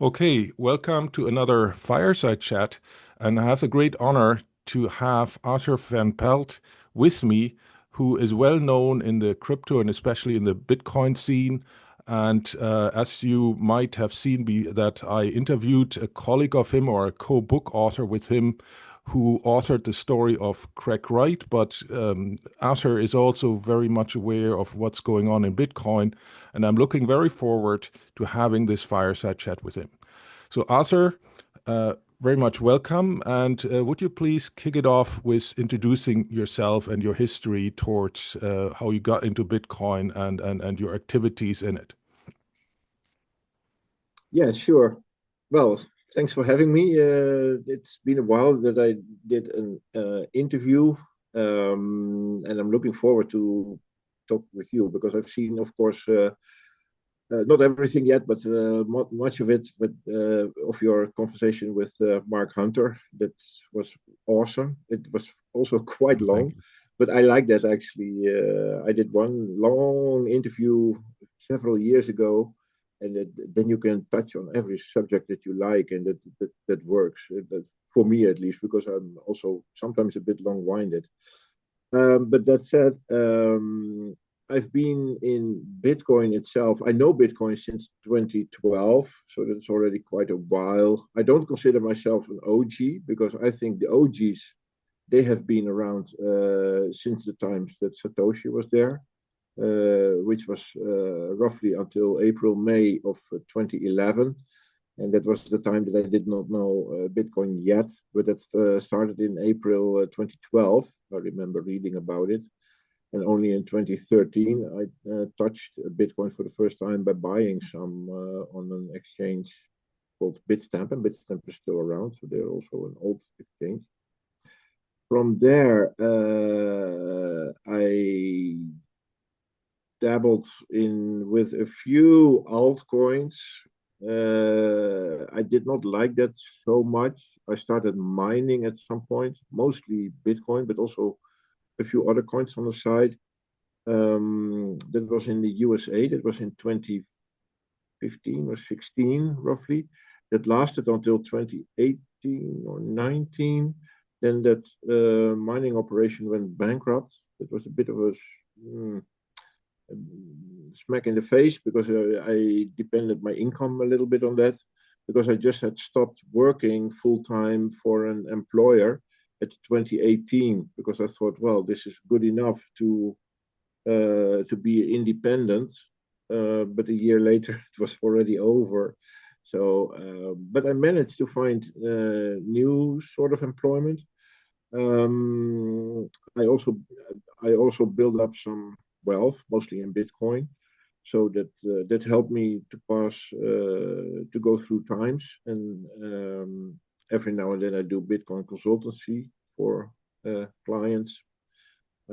Okay, welcome to another Fireside Chat, and I have the great honor to have Arthur van Pelt with me, who is well known in the crypto and especially in the Bitcoin scene. And as you might have seen, that I interviewed a colleague of him or a co-book author with him who authored the story of Craig Wright, but Arthur is also very much aware of what's going on in Bitcoin, and I'm looking very forward to having this fireside chat with him. So, Arthur, very much welcome, and would you please kick it off with introducing yourself and your history towards how you got into Bitcoin and your activities in it? Yeah, sure. Well, thanks for having me. It's been a while that I did an interview, and I'm looking forward to talk with you because I've seen, of course, not everything yet, but much of it. But of your conversation with Marc Hunter, that was awesome. It was also quite Thank long, you. but I like that actually. I did one long interview several years ago, and then you can touch on every subject that you like, and that works. That, for me at least, because I'm also sometimes a bit long-winded. But that said, I've been in Bitcoin itself. I know Bitcoin since 2012, so that's already quite a while. I don't consider myself an OG because I think the OGs they have been around since the times that Satoshi was there, which was roughly until April, May of 2011. And that was the time that I did not know Bitcoin yet, but that started in April 2012. I remember reading about it. And only in 2013, I touched Bitcoin for the first time by buying some on an exchange called Bitstamp, and Bitstamp is still around, so they're also an old exchange. From there, I dabbled in with a few altcoins. I did not like that so much. I started mining at some point, mostly Bitcoin, but also a few other coins on the side. That was in the USA. That was in 2015 or 16, roughly. That lasted until 2018 or 19. Then that mining operation went bankrupt. It was a bit of a smack in the face because I depended my income a little bit on that because I just had stopped working full time for an employer at 2018 because I thought, well, this is good enough to be independent. But a year later, it was already over. So, but I managed to find new sort of employment. Um, I also I also built up some wealth, mostly in Bitcoin, so that helped me to pass to go through times. And every now and then I do Bitcoin consultancy for clients.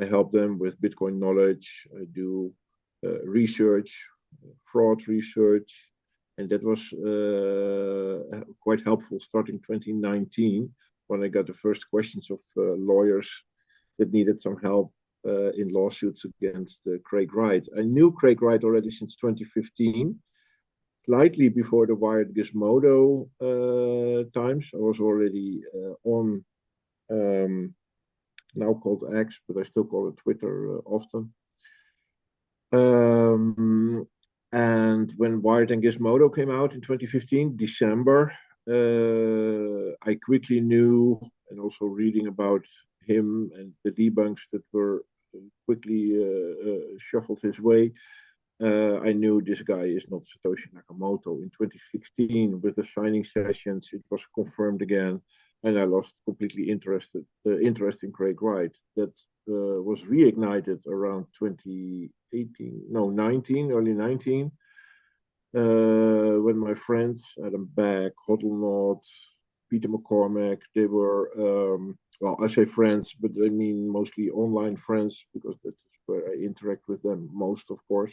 I help them with Bitcoin knowledge. I do research, fraud research, and that was quite helpful starting 2019 when I got the first questions of lawyers that needed some help in lawsuits against Craig Wright. I knew Craig Wright already since 2015, slightly before the Wired Gizmodo times. I was already on now called X, but I still call it Twitter often. And when Wired and Gizmodo came out in 2015, December, I quickly knew, and also reading about him and the debunks that were quickly shuffled his way, I knew this guy is not Satoshi Nakamoto. In 2016, with the signing sessions, it was confirmed again, and I lost completely interest in Craig Wright. That was reignited around 2018, no, 19, early 19, when my friends, Adam Back, Hodlnot, Peter McCormack, they were, well, I say friends, but I mean mostly online friends because that's where I interact with them most, of course.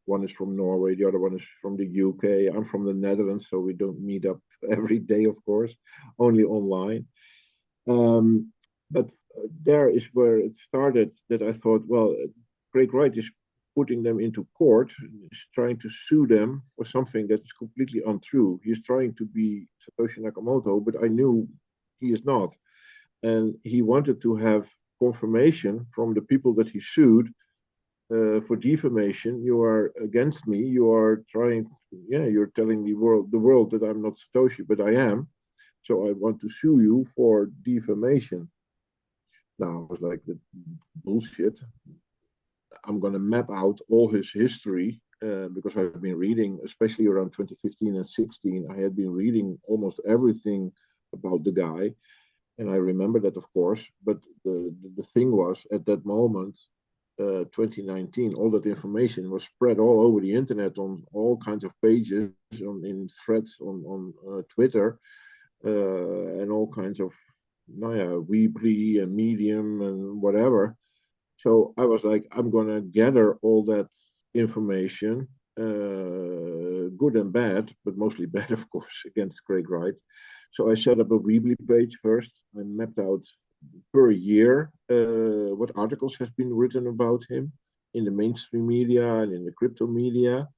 One is from Norway, the other one is from the UK. I'm from the Netherlands, so we don't meet up every day, of course, only online. But there is where it started that I thought, well, Craig Wright is putting them into court, is trying to sue them for something that is completely untrue. He's trying to be Satoshi Nakamoto, but I knew he is not. And he wanted to have confirmation from the people that he sued for defamation. You are against me. You are trying, yeah, you're telling the world that I'm not Satoshi, but I am. So I want to sue you for defamation. Now I was like, bullshit. I'm going to map out all his history because I've been reading, especially around 2015 and 16. I had been reading almost everything about the guy, and I remember that, of course. But the thing was, at that moment, 2019, all that information was spread all over the internet on all kinds of pages, in threads on Twitter, and all kinds of, Weebly and Medium and whatever. So I was like, I'm going to gather all that information, good and bad, but mostly bad, of course, against Craig Wright. So I set up a Weebly page first. I mapped out per year what articles have been written about him in the mainstream media and in the crypto media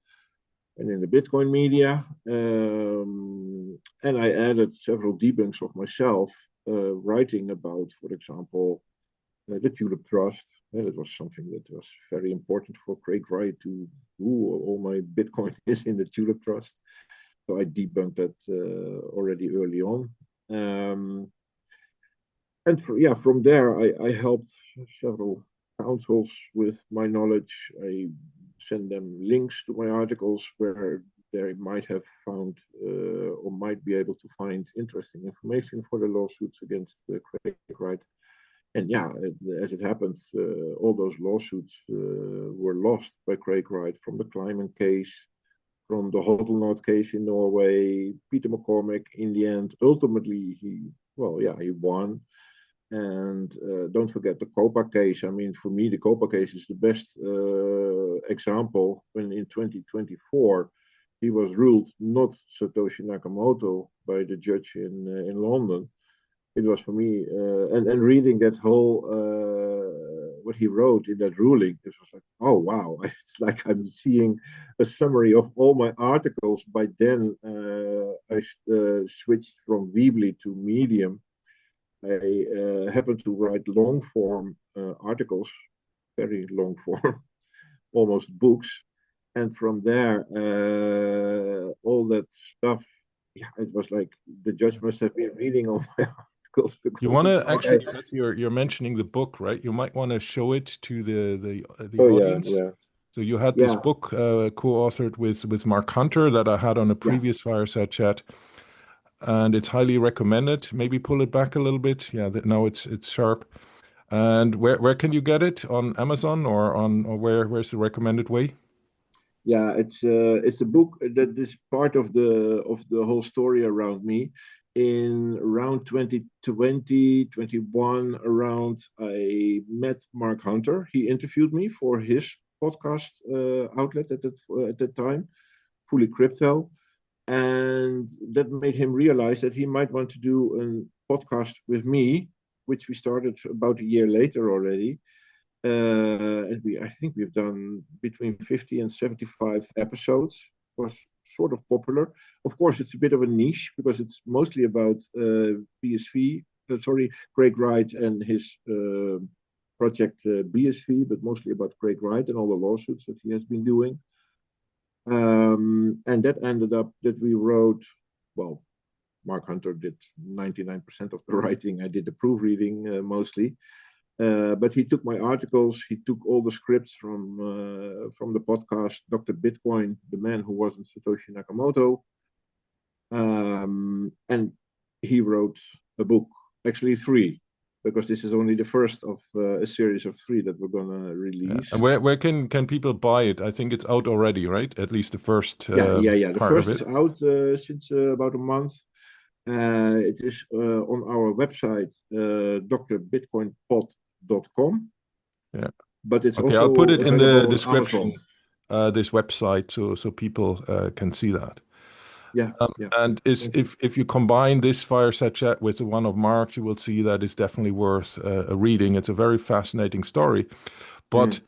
and in the Bitcoin media. And I added several debunks of myself writing about, for example, the Tulip Trust. That was something that was very important for Craig Wright to do. All my Bitcoin is in the Tulip Trust. So I debunked that already early on. From there, I helped several councils with my knowledge. I send them links to my articles where they might have found or might be able to find interesting information for the lawsuits against Craig Wright. And as it happens, all those lawsuits were lost by Craig Wright, from the Kleiman case, from the Hotelnot case in Norway, Peter McCormick. In the end, ultimately, he won. And don't forget the Copa case. I mean, for me, the Copa case is the best example. When in 2024, he was ruled not Satoshi Nakamoto by the judge in London. It was for me, and reading that whole what he wrote in that ruling, it was like, oh wow, it's like I'm seeing a summary of all my articles. By then, I switched from Weebly to Medium. I happened to write long form articles, very long form, almost books, and from there, all that stuff. Yeah, it was like the judge must have been reading all my articles You because want it's to so. actually, because you're mentioning the book, right? You might want to show it to the Oh yeah, audience. yeah, So you had this yeah, book co-authored with Marc Hunter that I had on a yeah. previous Fireside chat, and it's highly recommended. Maybe pull it back a little bit. Yeah, now it's sharp. And where can you get it? On Amazon or where's the recommended way? Yeah, it's a book that is part of the whole story around me. In around 2020, 21, around, I met Marc Hunter. He interviewed me for his podcast outlet at that time, Fully Crypto, and that made him realize that he might want to do a podcast with me, which we started about a year later already. I think we've done between 50 and 75 episodes. It was sort of popular. Of course, it's a bit of a niche because it's mostly about BSV, Craig Wright and his project BSV, but mostly about Craig Wright and all the lawsuits that he has been doing. And that ended up that we wrote, well, Marc Hunter did 99% of the writing. I did the proofreading mostly. But he took my articles. He took all the scripts from the podcast, Dr. Bitcoin, the man who wasn't Satoshi Nakamoto, and he wrote a book, actually three, because this is only the first of a series of three that we're gonna Yeah. release. And where can people buy it? I think it's out already, right? At least the first Yeah. The part of first is it. out since about a month. It is on our website, drbitcoinpod.com. Yeah. But it's Okay, I'll also put it in the available on Amazon. description, this website, so people can see that. Yeah, yeah. And Thank you. if you combine this fireside chat with the one of Mark's, you will see that it's definitely worth a reading. It's a very fascinating story. But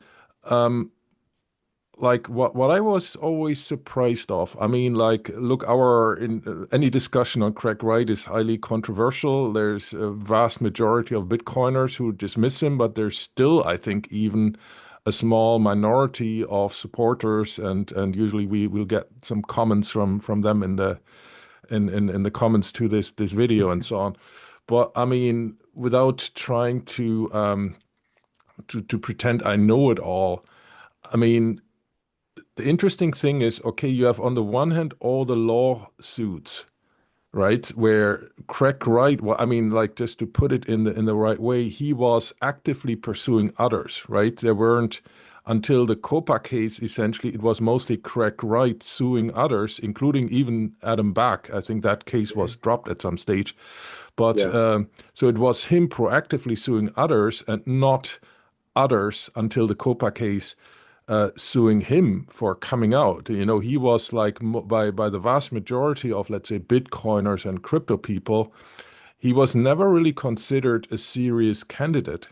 Mm. like what I was always surprised of. I mean, like, look, our in any discussion on Craig Wright is highly controversial. There's a vast majority of Bitcoiners who dismiss him, but there's still, I think, even a small minority of supporters, and usually we will get some comments from them in the in the comments to this video and so on. But I mean, without trying to pretend I know it all, I mean, the interesting thing is, okay, you have on the one hand all the lawsuits, right? Where Craig Wright, well, I mean, like just to put it in the right way, he was actively pursuing others, right? There weren't until the Copa case, essentially, it was mostly Craig Wright suing others, including even Adam Back. I think that case was dropped at some stage. But Yeah, so it was him proactively suing others and not others until the Copa case suing him for coming out. You know, he was like by the vast majority of, let's say, Bitcoiners and crypto people, he was never really considered a serious candidate.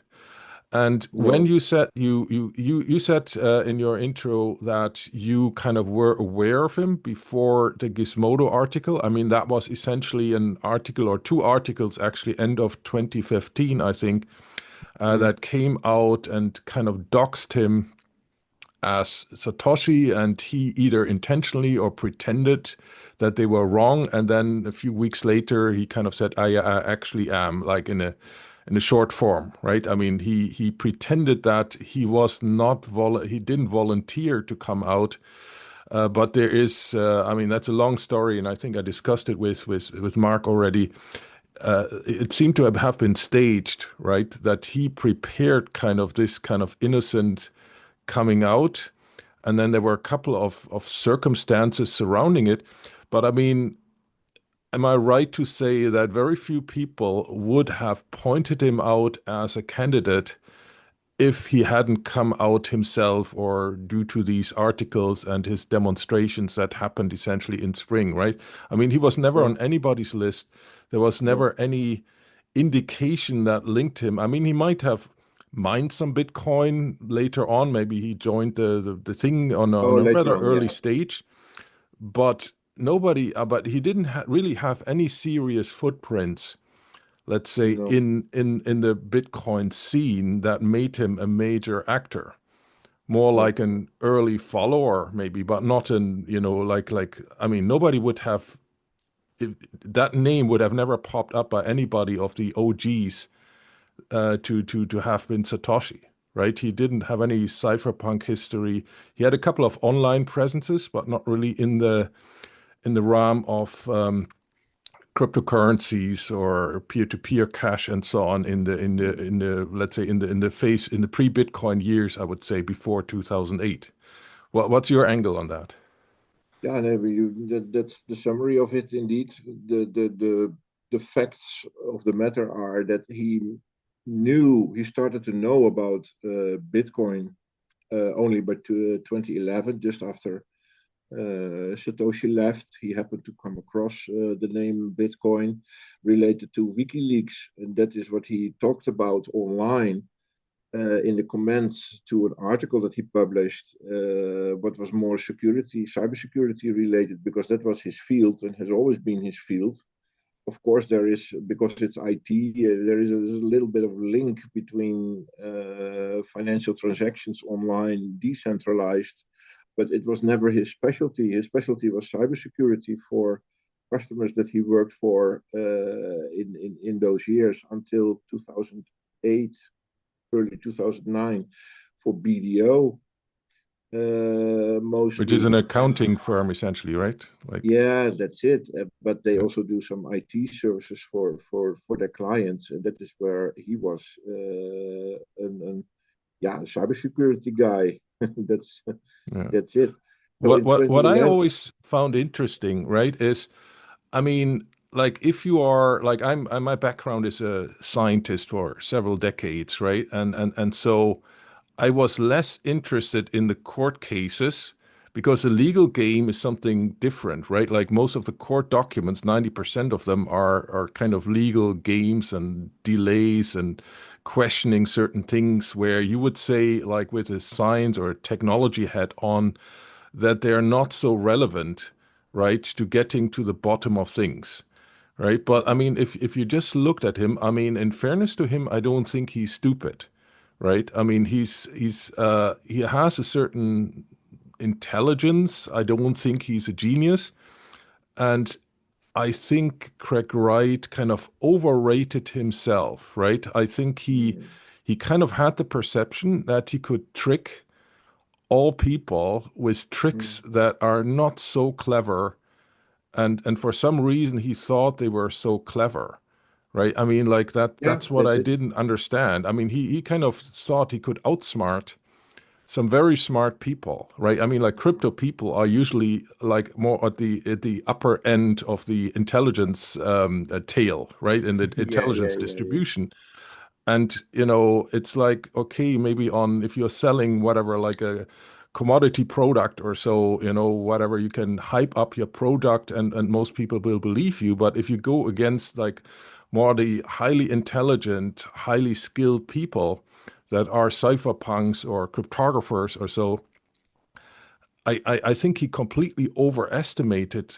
And when no, you said you said in your intro that you kind of were aware of him before the Gizmodo article. I mean, that was essentially an article or two articles actually end of 2015, I think, mm, that came out and kind of doxed him as Satoshi, and he either intentionally or pretended that they were wrong. And then a few weeks later, he kind of said, I actually am," like in a short form, right? I mean, he pretended that he was not he didn't volunteer to come out. But there is, I mean, that's a long story, and I think I discussed it with Mark already. It seemed to have been staged, right? That he prepared kind of this kind of innocent coming out. And then there were a couple of circumstances surrounding it. But I mean, am I right to say that very few people would have pointed him out as a candidate if he hadn't come out himself or due to these articles and his demonstrations that happened essentially in spring, right? I mean, he was never yeah, on anybody's list. There was no. never any indication that linked him. I mean, he might have mined some Bitcoin later on. Maybe he joined the thing Oh, on a later rather on, early yeah, stage, but nobody, but he didn't really have any serious footprints, let's say, no, in the Bitcoin scene that made him a major actor. More no, like an early follower, maybe, but not an, I mean, nobody would have that name would have never popped up by anybody of the OGs to have been Satoshi, right? He didn't have any cypherpunk history. He had a couple of online presences, but not really in the realm of cryptocurrencies or peer-to-peer cash and so on in the let's say in the pre-Bitcoin years, I would say before 2008. What's your angle on that? yeah. No, that's the summary of it. Indeed, the facts of the matter are that he started to know about Bitcoin only by 2011, just after Satoshi left. He happened to come across the name Bitcoin related to WikiLeaks, and that is what he talked about online in the comments to an article that he published, what was more cybersecurity related, because that was his field and has always been his field. Of course, there is, because it's IT, there is a little bit of link between financial transactions online, decentralized, but it was never his specialty. His specialty was cybersecurity for customers that he worked for in those years until 2008, early 2009 for BDO Which is an mostly. accounting firm, essentially, right? Like, Yeah, that's it. But they yeah, also do some IT services for their clients, and that is where he was yeah, a cybersecurity guy. that's yeah. that's it. So What in what what I 2011, always found interesting, right, is I mean, like if you are like my background is a scientist for several decades, right? And so I was less interested in the court cases because the legal game is something different, right? Like most of the court documents, 90% of them are kind of legal games and delays and questioning certain things where you would say, like with a science or a technology hat on, that they're not so relevant, right, to getting to the bottom of things, right? But I mean, if you just looked at him, I mean, in fairness to him, I don't think he's stupid, right? I mean, he has a certain intelligence. I don't think he's a genius, and I think Craig Wright kind of overrated himself, right? I think he kind of had the perception that he could trick all people with tricks Mm. that are not so clever, and for some reason he thought they were so clever, right? I mean, like Yeah, that's what that's I it. didn't understand. I mean, he kind of thought he could outsmart some very smart people, right? I mean, like crypto people are usually like more at the upper end of the intelligence tail, right? In the Yeah, yeah, intelligence yeah, yeah. distribution. And, it's like, okay, maybe on if you're selling whatever, like a commodity product or so, whatever, you can hype up your product and most people will believe you. But if you go against like more the highly intelligent, highly skilled people that are cypherpunks or cryptographers or so, I think he completely overestimated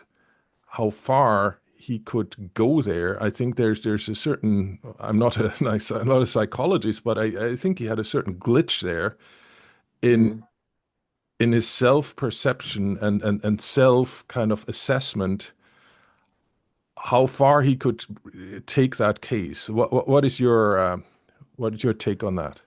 how far he could go there. I think there's a certain I'm not a psychologist, but I think he had a certain glitch there in Mm. in his self-perception and self kind of assessment, how far he could take that case. What is your take on that?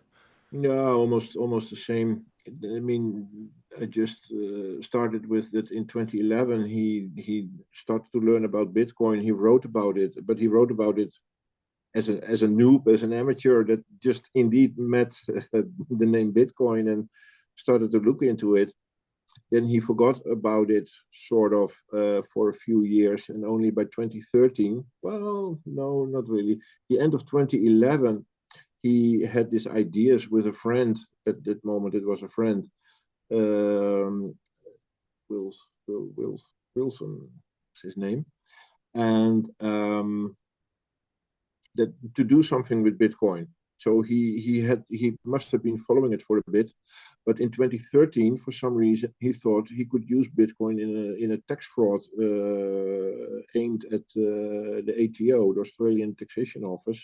Yeah, almost the same. I mean, I just started with that in 2011. He started to learn about Bitcoin. He wrote about it, but he wrote about it as a noob, as an amateur that just indeed met the name Bitcoin and started to look into it. Then he forgot about it sort of for a few years, and only by 2013, well, no, not really. The end of 2011, he had these ideas with a friend. At that moment, it was a friend, um, Wills, Wilson, is his name, and that to do something with Bitcoin. So he must have been following it for a bit, but in 2013, for some reason, he thought he could use Bitcoin in a tax fraud aimed at the ATO, the Australian Taxation Office,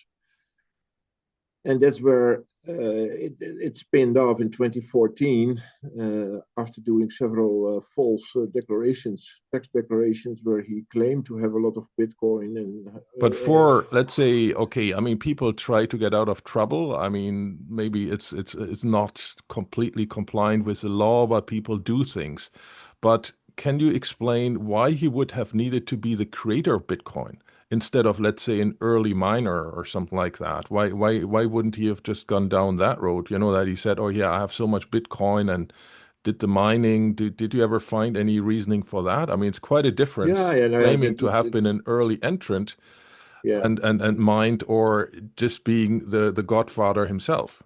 and that's where it spinned off in 2014 after doing several false declarations, tax declarations, where he claimed to have a lot of Bitcoin and But for, let's say, okay, I mean, people try to get out of trouble. I mean, maybe it's not completely compliant with the law, but people do things. But can you explain why he would have needed to be the creator of Bitcoin instead of, let's say, an early miner or something like that? Why wouldn't he have just gone down that road? You know, that he said, "Oh yeah, I have so much Bitcoin and did the mining." Did you ever find any reasoning for that? I mean, it's quite a yeah, difference yeah, no, yeah, claiming to have been an early entrant yeah. and mind, or just being the godfather himself.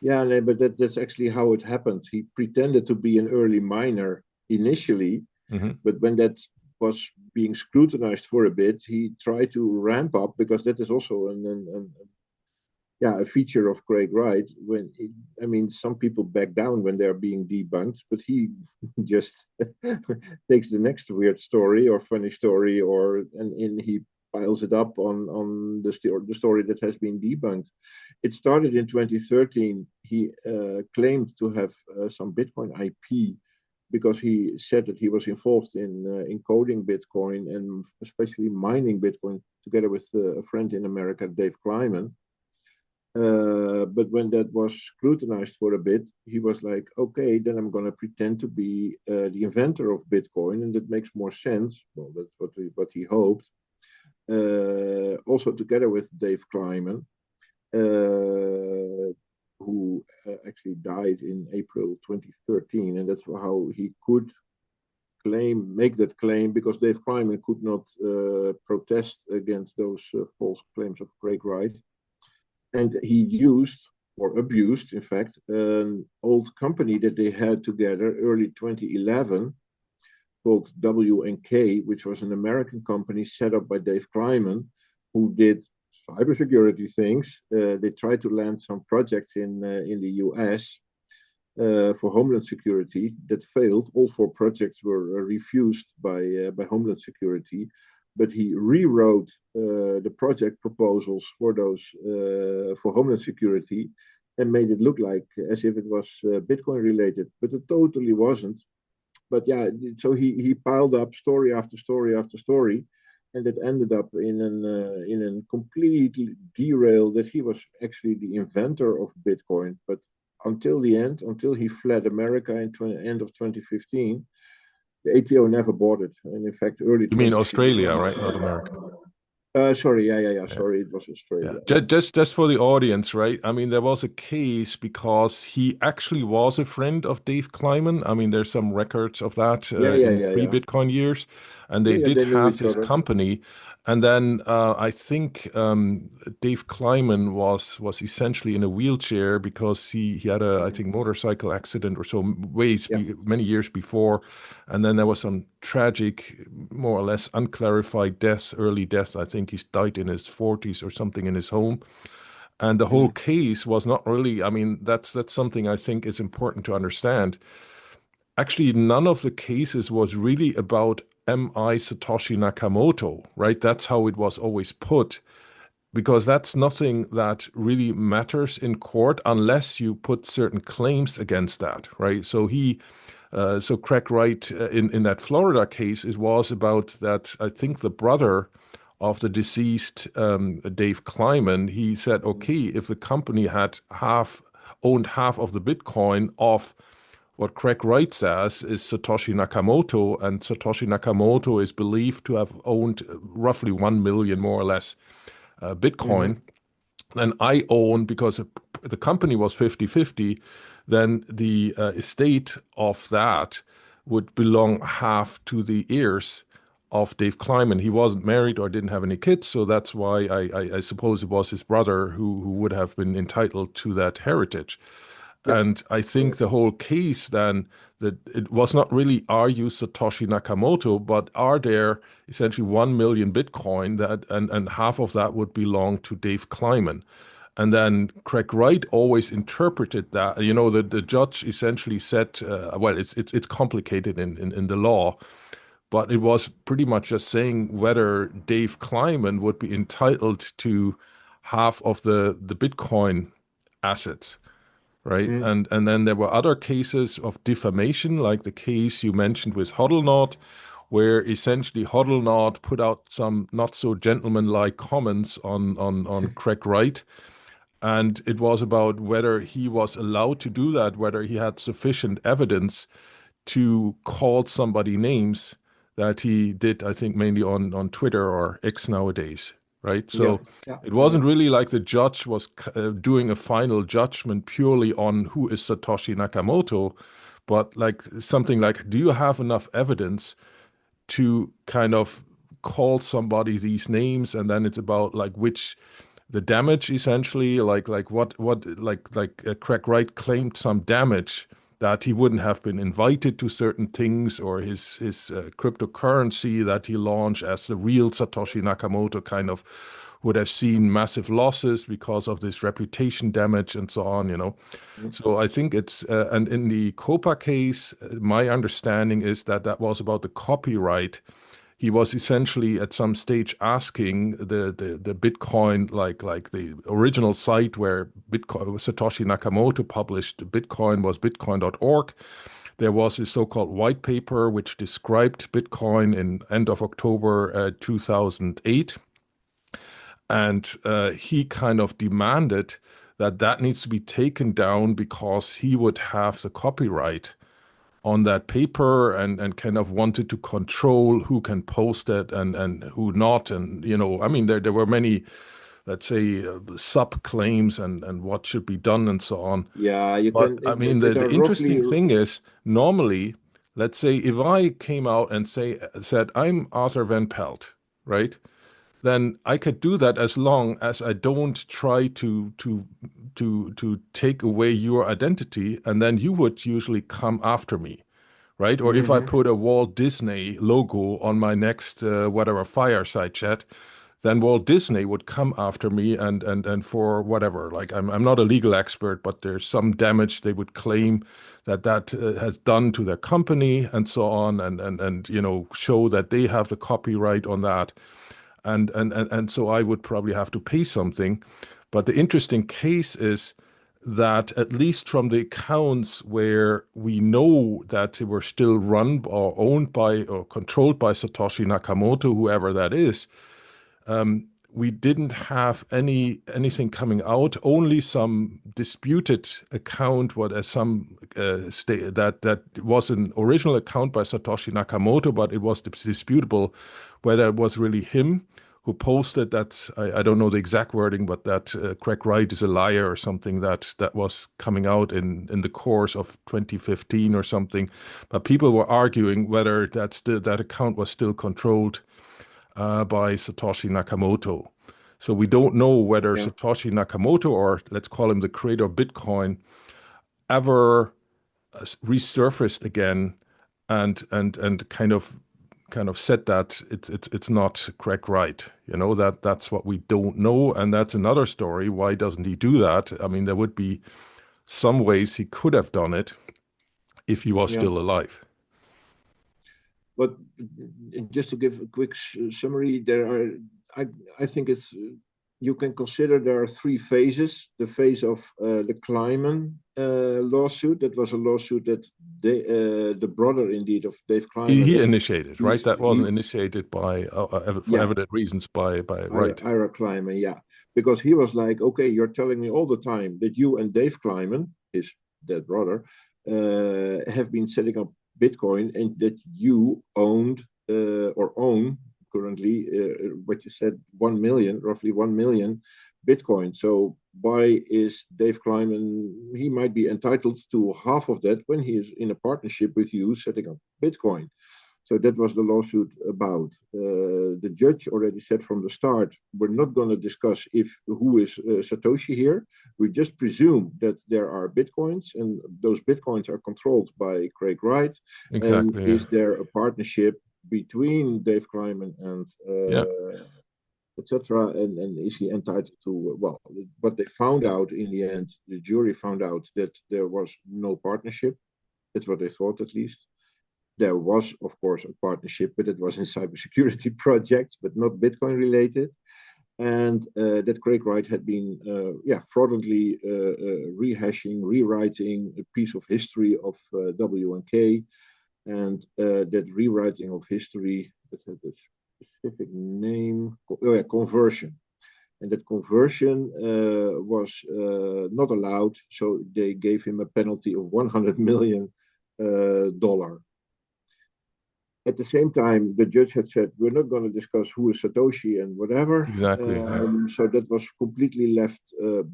Yeah, no, but that's actually how it happened. He pretended to be an early miner initially, Hmm. but when that was being scrutinized for a bit, he tried to ramp up because that is also yeah, a feature of Craig Wright. I mean, some people back down when they're being debunked, but he just takes the next weird story or funny story, and he piles it up on the story that has been debunked. It started in 2013. He claimed to have some Bitcoin IP because he said that he was involved in coding Bitcoin and especially mining Bitcoin together with a friend in America, Dave Kleiman. But when that was scrutinized for a bit, he was like, okay, then I'm going to pretend to be the inventor of Bitcoin, and that makes more sense. Well, that's what he hoped. Also, together with Dave Kleiman, who actually died in April 2013, and that's how he could make that claim because Dave Kleiman could not protest against those false claims of Craig Wright. And he used or abused, in fact, an old company that they had together early 2011 called W&K, which was an American company set up by Dave Kleiman, who did cybersecurity things. They tried to land some projects in the US for Homeland Security that failed. All four projects were refused by Homeland Security, but he rewrote the project proposals for those for Homeland Security and made it look like as if it was Bitcoin related, but it totally wasn't. But yeah, so he piled up story after story after story, and it ended up in a complete derail that he was actually the inventor of Bitcoin. But until the end, until he fled America in end of 2015, the ATO never bought it. And in fact, early You mean 2016. Australia, right? Not America. Sorry, yeah. Yeah. Sorry, it was Yeah, Australia. just for the audience, right? I mean, there was a case because he actually was a friend of Dave Kleiman. I mean, there's some records of that in Yeah. pre-Bitcoin years, and they Yeah, did they knew have each this other. company. And then I think Dave Kleiman was essentially in a wheelchair because he had a I Mm. think motorcycle accident or so Yeah. many years before, and then there was some tragic, more or less unclarified death, early death. I think he died in his 40s or something in his home. And the whole Mm. case was not really, I mean, that's something I think is important to understand. Actually, none of the cases was really about M.I. Satoshi Nakamoto, right? That's how it was always put, because that's nothing that really matters in court unless you put certain claims against that, right? So Craig Wright in that Florida case, it was about that. I think the brother of the deceased Dave Kleiman, he said, Mm. okay, if the company had owned half of the Bitcoin of what Craig Wright says is Satoshi Nakamoto, and Satoshi Nakamoto is believed to have owned roughly 1 million, more or less, Bitcoin. Mm-hmm. Then I own, because the company was 50-50, then the estate of that would belong half to the heirs of Dave Kleiman. He wasn't married or didn't have any kids, so that's why I suppose it was his brother who would have been entitled to that heritage. Yeah, And I think correct. the whole case then, that it was not really, are you Satoshi Nakamoto, but are there essentially 1 million Bitcoin that, and half of that would belong to Dave Kleiman. And then Craig Wright always interpreted that, the judge essentially said, well, it's complicated in the law, but it was pretty much just saying whether Dave Kleiman would be entitled to half of the Bitcoin assets, right? Mm. And then there were other cases of defamation, like the case you mentioned with Hodlnaut, where essentially Hodlnaut put out some not so gentlemanlike comments on Craig Wright, and it was about whether he was allowed to do that, whether he had sufficient evidence to call somebody names that he did, I think, mainly on Twitter or X nowadays, right? Yeah, So yeah, it yeah. wasn't really like the judge was doing a final judgment purely on who is Satoshi Nakamoto, but like something like, do you have enough evidence to kind of call somebody these names? And then it's about like which the damage essentially, like what Craig Wright claimed some damage that he wouldn't have been invited to certain things, or his cryptocurrency that he launched as the real Satoshi Nakamoto kind of would have seen massive losses because of this reputation damage and so on. Mm. So I think and in the Copa case, my understanding is that that was about the copyright. He was essentially at some stage asking the Bitcoin, like the original site where Bitcoin Satoshi Nakamoto published Bitcoin was bitcoin.org. There was a so-called white paper which described Bitcoin in end of October 2008, and he kind of demanded that that needs to be taken down because he would have the copyright on that paper, and kind of wanted to control who can post it and who not. And, I mean, there were many, let's say, sub claims and what should be done and so on. Yeah, you But can. I mean, These the are roughly. interesting thing is normally, let's say if I came out and said, I'm Arthur van Pelt, right? Then I could do that as long as I don't try to take away your identity, and then you would usually come after me, right? Or if I Hmm. put a Walt Disney logo on my next whatever fireside chat, then Walt Disney would come after me and for whatever. Like I'm not a legal expert, but there's some damage they would claim that has done to their company and so on, and show that they have the copyright on that, and so I would probably have to pay something. But the interesting case is that at least from the accounts where we know that they were still run or owned by or controlled by Satoshi Nakamoto, whoever that is, we didn't have anything coming out. Only some disputed account, what as some state that was an original account by Satoshi Nakamoto, but it was disputable whether it was really him who posted that. I don't know the exact wording, but that Craig Wright is a liar or something that was coming out in the course of 2015 or something. But people were arguing whether that account was still controlled by Satoshi Nakamoto. So we don't know whether Yeah. Satoshi Nakamoto, or let's call him the creator of Bitcoin, ever resurfaced again and kind of said that it's not Craig Wright. That's what we don't know, and that's another story. Why doesn't he do that? I mean, there would be some ways he could have done it if he was Yeah. still alive. But just to give a quick summary, I think you can consider there are three phases. The phase of the Kleiman lawsuit. That was a lawsuit that the brother, indeed, of Dave Kleiman. He initiated, right? That wasn't initiated by, for Yeah, evident reasons, by Wright. Ira Kleiman, yeah. Because he was like, okay, you're telling me all the time that you and Dave Kleiman, his dead brother, have been setting up Bitcoin, and that you owned or own currently what you said, 1 million, roughly 1 million Bitcoin. So why is Dave Kleiman, he might be entitled to half of that when he is in a partnership with you setting up Bitcoin. So that was the lawsuit about. The judge already said from the start, we're not going to discuss who is Satoshi here. We just presume that there are Bitcoins, and those Bitcoins are controlled by Craig Wright. And Exactly. is there a partnership between Dave Kleiman and Yeah. etc. And is he entitled to, well, but they found out in the end, the jury found out that there was no partnership. That's what they thought, at least. There was, of course, a partnership, but it was in cybersecurity projects, but not Bitcoin related. And that Craig Wright had been, fraudulently rehashing, rewriting a piece of history of W&K. And that rewriting of history, that had a specific name, conversion. And that conversion was not allowed, so they gave him a penalty of $100 million. At the same time, the judge had said, we're not going to discuss who is Satoshi and whatever. Exactly. So that was completely left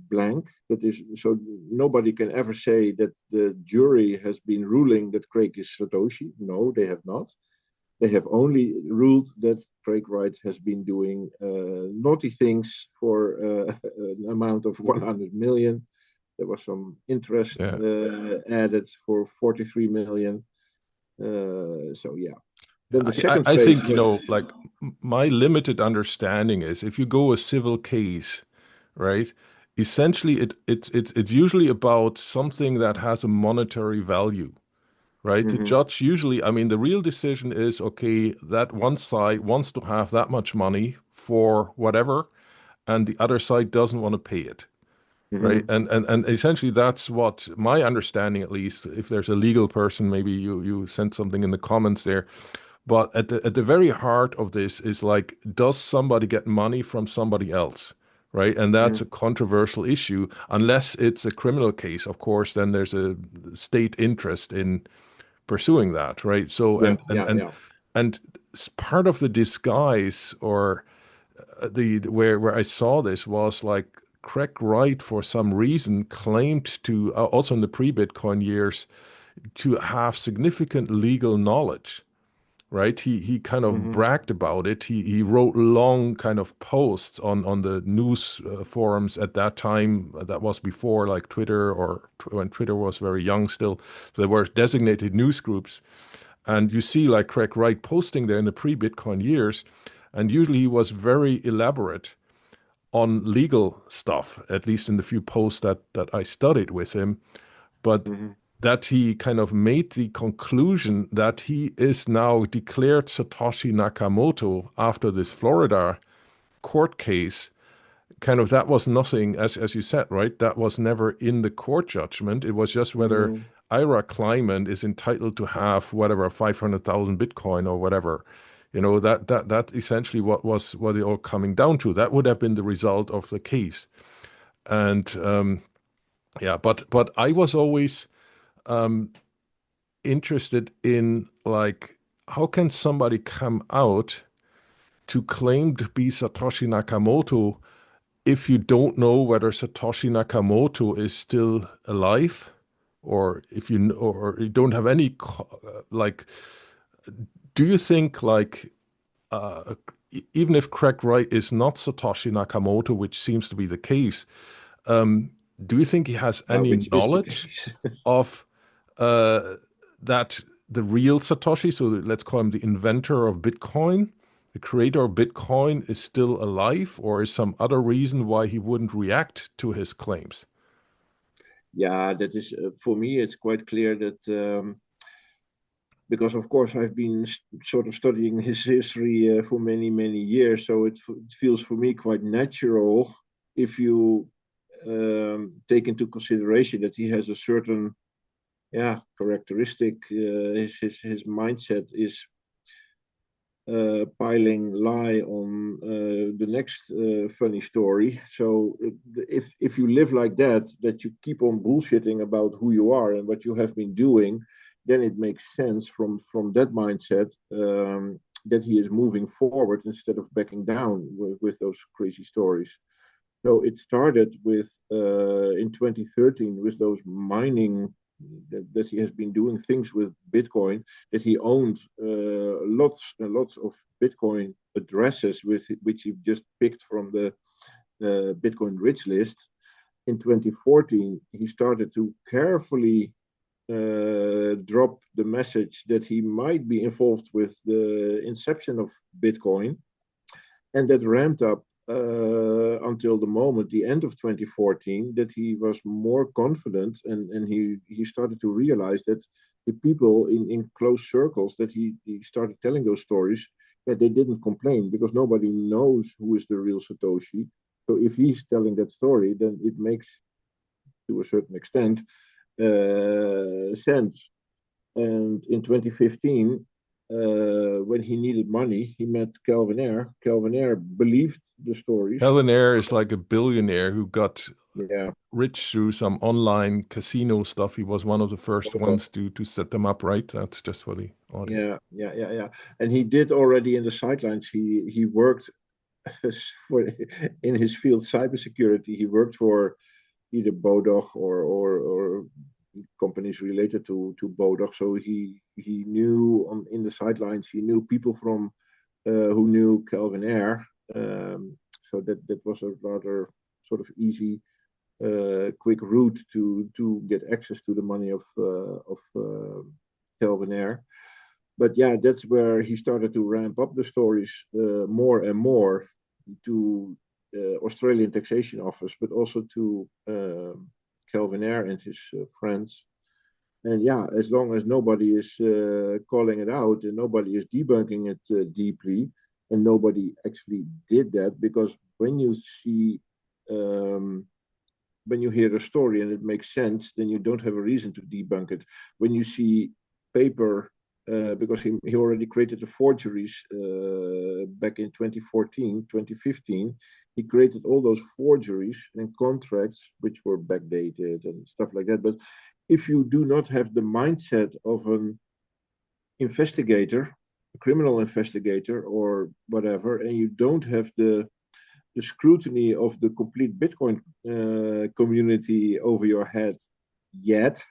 blank. That is, so nobody can ever say that the jury has been ruling that Craig is Satoshi. No, they have not. They have only ruled that Craig Wright has been doing naughty things for an amount of 100 million. There was some interest added for 43 million. So yeah. Then the second I phase think, was, like my limited understanding is if you go a civil case, right? Essentially, it's usually about something that has a monetary value, right? The judge usually, I mean, the real decision is, okay, that one side wants to have that much money for whatever, and the other side doesn't want to pay it. Right. And essentially that's what my understanding, at least, if there's a legal person, maybe you sent something in the comments there. But at the very heart of this is like, does somebody get money from somebody else? Right. And that's a controversial issue, unless it's a criminal case, of course, then there's a state interest in pursuing that. Right. So and part of the disguise or the where I saw this was like Craig Wright, for some reason, claimed to, also in the pre-Bitcoin years, to have significant legal knowledge, right? He kind of bragged about it. He wrote long kind of posts on the news forums at that time. That was before like Twitter, or when Twitter was very young still. So there were designated news groups. And you see like Craig Wright posting there in the pre-Bitcoin years. And usually he was very elaborate on legal stuff, at least in the few posts that I studied with him. But Hmm. that he kind of made the conclusion that he is now declared Satoshi Nakamoto after this Florida court case, kind of that was nothing, as you said, right? That was never in the court judgment. It was just whether Hmm. Ira Kleiman is entitled to have whatever 500,000 Bitcoin or whatever. That essentially what it all coming down to. That would have been the result of the case. And yeah, but I was always interested in like how can somebody come out to claim to be Satoshi Nakamoto if you don't know whether Satoshi Nakamoto is still alive, or if or you don't have any like, do you think like even if Craig Wright is not Satoshi Nakamoto, which seems to be the case, um, do you think he has any Which is the knowledge case. of uh, that the real Satoshi, so let's call him the inventor of Bitcoin, the creator of Bitcoin, is still alive, or is some other reason why he wouldn't react to his claims? Yeah, that is for me. It's quite clear that because, of course, I've been sort of studying his history for many, many years. So it feels for me quite natural if you take into consideration that he has a certain, yeah, characteristic. His mindset is piling lie on the next funny story. So if you live like that, that you keep on bullshitting about who you are and what you have been doing, then it makes sense from that mindset that he is moving forward instead of backing down with those crazy stories. So it started with in 2013 with those mining that he has been doing things with Bitcoin, that he owned lots and lots of Bitcoin addresses with which he just picked from the Bitcoin rich list. In 2014, he started to carefully drop the message that he might be involved with the inception of Bitcoin, and that ramped up until the moment, the end of 2014, that he was more confident, and he started to realize that the people in close circles that he started telling those stories, that they didn't complain because nobody knows who is the real Satoshi. So if he's telling that story, then it makes, to a certain extent, sense. And in 2015, when he needed money, he met Calvin Ayre. Calvin Ayre believed the stories. Helen Air is like a billionaire who got Yeah, rich through some online casino stuff. He was one of the first ones to set them up, right? That's just for the audience. yeah. And he did already in the sidelines. He worked for in his field cybersecurity. He worked for either Bodog or companies related to Bodog. So he knew in the sidelines. He knew people from who knew Calvin Ayre. So that was a rather sort of easy, quick route to get access to the money of Calvin Ayre. But yeah, that's where he started to ramp up the stories more and more to Australian Taxation Office, but also to Calvin Ayre and his friends. And yeah, as long as nobody is calling it out and nobody is debunking it deeply, and nobody actually did that, because when you see, when you hear a story and it makes sense, then you don't have a reason to debunk it. When you see paper, because he already created the forgeries back in 2014, 2015, he created all those forgeries and contracts which were backdated and stuff like that. But if you do not have the mindset of an investigator, a criminal investigator or whatever, and you don't have the scrutiny of the complete Bitcoin community over your head yet,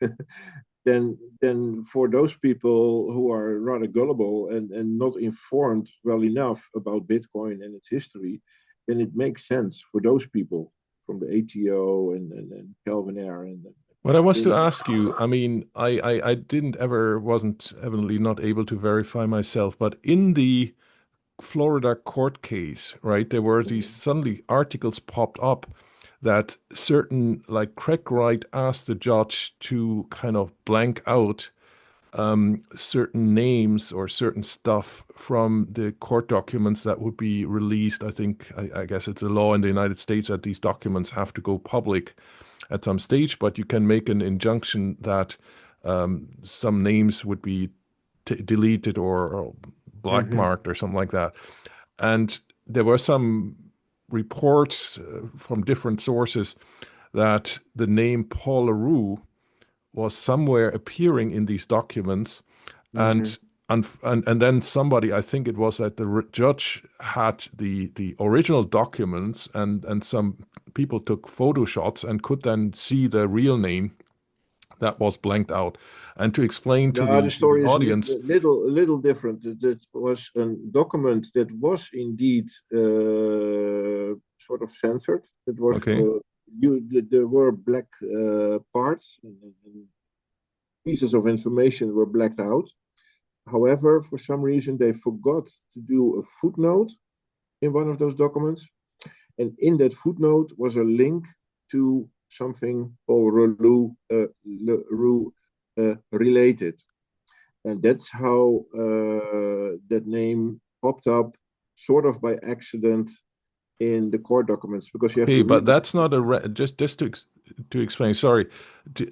then for those people who are rather gullible and not informed well enough about Bitcoin and its history, then it makes sense for those people from the ATO and Calvin Ayre and What I was to they, ask you, I mean, I didn't ever, wasn't evidently not able to verify myself, but in the Florida court case, right? There were these suddenly articles popped up that certain, like Craig Wright asked the judge to kind of blank out certain names or certain stuff from the court documents that would be released. I guess it's a law in the United States that these documents have to go public at some stage, but you can make an injunction that some names would be deleted or Mm-hmm. blackmarked or something like that. And there were some reports from different sources that the name Paul LaRue was somewhere appearing in these documents, Mm-hmm. and then somebody, I think it was that the judge had the original documents, and some people took photo shots and could then see the real name that was blanked out. And to explain to No, the the story is audience, a little different. It was a document that was indeed sort of censored. It was okay, there were black parts and pieces of information were blacked out. However, for some reason, they forgot to do a footnote in one of those documents, and in that footnote was a link to something Paul Leroux related. And that's how that name popped up sort of by accident in the court documents because you have okay, to but read the that's not a just to explain. Sorry,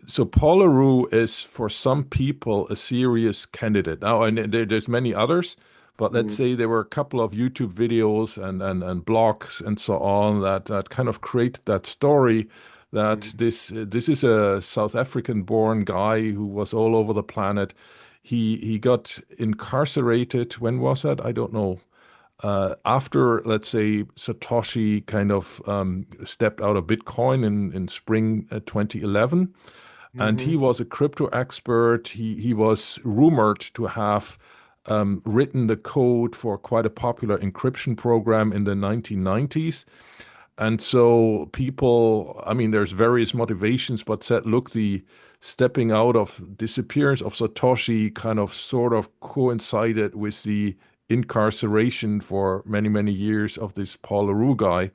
so Paul LaRue is for some people a serious candidate. Now, and there's many others, but let's mm, say there were a couple of YouTube videos and blogs and so on that kind of create that story that mm, this is a South African born guy who was all over the planet. He got incarcerated. When was that? I don't know. After, let's say, Satoshi kind of stepped out of Bitcoin in spring 2011, and he mhm, was a crypto expert. He was rumored to have written the code for quite a popular encryption program in the 1990s. And so people, I mean, there's various motivations, but said, look, the stepping out of disappearance of Satoshi kind of sort of coincided with the incarceration for many, many years of this Paul LaRue guy.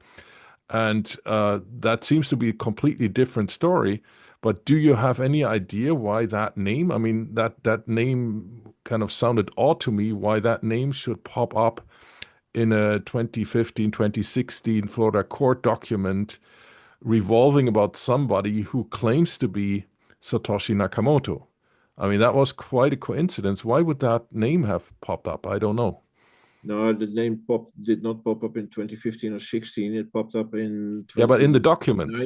And that seems to be a completely different story. But do you have any idea why that name? I mean, that name kind of sounded odd to me, why that name should pop up in a 2015, 2016 Florida court document revolving about somebody who claims to be Satoshi Nakamoto. I mean, that was quite a coincidence. Why would that name have popped up? I don't know. no, the name did not pop up in 2015 or 16. It popped up in Yeah, but in the documents,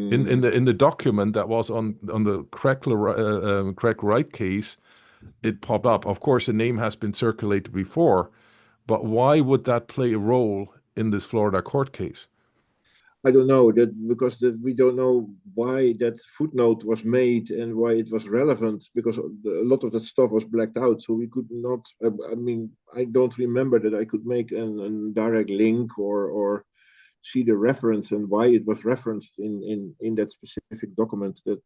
2019. in the document that was on the Craig Wright case, it popped up. Of course, the name has been circulated before, but why would that play a role in this Florida court case? I don't know that because we don't know why that footnote was made and why it was relevant because a lot of that stuff was blacked out. So we could not. I mean, I don't remember that I could make an direct link or see the reference and why it was referenced in that specific document that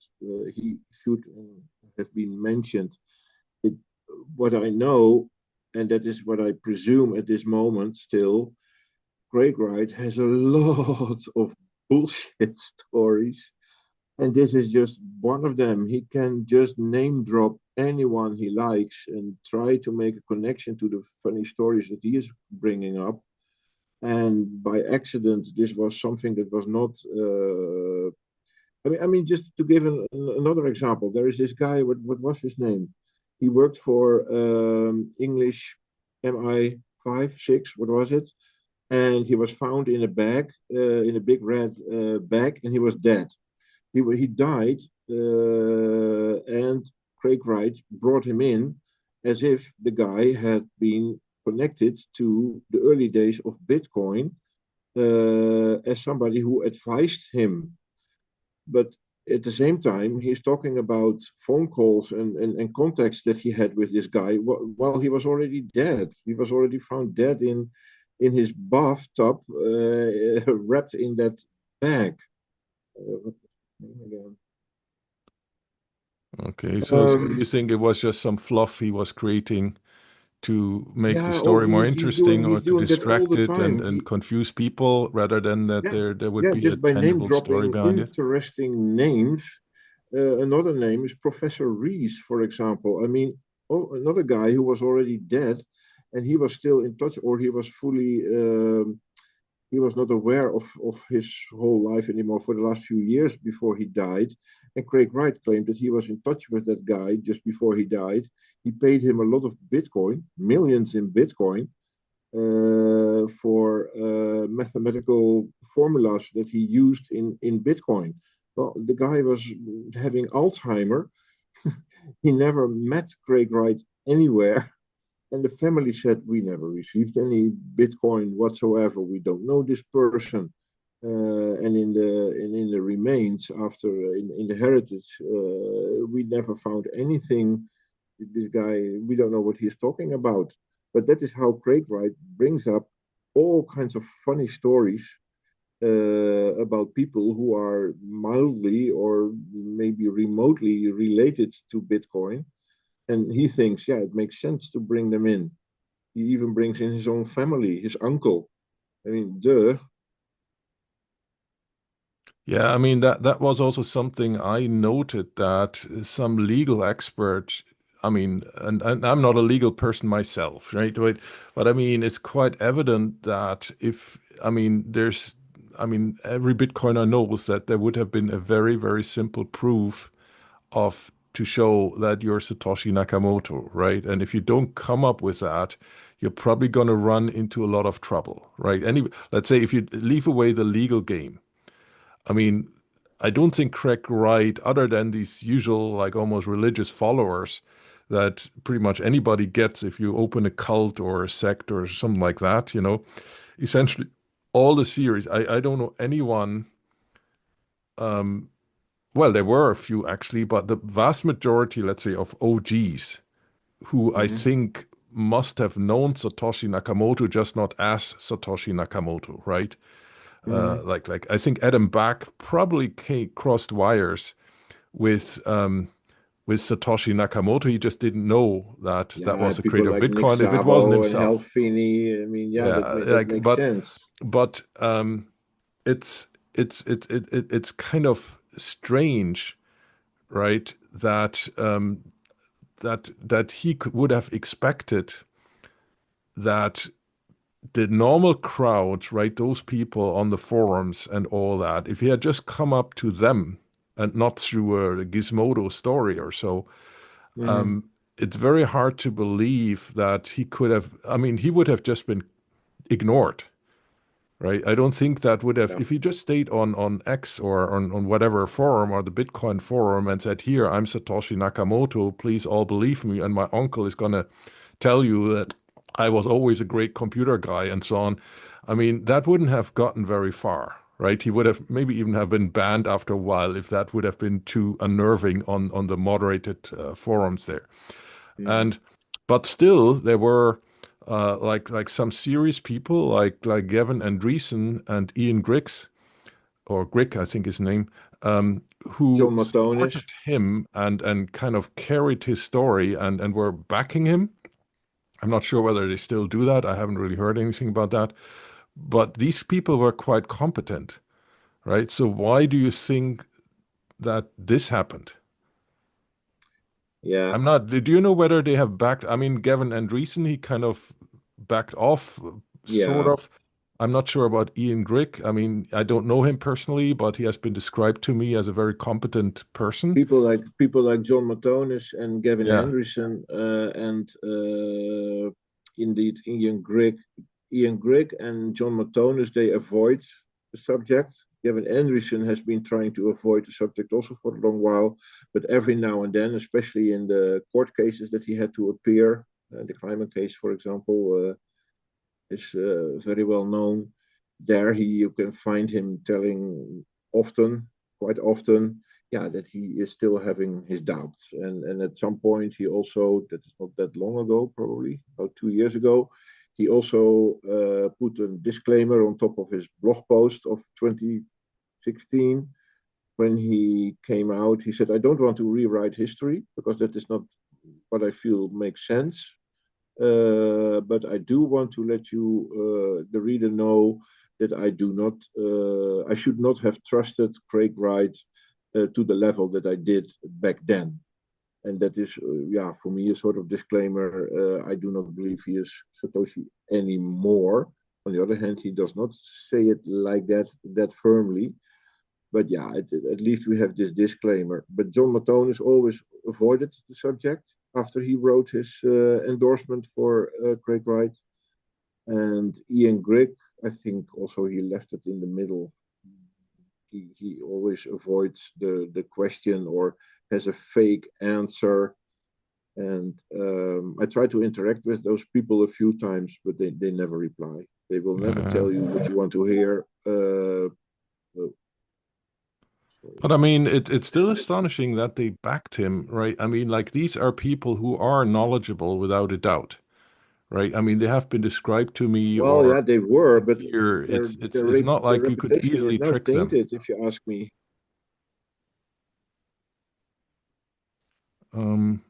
he should have been mentioned. It, what I know, and that is what I presume at this moment still, Craig Wright has a lot of bullshit stories, and this is just one of them. He can just name drop anyone he likes and try to make a connection to the funny stories that he is bringing up. And by accident, this was something that was not. Just to give another example, there is this guy. What was his name? He worked for English MI5, 6. What was it? And he was found in a bag, in a big red bag, and he was dead. He died, and Craig Wright brought him in as if the guy had been connected to the early days of Bitcoin as somebody who advised him. But at the same time, he's talking about phone calls and contacts that he had with this guy while he was already dead. He was already found dead in his bathtub, wrapped in that bag. What's his name again? Okay, so you Um, think it was just some fluff he was creating to make the Yeah, oh, story more interesting or he's to doing that all distract the it time. and confuse people rather than that Yeah, there would yeah, be a just by name tangible story dropping behind it? interesting names. Another name is Professor Rees, for example. I mean, oh, another guy who was already dead, and he was still in touch, or he was fully, he was not aware of his whole life anymore for the last few years before he died. And Craig Wright claimed that he was in touch with that guy just before he died. He paid him a lot of Bitcoin, millions in Bitcoin, for mathematical formulas that he used in Bitcoin. Well, the guy was having Alzheimer. He never met Craig Wright anywhere. And the family said, we never received any Bitcoin whatsoever. We don't know this person. And in the remains after in the heritage, we never found anything. This guy, we don't know what he's talking about. But that is how Craig Wright brings up all kinds of funny stories about people who are mildly or maybe remotely related to Bitcoin. And he thinks, yeah, it makes sense to bring them in. He even brings in his own family, his uncle. I mean, duh. Yeah, I mean that was also something I noted that some legal expert, I mean, and I'm not a legal person myself, right? But I mean, it's quite evident that if, I mean, I mean, every Bitcoiner knows that there would have been a very, very simple proof of to show that you're Satoshi Nakamoto, right? And if you don't come up with that, you're probably going to run into a lot of trouble, right? Let's say if you leave away the legal game. I mean, I don't think Craig Wright, other than these usual, like almost religious followers that pretty much anybody gets if you open a cult or a sect or something like that, essentially all the series. I don't know anyone, um, well, there were a few actually, but the vast majority, let's say, of OGs who I Mm-hmm. think must have known Satoshi Nakamoto, just not as Satoshi Nakamoto, right? Mm-hmm. Like I think Adam Back probably crossed wires with Satoshi Nakamoto. He just didn't know that that Yeah, was the people creator of like Nick Bitcoin if it wasn't Szabo and Hal himself. Finney. I mean, yeah, Yeah, that like makes sense. but it's it's kind of strange, right? That he would have expected that the normal crowd, right, those people on the forums and all that, if he had just come up to them and not through a Gizmodo story or so, Mm-hmm. it's very hard to believe that he could have, I mean, he would have just been ignored, right? I don't think that would have, Yeah. if he just stayed on X or on whatever forum or the Bitcoin forum and said, here, I'm Satoshi Nakamoto, please all believe me, and my uncle is going to tell you that I was always a great computer guy and so on. I mean, that wouldn't have gotten very far, right? He would have maybe even have been banned after a while if that would have been too unnerving on the moderated forums there. Mm-hmm. And but still, there were like some serious people like Gavin Andreessen and Ian Griggs or Grigg, I think his name, who John supported Matonis. him and kind of carried his story and were backing him. I'm not sure whether they still do that. I haven't really heard anything about that. But these people were quite competent, right? So why do you think that this happened? Yeah, I'm not. Do you know whether they have backed? I mean, Gavin Andreessen, he kind of backed off, sort yeah. of. I'm not sure about Ian Grigg. I mean, I don't know him personally, but he has been described to me as a very competent person. People like John Matonis and Gavin Yeah. Anderson, and indeed Ian Grigg and John Matonis, they avoid the subject. Gavin Anderson has been trying to avoid the subject also for a long while, but every now and then, especially in the court cases that he had to appear, the climate case, for example, is very well known. There, you can find him telling often, quite often, yeah, that he is still having his doubts. And at some point, he also, that is not that long ago, probably about 2 years ago, he also put a disclaimer on top of his blog post of 2016 when he came out. He said, I don't want to rewrite history because that is not what I feel makes sense. But I do want to let the reader know that I should not have trusted Craig Wright to the level that I did back then. And that is, yeah, for me, a sort of disclaimer. I do not believe he is Satoshi anymore. On the other hand, he does not say it like that firmly. But yeah, at least we have this disclaimer. But John Matonis always avoided the subject after he wrote his endorsement for Craig Wright. And Ian Grigg, I think also he left it in the middle. He always avoids the question or has a fake answer. And I try to interact with those people a few times, but they never reply. They will never tell you what you want to hear. But I mean, it's still astonishing that they backed him, right? I mean, like these are people who are knowledgeable without a doubt, right? I mean, they have been described to me Well, or yeah, they were, but here. their It's not their like you could reputation is easily now trick them. tainted, if you ask me. Um,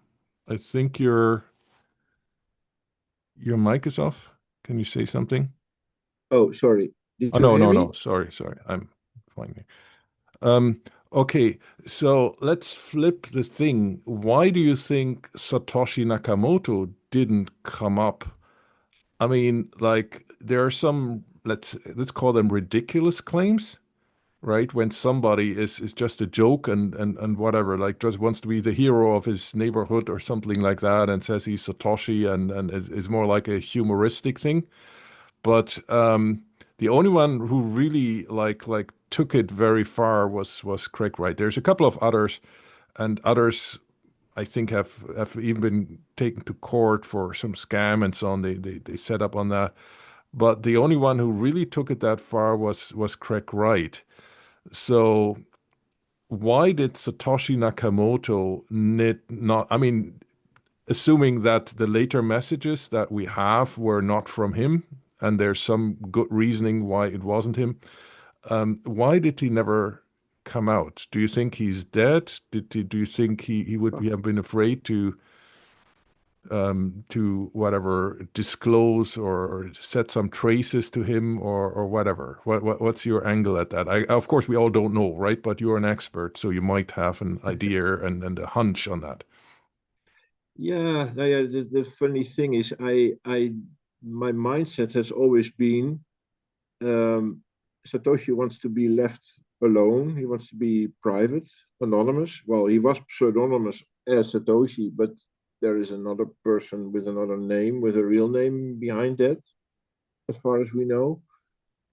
I think your mic is off. Can you say something? Oh, sorry. Did Oh you no, hear no, no. me? Sorry. I'm fine. Okay, so let's flip the thing. Why do you think Satoshi Nakamoto didn't come up? I mean, like there are some let's call them ridiculous claims, right? When somebody is just a joke and whatever, like just wants to be the hero of his neighborhood or something like that, and says he's Satoshi and is more like a humoristic thing. But the only one who really like took it very far was Craig Wright. There's a couple of others, and others I think have even been taken to court for some scam and so on. They set up on that. But the only one who really took it that far was Craig Wright. So why did Satoshi Nakamoto not? I mean, assuming that the later messages that we have were not from him, and there's some good reasoning why it wasn't him. Why did he never come out? Do you think he's dead? Do you think he would have been afraid to whatever disclose or set some traces to him or whatever? What's your angle at that? Of course we all don't know, right? But you're an expert, so you might have an idea and a hunch on that. Yeah, no, yeah. The funny thing is, my mindset has always been um, Satoshi wants to be left alone. He wants to be private, anonymous. Well, he was pseudonymous as Satoshi, but there is another person with another name, with a real name behind that, as far as we know.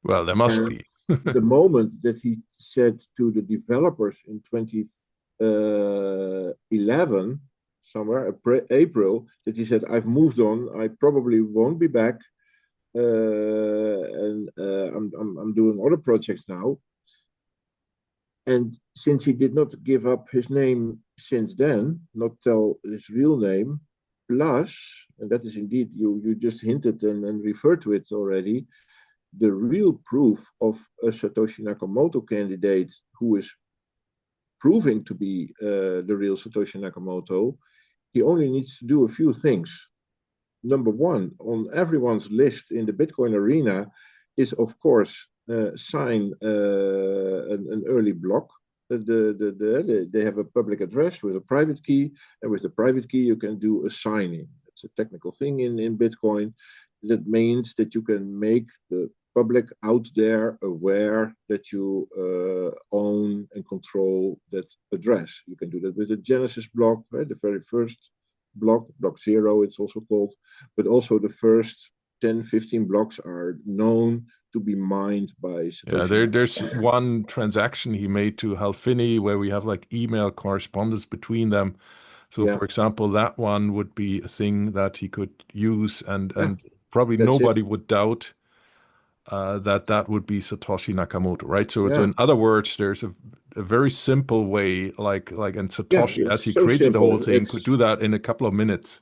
Well, there must And be. the moment that he said to the developers in 2011, somewhere April, that he said, "I've moved on. I probably won't be back, and I'm doing other projects now." And since he did not give up his name since then, not tell his real name, plus, and that is indeed, you just hinted and referred to it already, the real proof of a Satoshi Nakamoto candidate who is proving to be the real Satoshi Nakamoto, he only needs to do a few things. Number one, on everyone's list in the Bitcoin arena is, of course, sign an early block. They have a public address with a private key, and with the private key, you can do a signing. It's a technical thing in Bitcoin. That means that you can make the public out there aware that you own and control that address. You can do that with the Genesis block, right? The very first block zero, it's also called, but also the first 10, 15 blocks are known to be mined by Yeah, Satoshi there's Nakamoto. one transaction he made to Halfini where we have like email correspondence between them. So, Yeah, for example, that one would be a thing that he could use, yeah, and probably that's it. nobody would doubt that that would be Satoshi Nakamoto, right? So Yeah, in other words, there's a very simple way, and yeah, Satoshi, as it's he so created the whole simple. thing, could do that in a couple of minutes,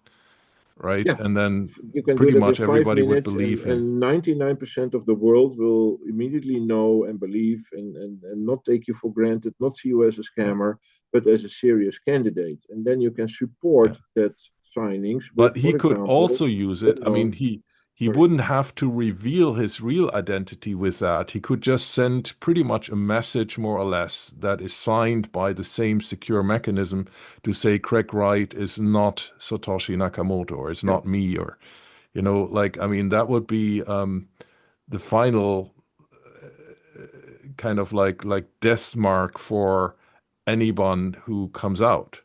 right? Yeah, And then you can do pretty that in much five everybody would minutes, believe him. and 99% of the world will immediately know and believe and not take you for granted, not see you as a Yeah, scammer, but as a serious candidate. And then you can yeah. support that signings with, But he for could example, also use it. I mean, well-known. he Sorry. wouldn't have to reveal his real identity with that. He could just send pretty much a message, more or less, that is signed by the same secure mechanism to say Craig Wright is not Satoshi Nakamoto or it's Yeah, not me or like I mean that would be the final kind of like death mark for anyone who comes out.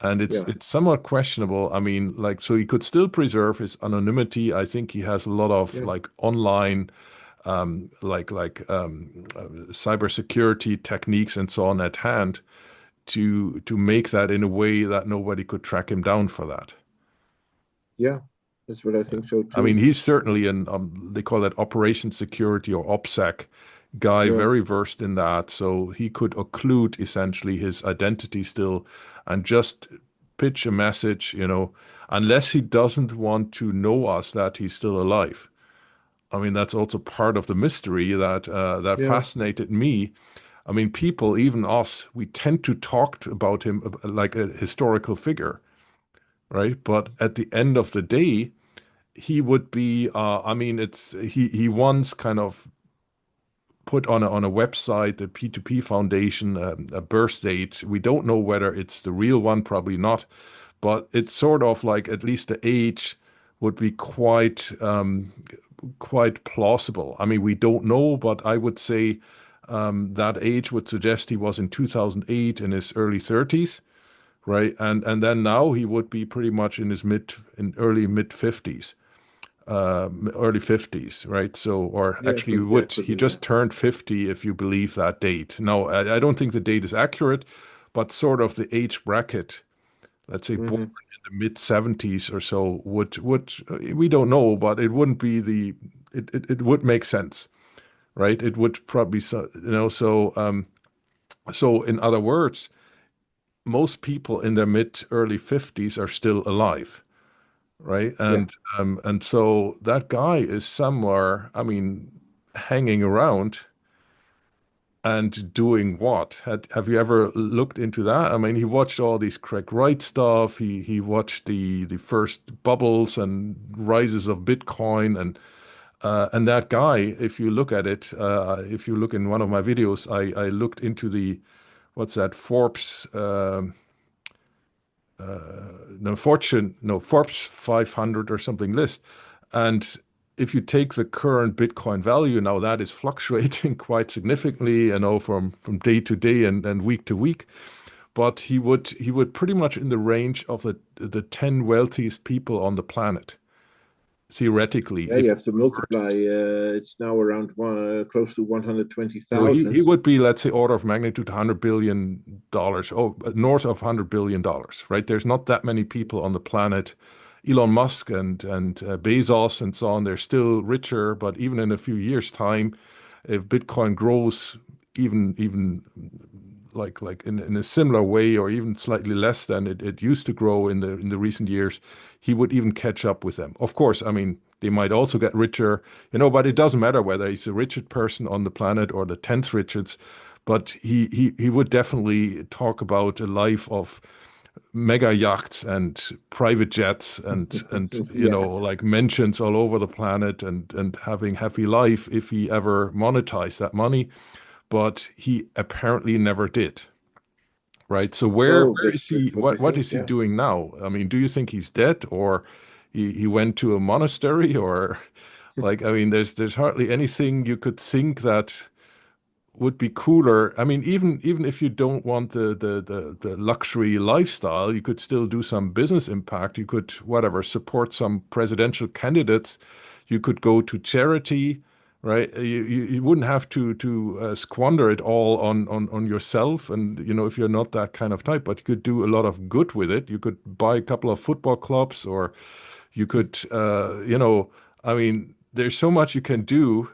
And yeah, it's somewhat questionable. I mean, like, so he could still preserve his anonymity. I think he has a lot of yeah, like online, cybersecurity techniques and so on at hand to make that in a way that nobody could track him down for that. yeah. That's what I think so I mean, too. he's certainly an they call it operation security or OPSEC guy, Yeah, very versed in that. So he could occlude essentially his identity still and just pitch a message, unless he doesn't want to know us that he's still alive. I mean, that's also part of the mystery that yeah, fascinated me. I mean, people, even us, we tend to talk about him like a historical figure, right? But at the end of the day, he would be I mean it's he once kind of put on a website the P2P Foundation a birth date. We don't know whether it's the real one, probably not, but it's sort of like at least the age would be quite plausible. I mean, we don't know, but I would say that age would suggest he was in 2008 in his early 30s, right? And then now he would be pretty much in early mid 50s, early 50s, right? So, or yeah. actually, Could he be. Yeah. just turned 50 if you believe that date. Now, I don't think the date is accurate, but sort of the age bracket, let's say born Hmm. in the mid 70s or so, would we don't know, but it wouldn't be it would make sense, right? It would probably so in other words, most people in their mid early 50s are still alive, right? Yeah. And so that guy is somewhere, I mean, hanging around and doing what? Have you ever looked into that? I mean, he watched all these Craig Wright stuff. He watched the first bubbles and rises of Bitcoin and that guy, if you look at it, if you look in one of my videos, I looked into the what's that Forbes no Fortune, no Forbes 500 or something list. And if you take the current Bitcoin value now, that is fluctuating quite significantly, from day to day and week to week. But he would pretty much in the range of the 10 wealthiest people on the planet, theoretically. Yeah, If you have to multiply. It's now around close to so, he 120,000. would be, let's say, order of magnitude $100 billion. Oh, north of $100 billion, right? There's not that many people on the planet. Elon Musk and Bezos and so on, they're still richer, but even in a few years' time, if Bitcoin grows even like in a similar way or even slightly less than it used to grow in the recent years, he would even catch up with them. Of course, I mean, they might also get richer, but it doesn't matter whether he's the richest person on the planet or the 10th richest, but he would definitely talk about a life of mega yachts and private jets and Yeah. like mansions all over the planet and having happy life if he ever monetized that money, but he apparently never did. Right. So No, where is he? that's what they What think. is he Yeah. doing now? I mean, do you think he's dead or he went to a monastery or like I mean, there's hardly anything you could think that would be cooler. I mean, even if you don't want the luxury lifestyle, you could still do some business impact. You could whatever support some presidential candidates. You could go to charity, right? You wouldn't have to squander it all on yourself. And if you're not that kind of type, but you could do a lot of good with it. You could buy a couple of football clubs, or you could, I mean, there's so much you can do.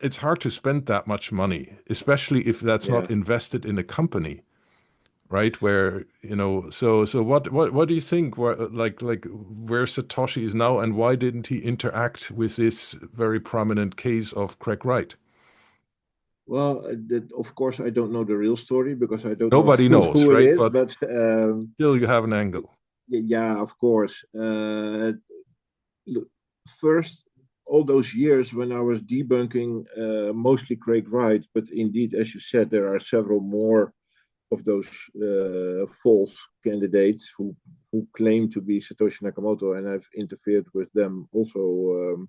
It's hard to spend that much money, especially if that's not Yeah. invested in a company, right? Where, so what do you think like where Satoshi is now and why didn't he interact with this very prominent case of Craig Wright? Well, of course, I don't know the real story because I don't know Nobody knows, who it right? is. But But still you have an angle. Yeah, of course. Look, first, all those years when I was debunking mostly Craig Wright, but indeed, as you said, there are several more of those false candidates who claim to be Satoshi Nakamoto, and I've interfered with them also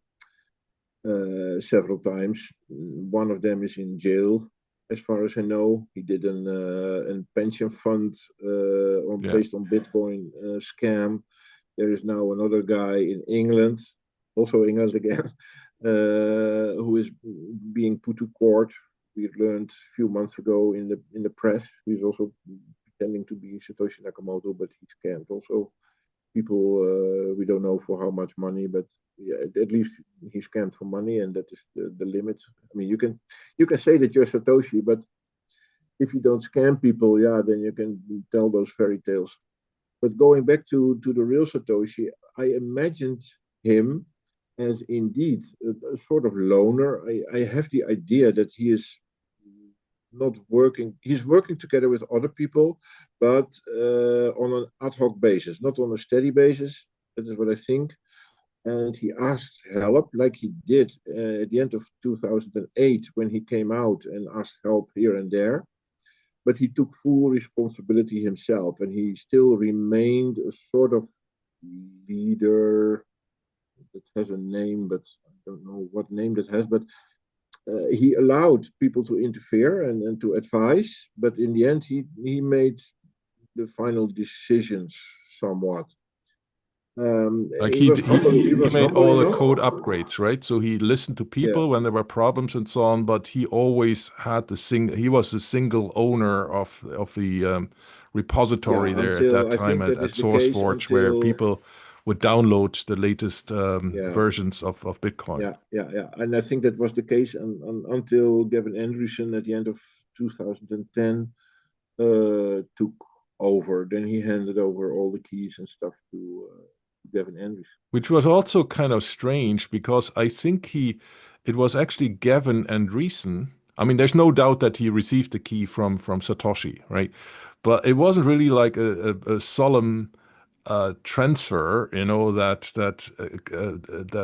several times. One of them is in jail, as far as I know. He did a pension fund Yeah. based on Bitcoin scam. There is now another guy in England, also England again, who is being put to court. We've learned a few months ago in the press. He's also pretending to be Satoshi Nakamoto, but he scammed also people. We don't know for how much money, but yeah, at least he scammed for money, and that is the limit. I mean, you can say that you're Satoshi, but if you don't scam people, yeah, then you can tell those fairy tales. But going back to the real Satoshi, I imagined him as indeed a sort of loner. I have the idea that he is not working, he's working together with other people, but on an ad hoc basis, not on a steady basis. That is what I think. And he asked help, like he did at the end of 2008 when he came out and asked help here and there. But he took full responsibility himself, and he still remained a sort of leader that has a name, but I don't know what name that has. But he allowed people to interfere and to advise, but in the end, he made the final decisions somewhat. Like He was humble. He he was made humble all the enough. code upgrades, right? So he listened to Yeah, people when there were problems and so on, but he always had he was the single owner of the repository yeah. there at that Until I time think that at is the case SourceForge, where until people would download the latest yeah, versions of Bitcoin. yeah. And I think that was the case until Gavin Andresen at the end of 2010 took over. Then he handed over all the keys and stuff to Gavin Andresen. Which was also kind of strange because I think it was actually Gavin Andresen. I mean, there's no doubt that he received the key from Satoshi, right? But it wasn't really like a solemn transfer, that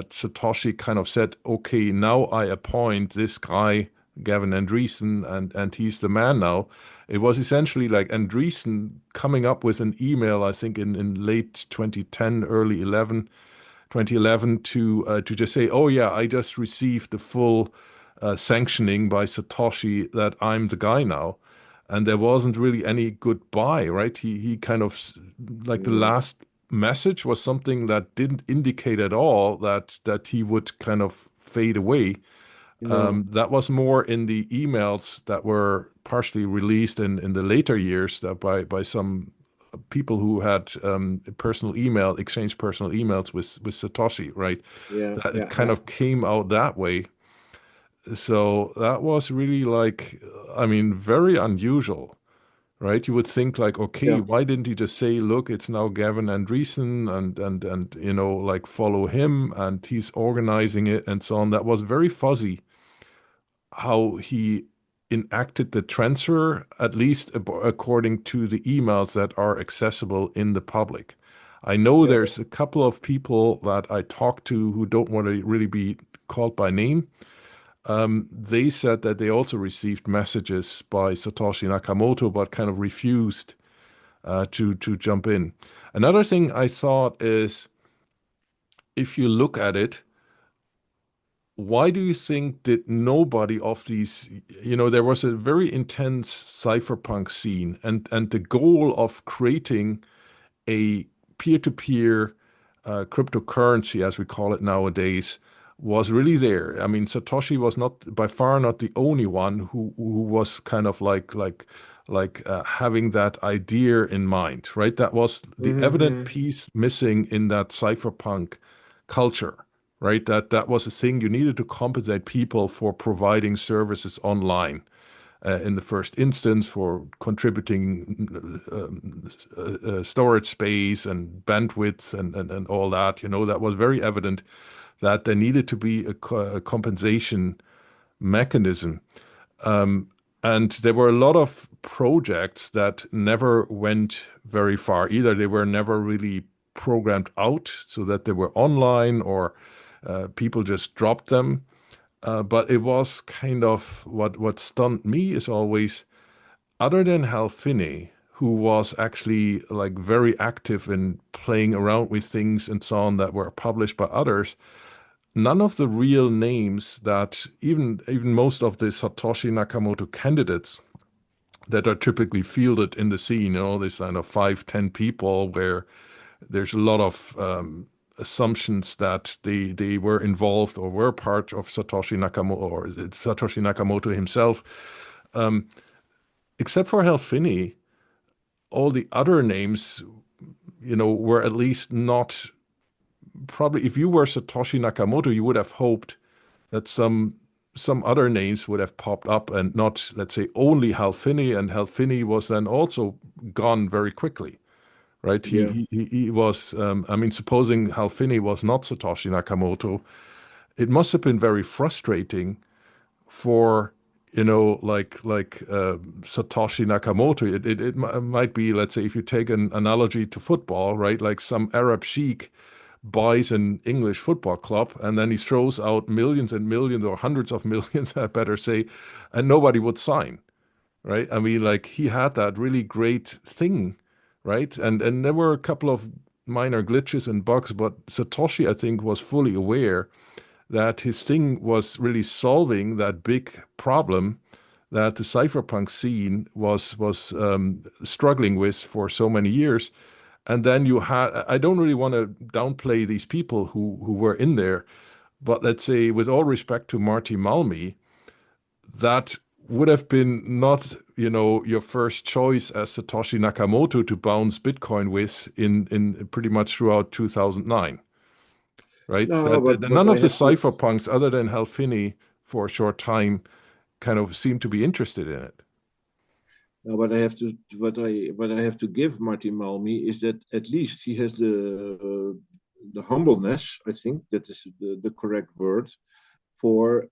Satoshi kind of said, okay, now I appoint this guy, Gavin Andresen, and he's the man now. It was essentially like Andresen coming up with an email, I think in late 2010, early 2011, to just say, oh yeah, I just received the full sanctioning by Satoshi that I'm the guy now. And there wasn't really any goodbye, right? He kind of like the No, last message was something that didn't indicate at all that he would kind of fade away. no, That was more in the emails that were partially released in the later years that by some people who had exchanged personal emails with Satoshi, right? yeah, That it yeah, kind yeah, of came out that way. So that was really like, I mean, very unusual, right? You would think like, okay, yeah. why didn't he just say, look, it's now Gavin Andresen and like follow him and he's organizing it and so on. That was very fuzzy how he enacted the transfer, at least according to the emails that are accessible in the public. I know Yeah. there's a couple of people that I talked to who don't want to really be called by name. They said that they also received messages by Satoshi Nakamoto, but kind of refused to jump in. Another thing I thought is, if you look at it, why do you think did nobody of these, there was a very intense cypherpunk scene, and the goal of creating a peer-to-peer cryptocurrency, as we call it nowadays, was really there. I mean, Satoshi was not by far not the only one who was kind of like having that idea in mind, right? That was the evident Mm-hmm. piece missing in that cypherpunk culture, right? That was a thing you needed to compensate people for providing services online in the first instance for contributing storage space and bandwidth and all that. That was very evident that there needed to be a compensation mechanism. And there were a lot of projects that never went very far either. They were never really programmed out so that they were online, or people just dropped them. But it was kind of what stunned me is always, other than Hal Finney, who was actually like very active in playing around with things and so on that were published by others, none of the real names that even most of the Satoshi Nakamoto candidates that are typically fielded in the scene, this kind of 5, 10 people where there's a lot of assumptions that they were involved or were part of Satoshi Nakamoto, or Satoshi Nakamoto himself. Except for Hal Finney, all the other names, were at least not, probably if you were Satoshi Nakamoto, you would have hoped that some other names would have popped up, and not, let's say, only Hal Finney, and Hal Finney was then also gone very quickly, right? Yeah. He was, I mean, supposing Hal Finney was not Satoshi Nakamoto, it must have been very frustrating for, Satoshi Nakamoto. It might be, let's say, if you take an analogy to football, right? Like some Arab sheik buys an English football club, and then he throws out millions and millions, or hundreds of millions, I better say, and nobody would sign, right? I mean, like, he had that really great thing, right? And there were a couple of minor glitches and bugs, but Satoshi, I think, was fully aware that his thing was really solving that big problem that the cypherpunk scene was struggling with for so many years. And then you had, I don't really want to downplay these people who were in there, but let's say, with all respect to Marty Malmi, that would have been not, your first choice as Satoshi Nakamoto to bounce Bitcoin with in pretty much throughout 2009, right? No, That but none I of the have to. cypherpunks, other than Hal Finney for a short time, kind of seemed to be interested in it. No, but I have to. What I have to give Martin Malmi is that at least he has the humbleness. I think that is the correct word for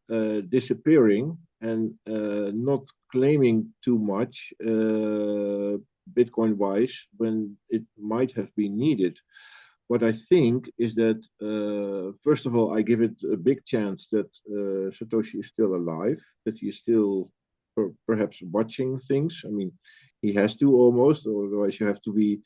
disappearing and not claiming too much Bitcoin wise when it might have been needed. What I think is that, first of all, I give it a big chance that Satoshi is still alive, that he is still perhaps watching things. I mean, he has to almost, otherwise, you have to be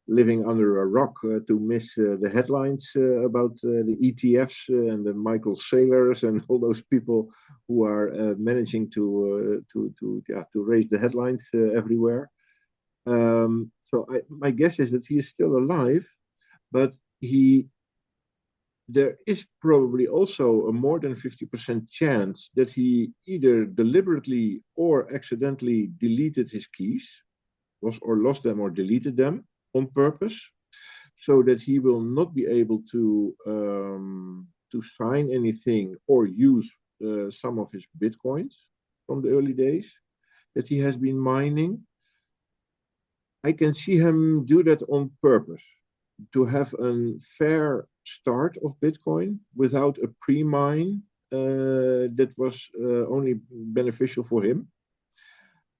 living under a rock to miss the headlines about the ETFs and the Michael Saylors and all those people who are managing to raise the headlines everywhere. My guess is that he is still alive, but he there is probably also a more than 50% chance that he either deliberately or accidentally deleted his keys, or lost them or deleted them on purpose, so that he will not be able to sign anything or use some of his bitcoins from the early days that he has been mining. I can see him do that on purpose, to have a fair start of Bitcoin without a pre-mine that was only beneficial for him.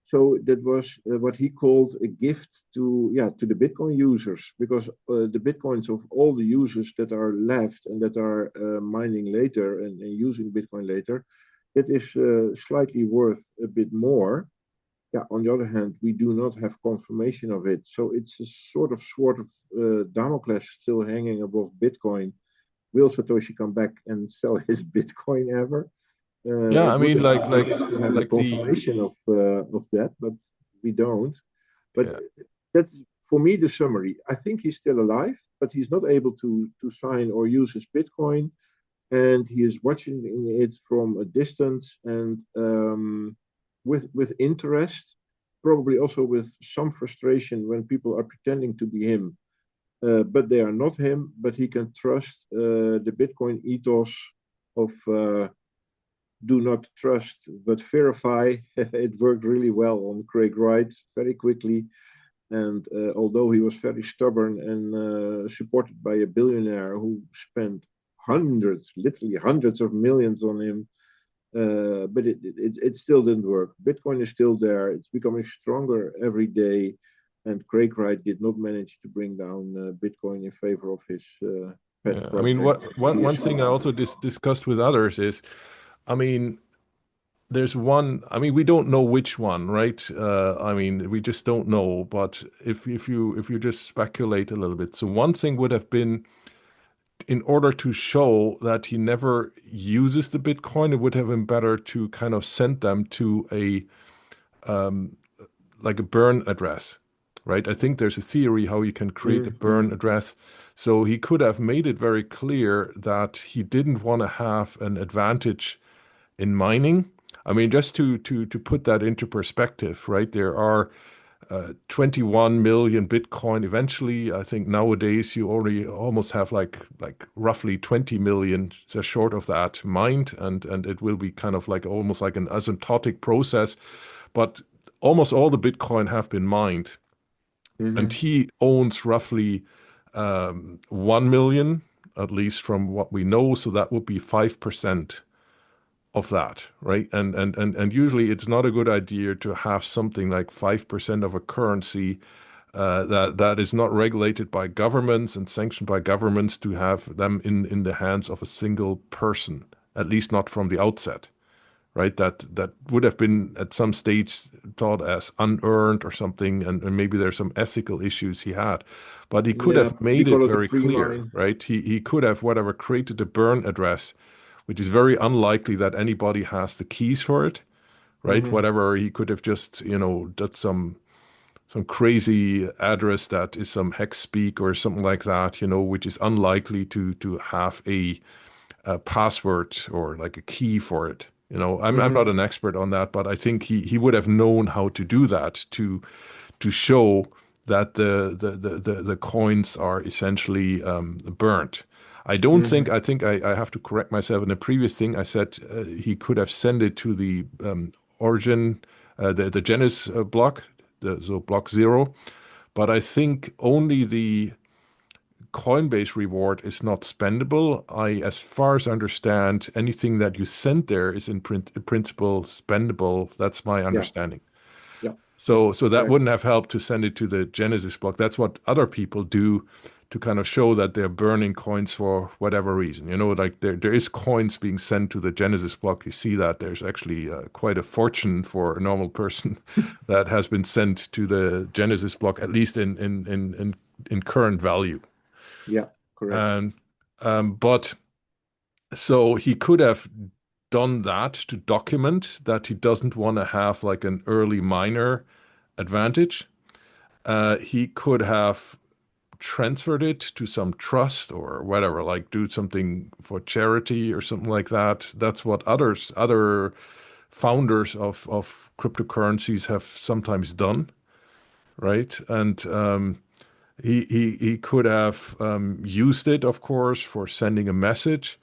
So that was what he called a gift to the Bitcoin users, because the Bitcoins of all the users that are left and that are mining later and using Bitcoin later, it is slightly worth a bit more. Yeah, on the other hand, we do not have confirmation of it. So it's a sort of sword of Damocles still hanging above Bitcoin. Will Satoshi come back and sell his Bitcoin ever? Yeah, It I would mean, have been nice to have a like the confirmation of that, but we don't. But yeah. that's for me the summary. I think he's still alive, but he's not able to sign or use his Bitcoin, and he is watching it from a distance and with interest, probably also with some frustration when people are pretending to be him, but they are not him. But he can trust the Bitcoin ethos of do not trust but verify. It worked really well on Craig Wright very quickly. And although he was very stubborn and supported by a billionaire who spent hundreds, literally hundreds of millions on him, but it still didn't work. Bitcoin is still there. It's becoming stronger every day. And Craig Wright did not manage to bring down Bitcoin in favor of his pet Yeah. I mean, project, one thing I BSC. also discussed with others is, I mean, there's one. I mean, we don't know which one, right? I mean, we just don't know. But if you just speculate a little bit, so one thing would have been, in order to show that he never uses the Bitcoin, it would have been better to kind of send them to a like a burn address, right? I think there's a theory how you can create a burn Mm-hmm. address. So he could have made it very clear that he didn't want to have an advantage in mining. I mean, just to put that into perspective, right? There are 21 million Bitcoin. Eventually, I think nowadays you already almost have like roughly 20 million, just short of that, mined, and it will be kind of like almost like an asymptotic process. But almost all the Bitcoin have been mined, and Mm-hmm. he owns roughly 1 million, at least from what we know. So that would be 5% of that, right? And usually it's not a good idea to have something like 5% of a currency that is not regulated by governments and sanctioned by governments, to have them in the hands of a single person, at least not from the outset, right? That would have been at some stage thought as unearned or something, and maybe there's some ethical issues he had, but he could Yeah, have we made it call it a very clear, pre-mine. right? He could have whatever created a burn address, which is very unlikely that anybody has the keys for it, right? Mm-hmm. Whatever, he could have just, done some crazy address that is some hex speak or something like that, which is unlikely to have a password or like a key for it. I'm not Mm-hmm. an expert on that, but I think he would have known how to do that to show that the coins are essentially burnt. I don't think, Mm-hmm. I think I have to correct myself. In the previous thing, I said he could have sent it to the origin, the Genesis block, so block zero. But I think only the Coinbase reward is not spendable. As far as I understand, anything that you send there is in principle spendable. That's my Yeah, understanding. yeah, yeah, So that correct. wouldn't have helped to send it to the Genesis block. That's what other people do to kind of show that they're burning coins for whatever reason. Like there is coins being sent to the Genesis block. You see that there's actually quite a fortune for a normal person that has been sent to the Genesis block, at least in current value. Yeah, correct. And but so he could have done that to document that he doesn't want to have like an early miner advantage. He could have transferred it to some trust or whatever, like do something for charity or something like that. That's what other founders of cryptocurrencies have sometimes done, right? And he could have used it, of course, for sending a message.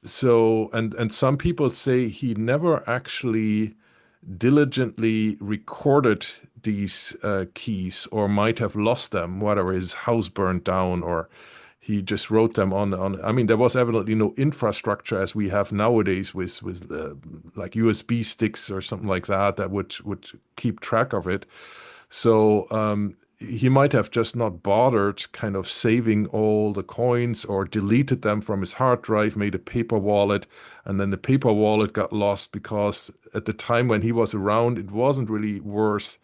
So, and some people say he never actually diligently recorded these keys, or might have lost them, whatever, his house burned down, or he just wrote them on. I mean, there was evidently no infrastructure as we have nowadays with like USB sticks or something like that that would keep track of it. So he might have just not bothered kind of saving all the coins, or deleted them from his hard drive, made a paper wallet, and then the paper wallet got lost because at the time when he was around, it wasn't really worth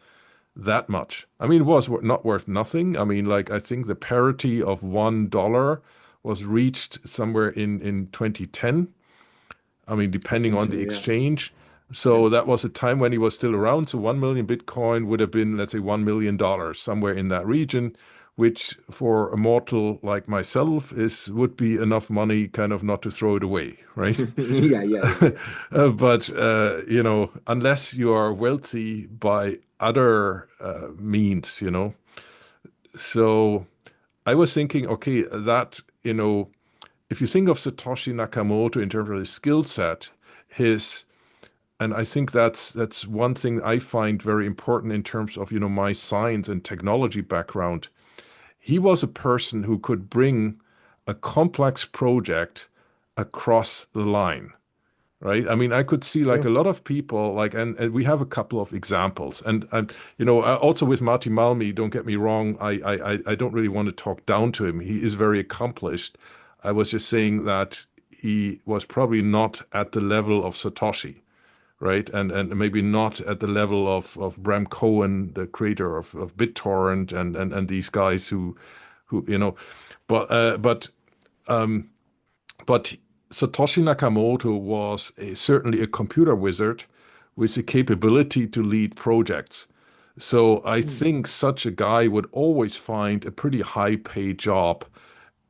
that much. I mean, it was not worth nothing. I mean, like I think the parity of $1 was reached somewhere in 2010. I mean, I depending think on so. the Yeah, exchange. yeah. So that was a time when he was still around. So 1 million Bitcoin would have been, let's say, $1 million, somewhere in that region, which for a mortal like myself would be enough money kind of not to throw it away, right? Yeah, yeah, yeah, yeah. But unless you are wealthy by other means, So I was thinking, okay, that, if you think of Satoshi Nakamoto in terms of his skill set, his and I think that's one thing I find very important in terms of, my science and technology background. He was a person who could bring a complex project across the line. right? I mean, I could see like Yeah. a lot of people like, and we have a couple of examples, and you know, also with Marty Malmi, don't get me wrong, I don't really want to talk down to him. He is very accomplished. I was just saying that he was probably not at the level of Satoshi, right? And maybe not at the level of Bram Cohen, the creator of BitTorrent, and these guys who you know, but um, but Satoshi Nakamoto was certainly a computer wizard with the capability to lead projects. So I Hmm. think such a guy would always find a pretty high paid job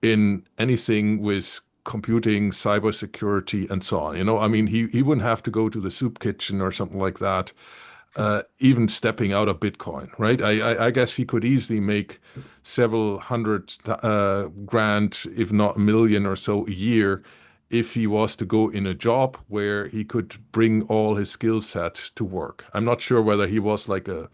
in anything with computing, cybersecurity, and so on. You know, I mean, he wouldn't have to go to the soup kitchen or something like that, even stepping out of Bitcoin, right? I guess he could easily make several hundred grand, if not a million or so a year, if he was to go in a job where he could bring all his skill set to work. I'm not sure whether he was like a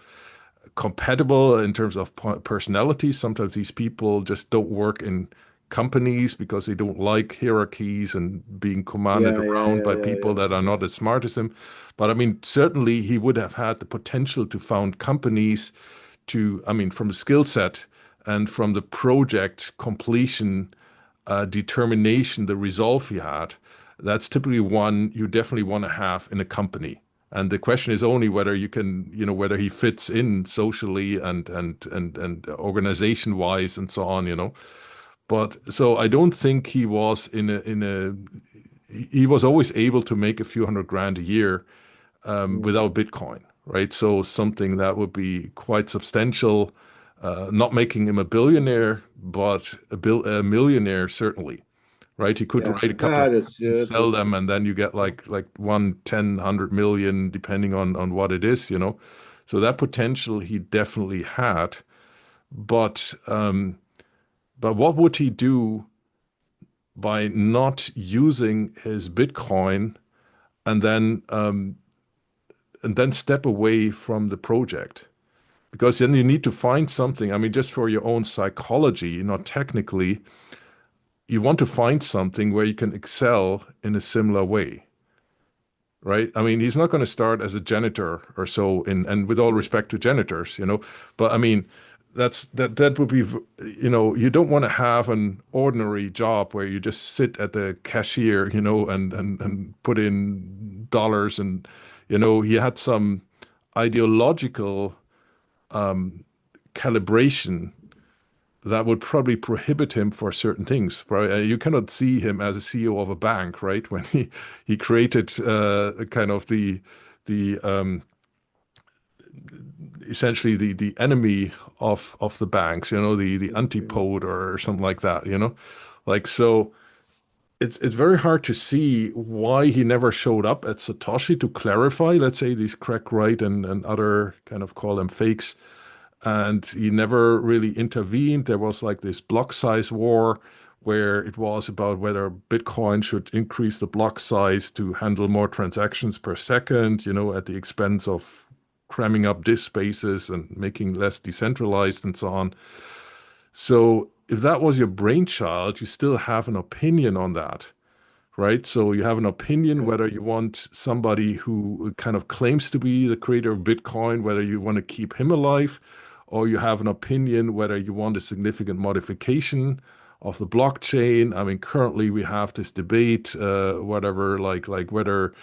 compatible in terms of personality. Sometimes these people just don't work in companies because they don't like hierarchies and being commanded Yeah, yeah, around yeah, by yeah, people yeah, that are yeah. not as smart as him. But I mean, certainly he would have had the potential to found companies to, I mean, from the skill set and from the project completion determination, the resolve he had, that's typically one you definitely want to have in a company. And the question is only whether you can, you know, whether he fits in socially and organization wise and so on, you know. But so I don't think he was he was always able to make a few hundred grand a year Hmm. without Bitcoin, right? So something that would be quite substantial, not making him a billionaire, but a millionaire certainly, right? He could Yeah, write a couple yeah, of and sell that's them, and then you get like one, 10, 100 million, depending on what it is, you know. So that potential he definitely had, but but what would he do by not using his Bitcoin and then step away from the project? Because then you need to find something. I mean, just for your own psychology, not technically, you want to find something where you can excel in a similar way, right? I mean, he's not going to start as a janitor or so, and with all respect to janitors, you know, but I mean, that would be, you know, you don't want to have an ordinary job where you just sit at the cashier, you know, and put in dollars, and you know, he had some ideological calibration that would probably prohibit him for certain things. Right? You cannot see him as a CEO of a bank, right? When he created kind of the essentially the enemy of the banks, you know, the okay. antipode or something like that, you know, like so. It's very hard to see why he never showed up at Satoshi to clarify, let's say, these crack right and other kind of call them fakes, and he never really intervened. There was like this block size war where it was about whether Bitcoin should increase the block size to handle more transactions per second, you know, at the expense of cramming up disk spaces and making less decentralized and so on. So if that was your brainchild, you still have an opinion on that, right? So you have an opinion Yeah, whether you want somebody who kind of claims to be the creator of Bitcoin, whether you want to keep him alive, or you have an opinion whether you want a significant modification of the blockchain. I mean, currently we have this debate, whatever, like whether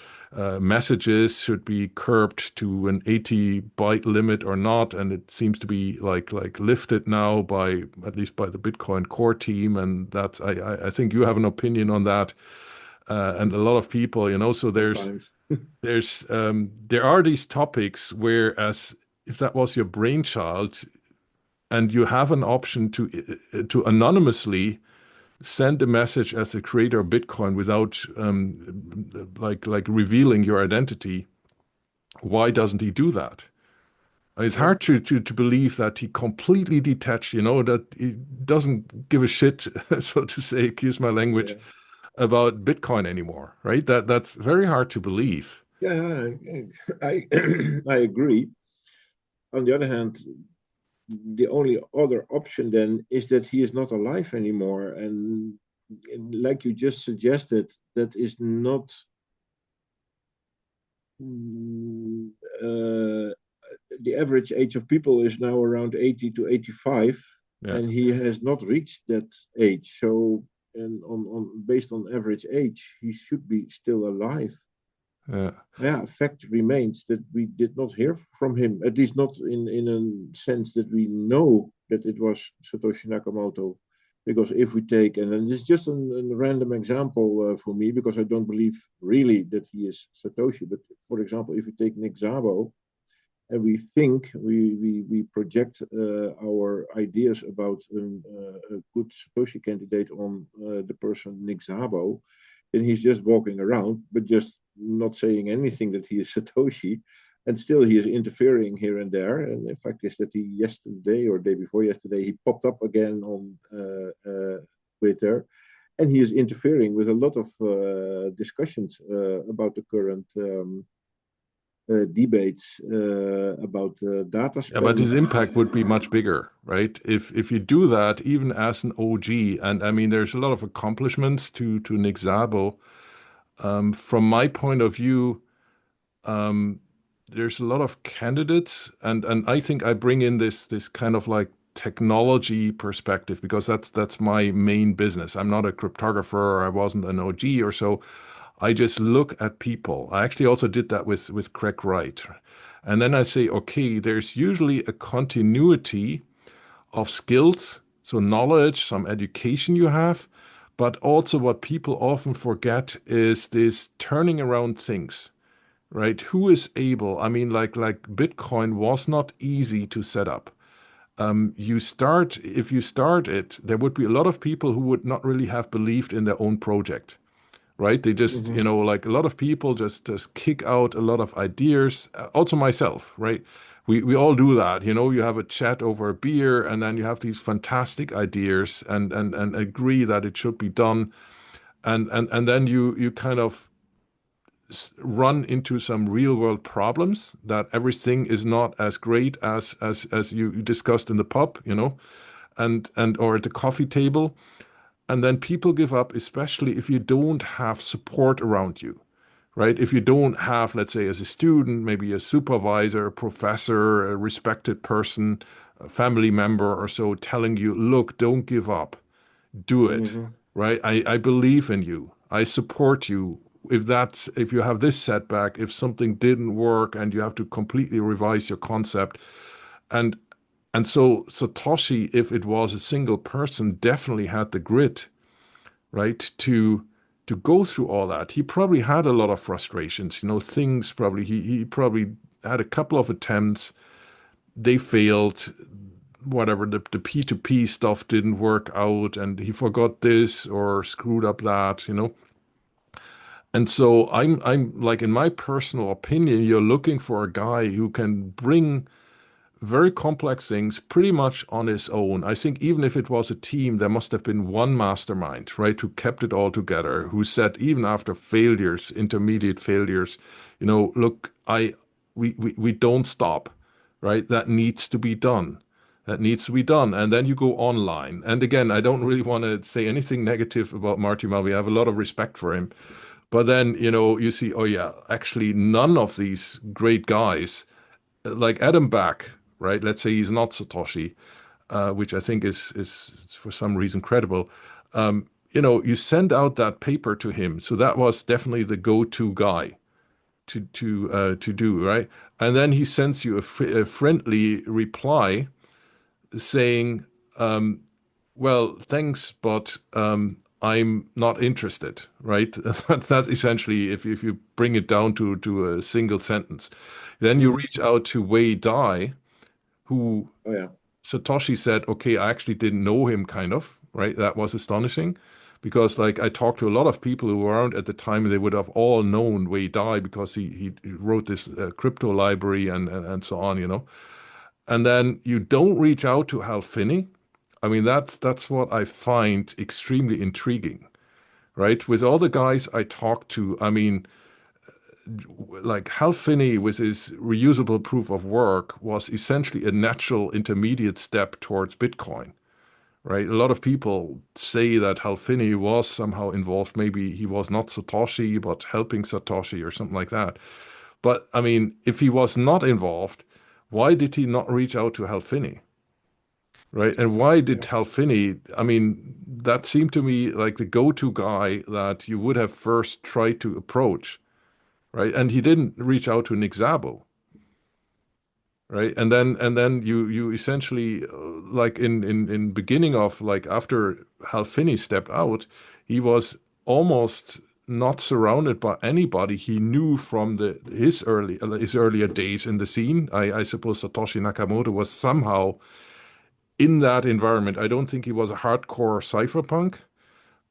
messages should be curbed to an 80 byte limit or not, and it seems to be like lifted now by at least by the Bitcoin core team, and that's I think you have an opinion on that and a lot of people, you know. So sometimes. there are these topics where, as if that was your brainchild, and you have an option to anonymously send a message as a creator of Bitcoin without like revealing your identity. Why doesn't he do that? It's Yeah, hard to believe that he completely detached, you know, that he doesn't give a shit, so to say, excuse my language, yeah, about Bitcoin anymore, right? That's very hard to believe. yeah. I I agree. On the other hand, the only other option then is that he is not alive anymore, and like you just suggested, that is not mm, uh, the average age of people is now around 80 to 85, Yeah. and he has not reached that age. So, and on based on average age, he should be still alive. Yeah. Yeah, fact remains that we did not hear from him, at least not in a sense that we know that it was Satoshi Nakamoto. Because if we take, and then this is just a random example for me, because I don't believe really that he is Satoshi. But for example, if we take Nick Szabo, and we think we project our ideas about a good Satoshi candidate on the person Nick Szabo, and he's just walking around, but just not saying anything that he is Satoshi, and still he is interfering here and there. And the fact is that he yesterday or day before yesterday he popped up again on Twitter, and he is interfering with a lot of discussions about the current debates about data Yeah, but spend. his impact would be much bigger, right? If you do that, even as an OG, and I mean, there's a lot of accomplishments to Nick Szabo. From my point of view, um, there's a lot of candidates, and I think I bring in this kind of like technology perspective because that's my main business. I'm not a cryptographer, or I wasn't an OG or so. I just look at people. I actually also did that with Craig Wright. And then I say, okay, there's usually a continuity of skills, so knowledge, some education you have, but also what people often forget is this turning around things, right? Who is able? I mean, like Bitcoin was not easy to set up. If you start it, there would be a lot of people who would not really have believed in their own project, right? They just, Mm-hmm. like a lot of people just kick out a lot of ideas. Also myself, right? We all do that. You have a chat over a beer, and then you have these fantastic ideas and agree that it should be done, and then you kind of run into some real world problems that everything is not as great as you discussed in the pub, and or at the coffee table. And then people give up, especially if you don't have support around you, right? If you don't have, let's say, as a student, maybe a supervisor, a professor, a respected person, a family member or so telling you, look, don't give up, do it, Mm-hmm. right? I believe in you. I support you. If you have this setback, if something didn't work and you have to completely revise your concept, and and so Satoshi, if it was a single person, definitely had the grit, right, to go through all that. He probably had a lot of frustrations, things probably he probably had a couple of attempts, they failed, whatever, the P2P stuff didn't work out, and he forgot this or screwed up that. And so I'm like, in my personal opinion, you're looking for a guy who can bring very complex things pretty much on his own. I think even if it was a team, there must have been one mastermind, right, who kept it all together, who said, even after failures, intermediate failures, look, we don't stop, right? That needs to be done. That needs to be done. And then you go online. And again, I don't really want to say anything negative about Marty Malby. I have a lot of respect for him. But then, you see, oh yeah, actually none of these great guys like Adam Back, right? Let's say he's not Satoshi, which I think is for some reason credible. You send out that paper to him, so that was definitely the go-to guy to do, right? And then he sends you a friendly reply saying, "Well, thanks, but I'm not interested." Right? That's essentially, if you bring it down to a single sentence. Then you Mm-hmm. reach out to Wei Dai, who Oh yeah. Satoshi said, okay, I actually didn't know him, kind of, right? That was astonishing because, like, I talked to a lot of people who were around at the time, and they would have all known Wei Dai because he wrote this crypto library and so on. And then you don't reach out to Hal Finney. I mean, that's what I find extremely intriguing, right? With all the guys I talked to, I mean, like Hal Finney with his reusable proof of work was essentially a natural intermediate step towards Bitcoin, right? A lot of people say that Hal Finney was somehow involved. Maybe he was not Satoshi, but helping Satoshi or something like that. But I mean, if he was not involved, why did he not reach out to Hal Finney? Right. And why did Yeah. Hal Finney? I mean, that seemed to me like the go-to guy that you would have first tried to approach. Right. And he didn't reach out to Nick Szabo. Right. And then you essentially like in beginning of like after Hal Finney stepped out, he was almost not surrounded by anybody he knew from his earlier days in the scene. I suppose Satoshi Nakamoto was somehow in that environment. I don't think he was a hardcore cypherpunk,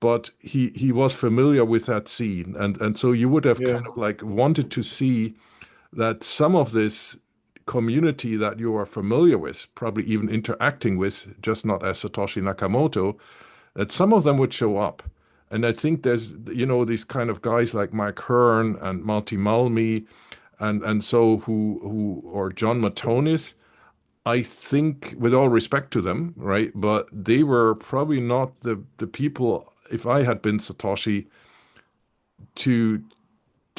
but he was familiar with that scene, and so you would have Yeah. kind of like wanted to see that some of this community that you are familiar with, probably even interacting with, just not as Satoshi Nakamoto, that some of them would show up. And I think there's, these kind of guys like Mike Hearn and Malti Malmi and so who or John Matonis, I think, with all respect to them, right? But they were probably not the people, if I had been Satoshi, to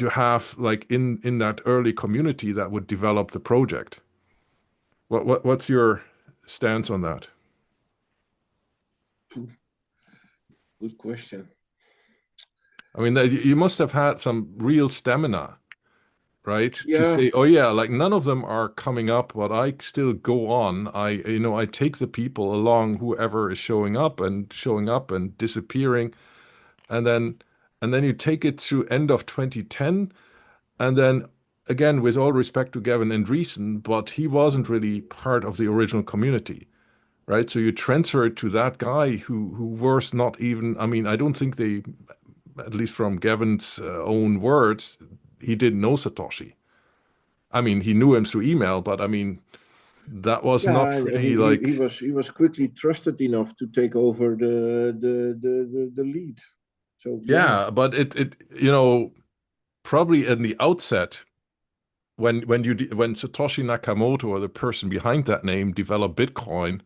have like in that early community that would develop the project. What's your stance on that? Good question. I mean, you must have had some real stamina, right? To Yeah. say, oh yeah, like none of them are coming up, but I still go on. I take the people along, whoever is showing up and disappearing, and then you take it through end of 2010, and then again, with all respect to Gavin Andreessen, but he wasn't really part of the original community, right? So you transfer it to that guy who was not even. I mean, I don't think they, at least from Gavin's own words, he didn't know Satoshi. I mean, he knew him through email, but I mean, that was Yeah, not and really like, he was quickly trusted enough to take over the lead. So yeah. yeah, but probably in the outset, when Satoshi Nakamoto or the person behind that name developed Bitcoin,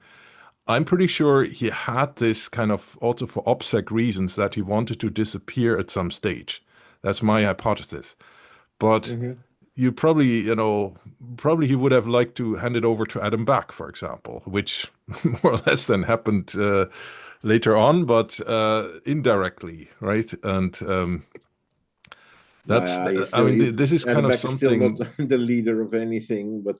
I'm pretty sure he had this kind of also for OPSEC reasons that he wanted to disappear at some stage. That's my hypothesis. But Hmm. you probably, probably he would have liked to hand it over to Adam Back, for example, which more or less then happened later on, but indirectly, right? And that's, Yeah, I mean, this is kind Adam of Beck is still not something. the leader of anything, but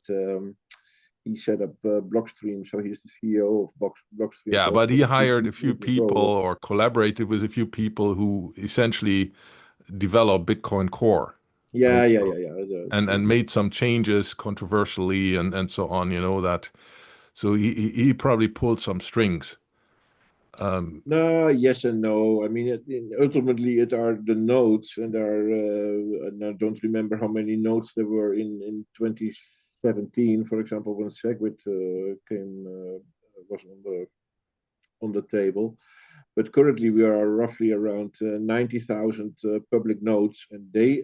he set up Blockstream, so he's the CEO of Blockstream, Yeah, so of but he course hired he's a few in people control of. or collaborated with a few people who essentially developed Bitcoin Core, Yeah, right? yeah, So yeah, yeah. and True. made some changes controversially and so on, that. So he probably pulled some strings. No, yes and no. I mean, ultimately, it are the nodes, and there are. And I don't remember how many nodes there were in 2017, for example, when Segwit came was on the table. But currently, we are roughly around 90,000 public nodes, and they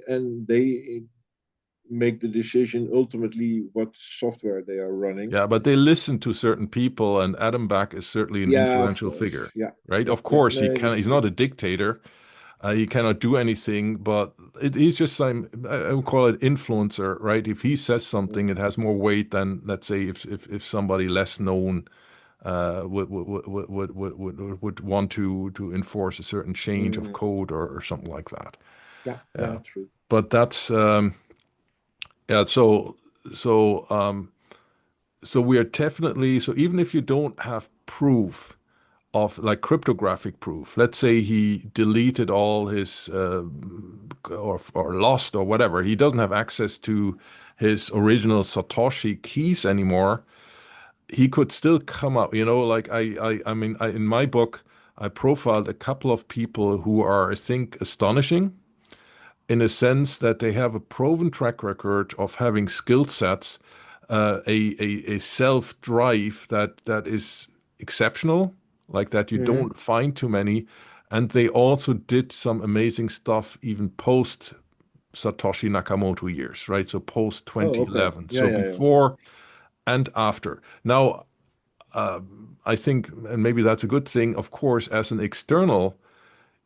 make the decision ultimately what software they are running. Yeah, but they listen to certain people, and Adam Back is certainly an Yeah, of influential course. figure, Yeah, right? yeah, Of yeah. course, No, that's he's true. not a dictator. He cannot do anything, but he's just some, I would call it influencer, right? If he says something, it has more weight than, let's say, if somebody less known would want to enforce a certain change of Mm, code or something like that. yeah, yeah, Yeah, true. but that's yeah. So we are definitely, so even if you don't have proof of like cryptographic proof, let's say he deleted all his or lost or whatever, he doesn't have access to his original Satoshi keys anymore. He could still come up, like I mean, in my book, I profiled a couple of people who are, I think, astonishing in a sense that they have a proven track record of having skill sets, a self drive that is exceptional, like that you Hmm. don't find too many, and they also did some amazing stuff even post Satoshi Nakamoto years, right? So post Oh, okay. 2011, Yeah, so yeah, yeah. before and after. Now, I think, and maybe that's a good thing, of course, as an external,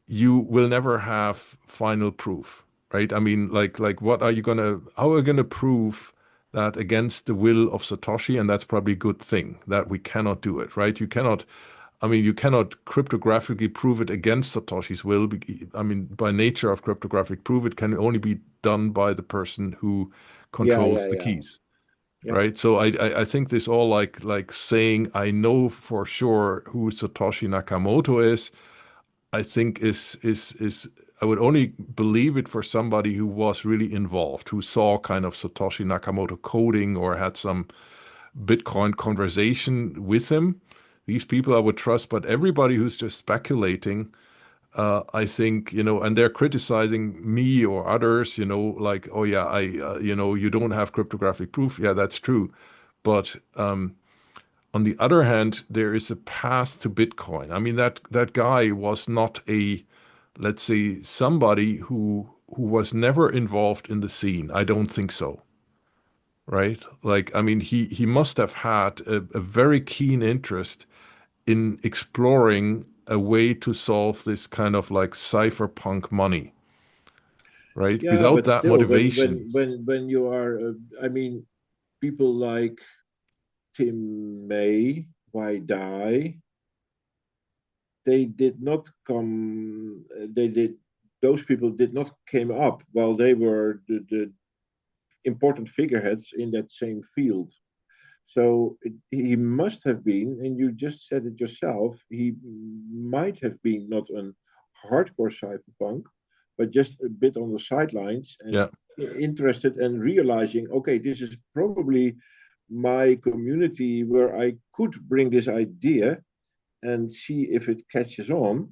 you will never have final proof. right? I mean, like what are you gonna, how are you gonna prove that against the will of Satoshi? And that's probably a good thing that we cannot do it, right? You cannot, I mean, you cannot cryptographically prove it against Satoshi's will. I mean, by nature of cryptographic proof, it can only be done by the person who Yeah, controls yeah, the yeah, keys, yeah. right? So I think this all like saying I know for sure who Satoshi Nakamoto is. I think is I would only believe it for somebody who was really involved, who saw kind of Satoshi Nakamoto coding or had some Bitcoin conversation with him. These people I would trust, but everybody who's just speculating, I think, and they're criticizing me or others, like, oh yeah, you don't have cryptographic proof. Yeah, that's true. But on the other hand, there is a path to Bitcoin. I mean, that guy was not let's say, somebody who was never involved in the scene. I don't think so, right? Like, I mean, he must have had a very keen interest in exploring a way to solve this kind of like cypherpunk money, right? Yeah, Without but that still, motivation, when you are, I mean, people like Tim May, why die? They did not come. They did. Those people did not came up while they were the important figureheads in that same field. So he must have been, and you just said it yourself, he might have been not a hardcore cypherpunk, but just a bit on the sidelines and yeah. interested and realizing, okay, this is probably my community where I could bring this idea and see if it catches on.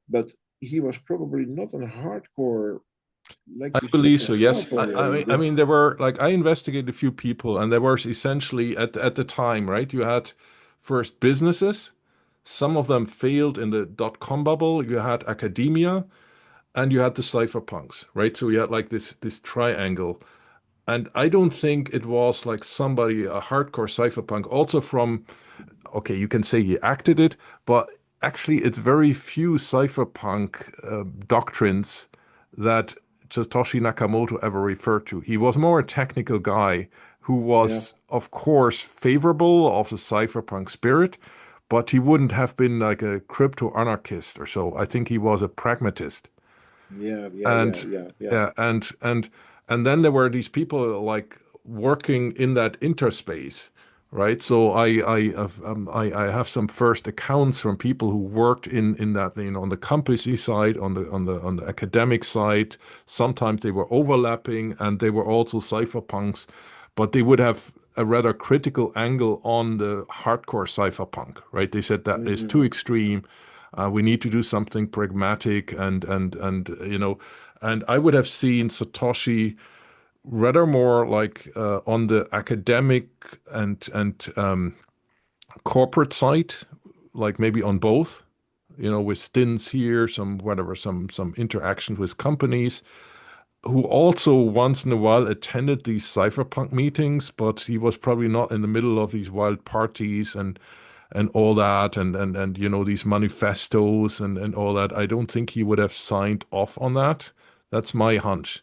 But he was probably not a hardcore, I like you said believe so. Yes. yourself I already. mean, there were like I investigated a few people, and there was essentially at the time, right? You had first businesses. Some of them failed in the dot-com bubble. You had academia, and you had the cypherpunks, right? So you had like this triangle. And I don't think it was like somebody, a hardcore cypherpunk, also from, okay, you can say he acted it, but actually, it's very few cypherpunk doctrines that Satoshi Nakamoto ever referred to. He was more a technical guy who Yeah, was, of course, favorable of the cypherpunk spirit, but he wouldn't have been like a crypto anarchist or so. I think he was a pragmatist. yeah, yeah, yeah, And yeah, yeah. yeah, and then there were these people like working in that interspace, right? So I have some first accounts from people who worked in that, on the campusy side, on the academic side. Sometimes they were overlapping, and they were also cypherpunks, but they would have a rather critical angle on the hardcore cypherpunk, right? They said that is too Mm-hmm. extreme. We need to do something pragmatic, and I would have seen Satoshi rather more like on the academic and corporate side, like maybe on both, with stints here, some whatever, some interactions with companies, who also once in a while attended these cypherpunk meetings, but he was probably not in the middle of these wild parties and all that, and these manifestos and all that. I don't think he would have signed off on that. That's my hunch.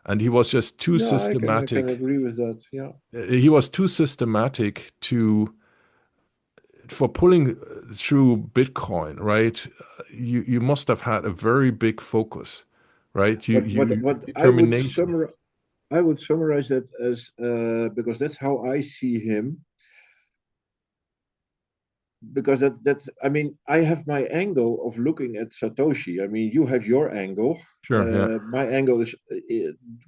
And he was just too Yeah, I can systematic. agree with that. Yeah. He was too systematic to for pulling through Bitcoin, right? You must have had a very big focus, right? What Determination. I would summarize that as because that's how I see him. Because that's I mean I have my angle of looking at Satoshi. I mean you have your angle. Sure, yeah. My angle is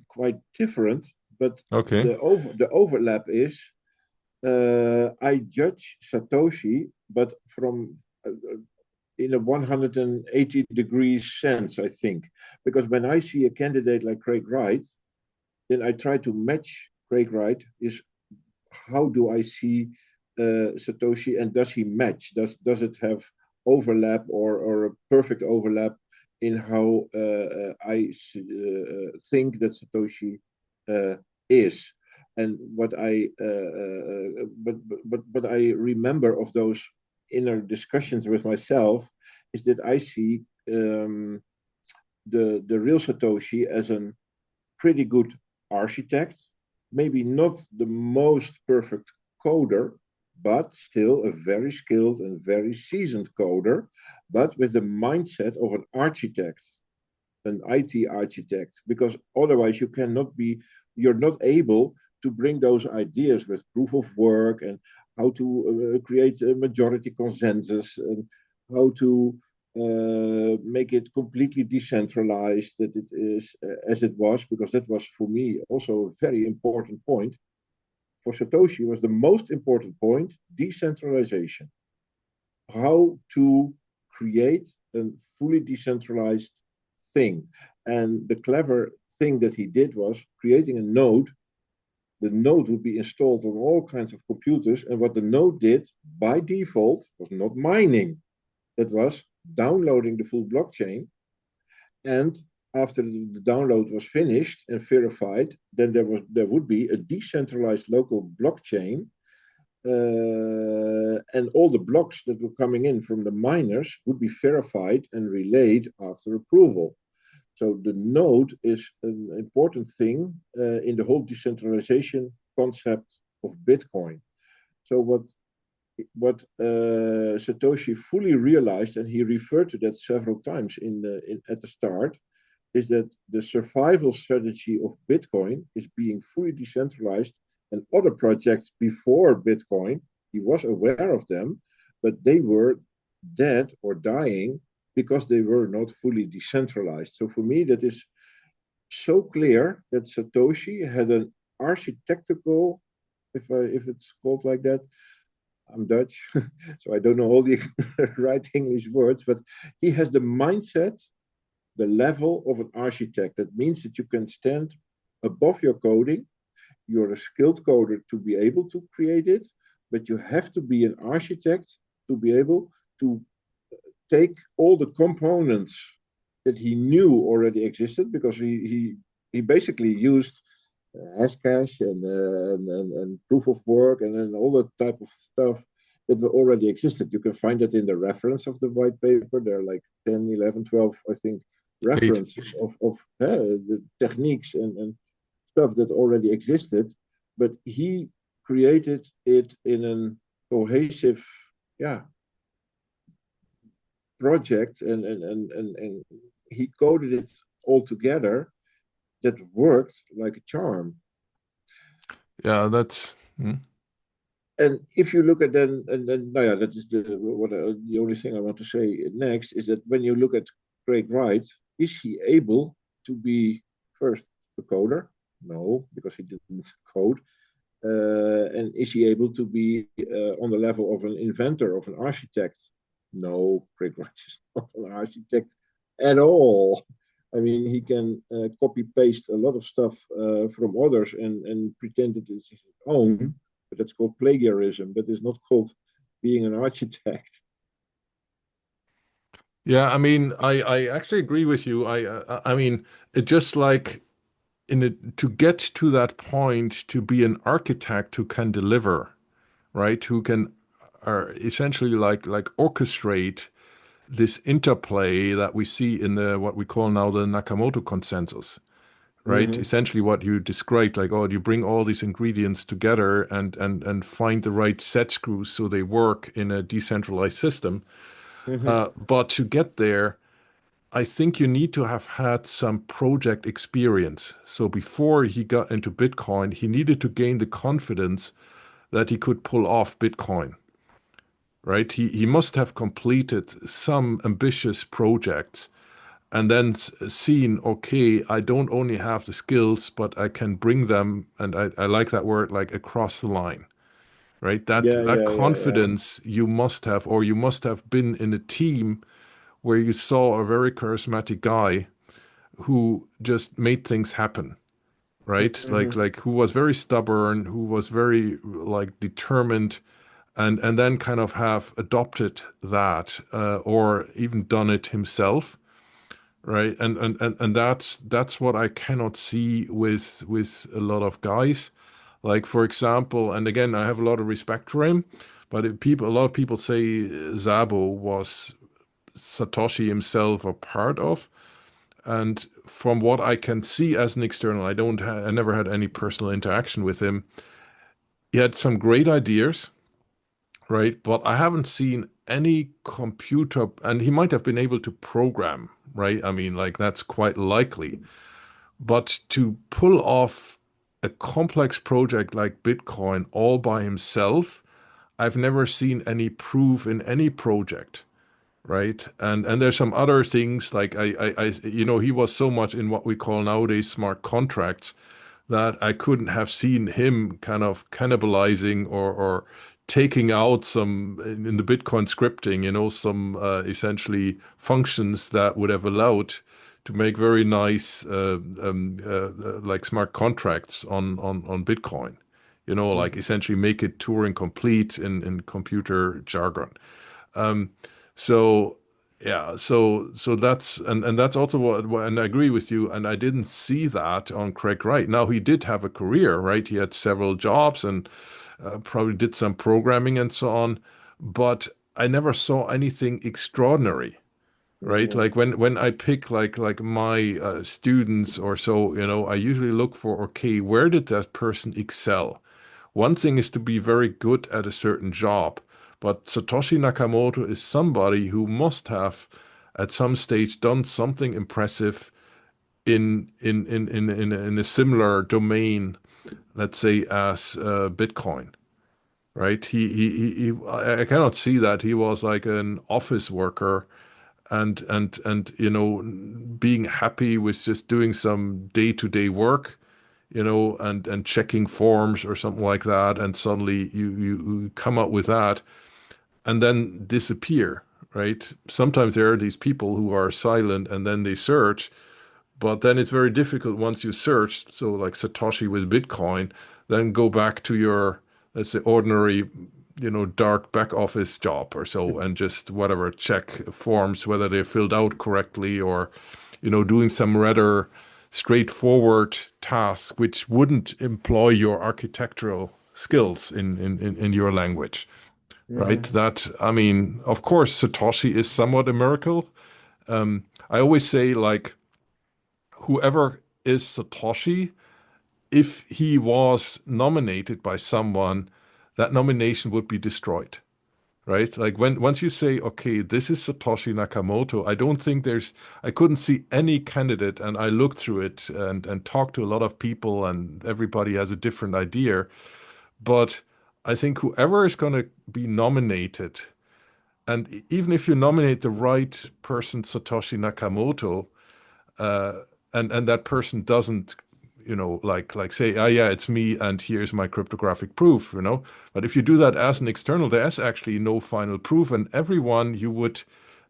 quite different, but Okay. the overlap is I judge Satoshi, but from in a 180 degrees sense, I think, because when I see a candidate like Craig Wright, then I try to match Craig Wright. Is how do I see Satoshi, and does he match? Does it have overlap or a perfect overlap in how I think that Satoshi is? And what but I remember of those inner discussions with myself is that I see the real Satoshi as a pretty good architect, maybe not the most perfect coder, but still a very skilled and very seasoned coder, but with the mindset of an architect, an IT architect, because otherwise you're not able to bring those ideas with proof of work and how to create a majority consensus and how to make it completely decentralized, that it is as it was, because that was for me also a very important point. For Satoshi was the most important point, decentralization. How to create a fully decentralized thing. And the clever thing that he did was creating a node. The node would be installed on all kinds of computers. And what the node did by default was not mining, it was downloading the full blockchain. And after the download was finished and verified, then there would be a decentralized local blockchain, and all the blocks that were coming in from the miners would be verified and relayed after approval. So the node is an important thing in the whole decentralization concept of Bitcoin. So what Satoshi fully realized, and he referred to that several times at the start, is that the survival strategy of Bitcoin is being fully decentralized, and other projects before Bitcoin, he was aware of them, but they were dead or dying because they were not fully decentralized. So for me, that is so clear that Satoshi had an architectural, if it's called like that, I'm Dutch, so I don't know all the right English words, but he has the mindset, the level of an architect. That means that you can stand above your coding. You're a skilled coder to be able to create it, but you have to be an architect to be able to take all the components that he knew already existed, because he basically used Hashcash and proof of work and then all that type of stuff that already existed. You can find that in the reference of the white paper. There are like 10, 11, 12, I think, Eight. references of the techniques and stuff that already existed, but he created it in a cohesive, yeah, project, and he coded it all together that worked like a charm. Yeah, that's And if you look at then no, yeah, that is the only thing I want to say next is that when you look at Craig Wright, is he able to be first a coder? No, because he didn't code. And is he able to be on the level of an inventor, of an architect? No, Craig Wright is not an architect at all. I mean, he can copy paste a lot of stuff from others and pretend it is his own, but that's called plagiarism. But it's not called being an architect. yeah. I mean, I actually agree with you. I mean, it just like in it to get to that point to be an architect who can deliver, right? Who can essentially like orchestrate this interplay that we see in the what we call now the Nakamoto consensus, right? Mm-hmm, Essentially what you described, like, oh, you bring all these ingredients together and find the right set screws so they work in a decentralized system. mm-hmm. But to get there, I think you need to have had some project experience. So before he got into Bitcoin, he needed to gain the confidence that he could pull off Bitcoin, right? He must have completed some ambitious projects and then seen, okay, I don't only have the skills, but I can bring them, and I like that word, like across the line, right? Yeah, That yeah, yeah, yeah. confidence you must have, or you must have been in a team where you saw a very charismatic guy who just made things happen, right? Mm-hmm, Like who was very stubborn, who was very like determined, and then kind of have adopted that or even done it himself, right? And that's what I cannot see with a lot of guys. Like for example, and again, I have a lot of respect for him, but a lot of people say Szabo was Satoshi himself a part of. And from what I can see as an external, I never had any personal interaction with him. He had some great ideas, right? But I haven't seen any computer, and he might have been able to program, right? I mean, like that's quite likely. But to pull off a complex project like Bitcoin all by himself, I've never seen any proof in any project, right? And there's some other things like he was so much in what we call nowadays smart contracts that I couldn't have seen him kind of cannibalizing or taking out some in the Bitcoin scripting, some essentially functions that would have allowed to make very nice like smart contracts on Bitcoin. Like Mhm. essentially make it Turing complete in computer jargon. Um, so yeah, so that's and that's also and I agree with you. And I didn't see that on Craig Wright. Now he did have a career, right? He had several jobs and probably did some programming and so on, but I never saw anything extraordinary, right? Mhm. Like when I pick like my students or so, I usually look for, okay, where did that person excel? One thing is to be very good at a certain job, but Satoshi Nakamoto is somebody who must have at some stage done something impressive in a similar domain, let's say as Bitcoin, right? I cannot see that he was like an office worker and being happy with just doing some day-to-day work, and checking forms or something like that, and suddenly you come up with that and then disappear, right? Sometimes there are these people who are silent and then they search, but then it's very difficult once you search. So like Satoshi with Bitcoin, then go back to your, let's say, ordinary, dark back office job or so, and just whatever, check forms, whether they're filled out correctly or, doing some rather straightforward task, which wouldn't employ your architectural skills in your language, right? Mhm. That, I mean, of course, Satoshi is somewhat a miracle. I always say, like, whoever is Satoshi, if he was nominated by someone, that nomination would be destroyed, right? Like when once you say, okay, this is Satoshi Nakamoto, I couldn't see any candidate, and I looked through it and talked to a lot of people, and everybody has a different idea. But I think whoever is going to be nominated, and even if you nominate the right person, Satoshi Nakamoto, uh, and that person doesn't, like say, ah, yeah, it's me, and here's my cryptographic proof, But if you do that as an external, there's actually no final proof, and everyone you would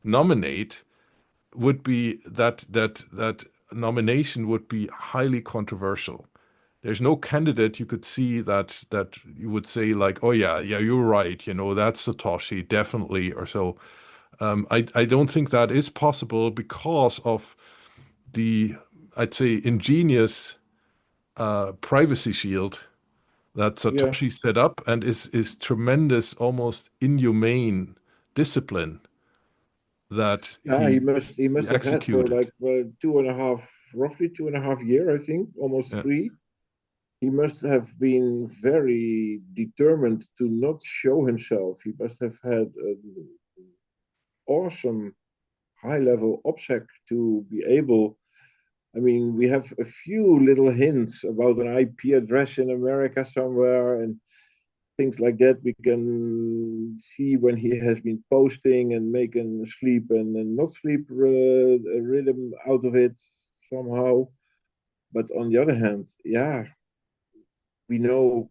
nominate would be that nomination would be highly controversial. There's no candidate you could see that you would say like, oh yeah, yeah, you're right, that's Satoshi, definitely, or so. I don't think that is possible because of the, I'd say, ingenious privacy shield that Yeah. Satoshi set up and is tremendous, almost inhumane discipline that Yeah, he he must have had for executed. like two and a half, roughly 2.5 year, I think, almost Yeah, three. He must have been very determined to not show himself. He must have had an awesome high level OPSEC to be able. I mean, we have a few little hints about an IP address in America somewhere and things like that. We can see when he has been posting and making sleep and not sleep rhythm out of it somehow. But on the other hand, yeah, we know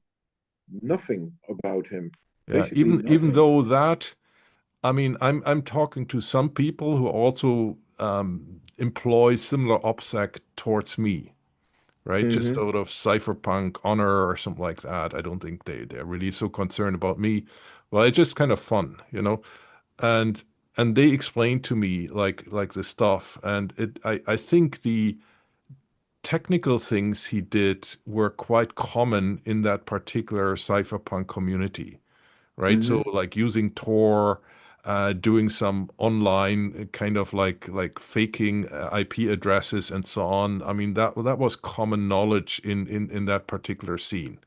nothing about him. yeah. Basically, Even nothing. though that, I mean, I'm talking to some people who also employ similar OPSEC towards me, right? Just Mm-hmm. out of cypherpunk honor or something like that. I don't think they're really so concerned about me. Well, it's just kind of fun. And and they explained to me like the stuff, and I think the technical things he did were quite common in that particular cypherpunk community, right? So Mm-hmm. like using Tor doing some online kind of like faking IP addresses and so on. I mean, that was common knowledge in that particular scene.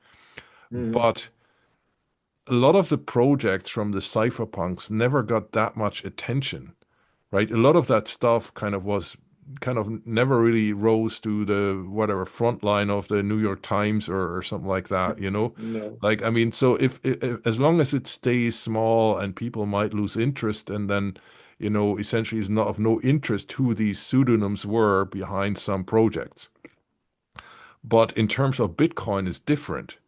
Hmm. But a lot of the projects from the cypherpunks never got that much attention, right? A lot of that stuff kind of never really rose to the whatever front line of the New York Times or something like that, you know? No. Like, I mean, so if as long as it stays small and people might lose interest and then, essentially is not of no interest who these pseudonyms were behind some projects. But in terms of Bitcoin, it's different,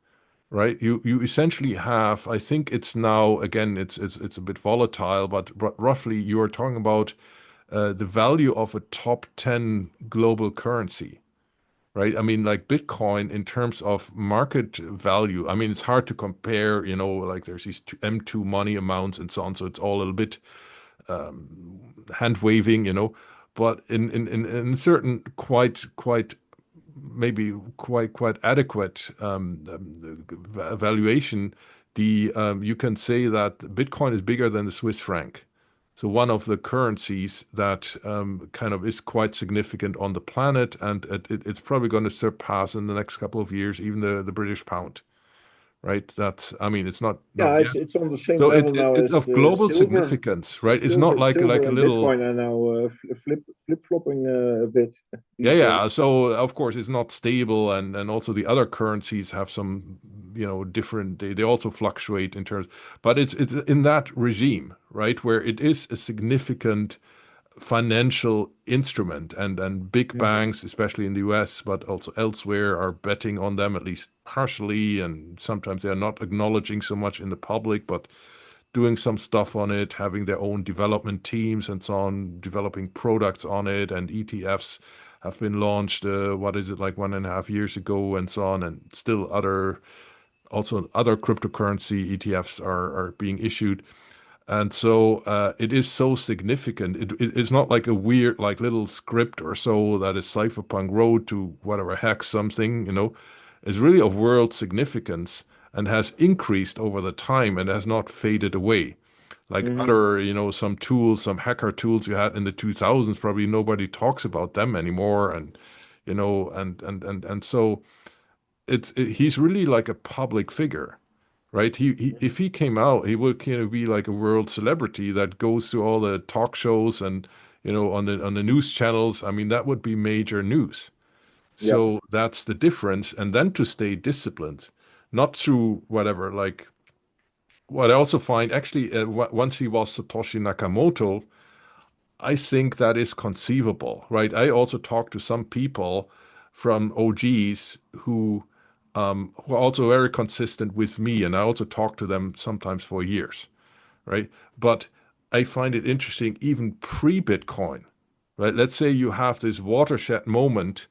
right? You essentially have, I think it's now again, it's a bit volatile, but roughly you are talking about the value of a top 10 global currency, right? I mean, like Bitcoin in terms of market value. I mean, it's hard to compare, like there's these M2 money amounts and so on. So it's all a little bit hand waving, but in certain quite maybe quite adequate valuation, the you can say that Bitcoin is bigger than the Swiss franc. So one of the currencies that kind of is quite significant on the planet, and it's probably going to surpass in the next couple of years even the British pound, right? That's, I mean, it's not Yeah, yet. it's on the same So level now it's as of global silver. significance, right? It's not like Silver a and little. Bitcoin are now flip flopping a bit Yeah, these yeah. days. So of course it's not stable, and also the other currencies have some, different. They also fluctuate in terms, but it's in that regime, right, where it is a significant financial instrument, and big Hmm. banks, especially in the US, but also elsewhere, are betting on them at least partially, and sometimes they are not acknowledging so much in the public, but doing some stuff on it, having their own development teams and so on, developing products on it, and ETFs have been launched, what is it, like 1.5 years ago, and so on, and still other cryptocurrency ETFs are being issued. And so it is so significant. It's not like a weird, like little script or so that is cypherpunk wrote to whatever hack something, It's really of world significance and has increased over the time and has not faded away. Like Hmm. other, some tools, some hacker tools you had in the 2000s, probably nobody talks about them anymore. And, and so he's really like a public figure, right? If he came out, he would kind of be like a world celebrity that goes to all the talk shows and on the news channels. I mean, that would be major news. Yeah. So that's the difference. And then to stay disciplined, not through whatever. Like what I also find actually, once he was Satoshi Nakamoto, I think that is conceivable, right? I also talked to some people from OGs who are also very consistent with me, and I also talk to them sometimes for years, right? But I find it interesting even pre-Bitcoin, right? Let's say you have this watershed moment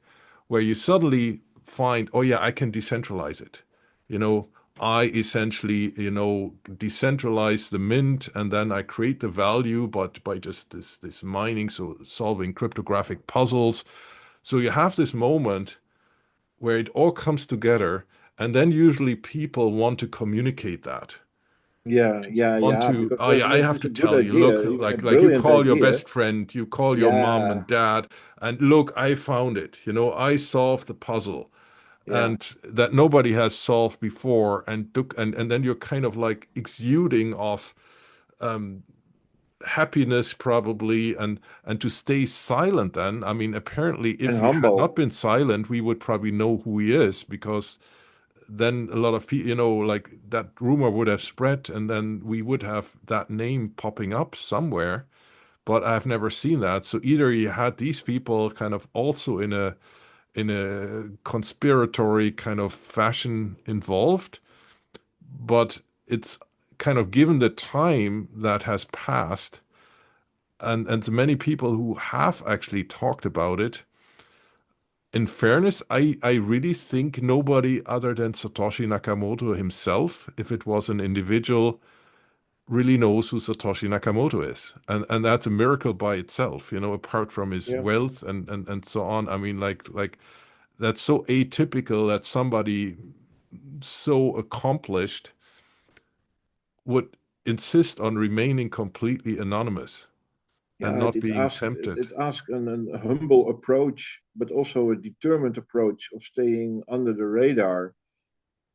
where you suddenly find, oh yeah, I can decentralize it. You know, I essentially, decentralize the mint and then I create the value, but by just this mining, so solving cryptographic puzzles. So you have this moment where it all comes together, and then usually people want to communicate that. Yeah, yeah, Want yeah. to, Because oh yeah, I this have is to a good tell you, look, idea, even a like you brilliant call your idea. best friend, you call your mom and Yeah, dad, and look, I found it. I solved the puzzle, yeah, and that nobody has solved before, and then you're kind of like exuding of happiness probably, and to stay silent then. I mean, apparently and if you had not humble. been silent, we would probably know who he is, because then a lot of people, like that rumor would have spread, and then we would have that name popping up somewhere. But I've never seen that. So either you had these people kind of also in a conspiratory kind of fashion involved, but it's kind of given the time that has passed, and the many people who have actually talked about it. In fairness, I really think nobody other than Satoshi Nakamoto himself, if it was an individual, really knows who Satoshi Nakamoto is. And that's a miracle by itself, apart from his Yeah. wealth and so on. I mean, like that's so atypical that somebody so accomplished would insist on remaining completely anonymous and Yeah, not being it tempted. asks a humble approach, but also a determined approach of staying under the radar.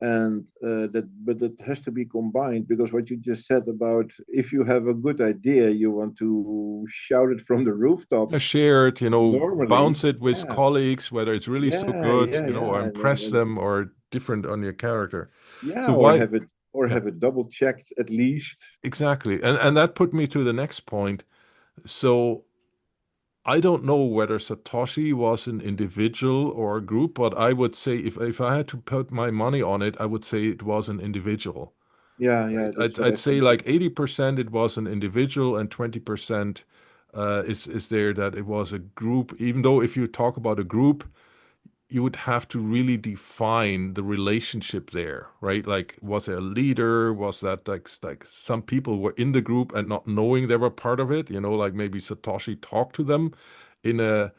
And but that has to be combined because what you just said about if you have a good idea, you want to shout it from the Yeah, rooftops. share it, Normally, bounce it with yeah, colleagues, whether it's really so good, or impress and them or different on your character. yeah, So why, or yeah, have it double checked at least. exactly. And that put me to the next point. So I don't know whether Satoshi was an individual or a group, but I would say if I had to put my money on it, I would say it was an individual, Yeah, right? yeah, that's I'd what I I'd say think like too. 80% it was an individual and 20% is there that it was a group. Even though if you talk about a group, you would have to really define the relationship there, right? Like, was there a leader? Was that like some people were in the group and not knowing they were part of it? Like maybe Satoshi talked to them in a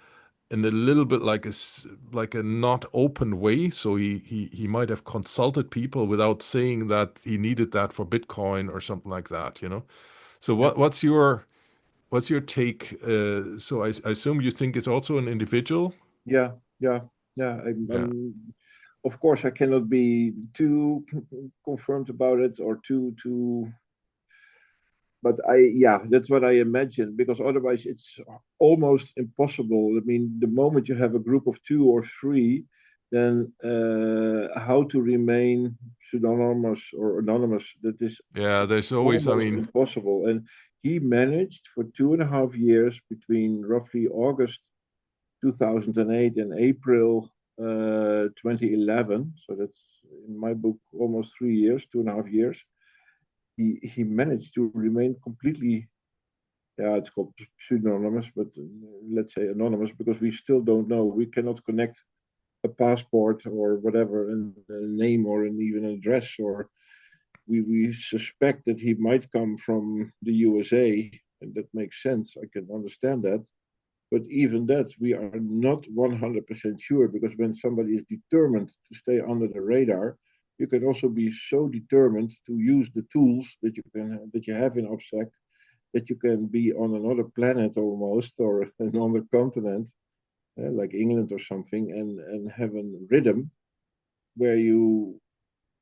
little bit like like a not open way. So he might have consulted people without saying that he needed that for Bitcoin or something like that. So Yeah, what's your take? So I assume you think it's also an individual? yeah, yeah, yeah. Yeah. Of course, I cannot be too confirmed about it or too but yeah, that's what I imagine because otherwise it's almost impossible. I mean, the moment you have a group of two or three, then how to remain pseudonymous or anonymous, that is Yeah, there's always, I almost mean, impossible. And he managed for 2.5 years between roughly August 2008 and April 2011. So that's in my book almost 3 years, 2.5 years. He managed to remain completely, yeah, it's called pseudonymous, but let's say anonymous because we still don't know. We cannot connect a passport or whatever, and a name or even an address, or we suspect that he might come from the USA, and that makes sense. I can understand that. But even that, we are not 100% sure because when somebody is determined to stay under the radar, you can also be so determined to use the tools that you have in OPSEC that you can be on another planet almost or another continent, like England or something, and have a rhythm where you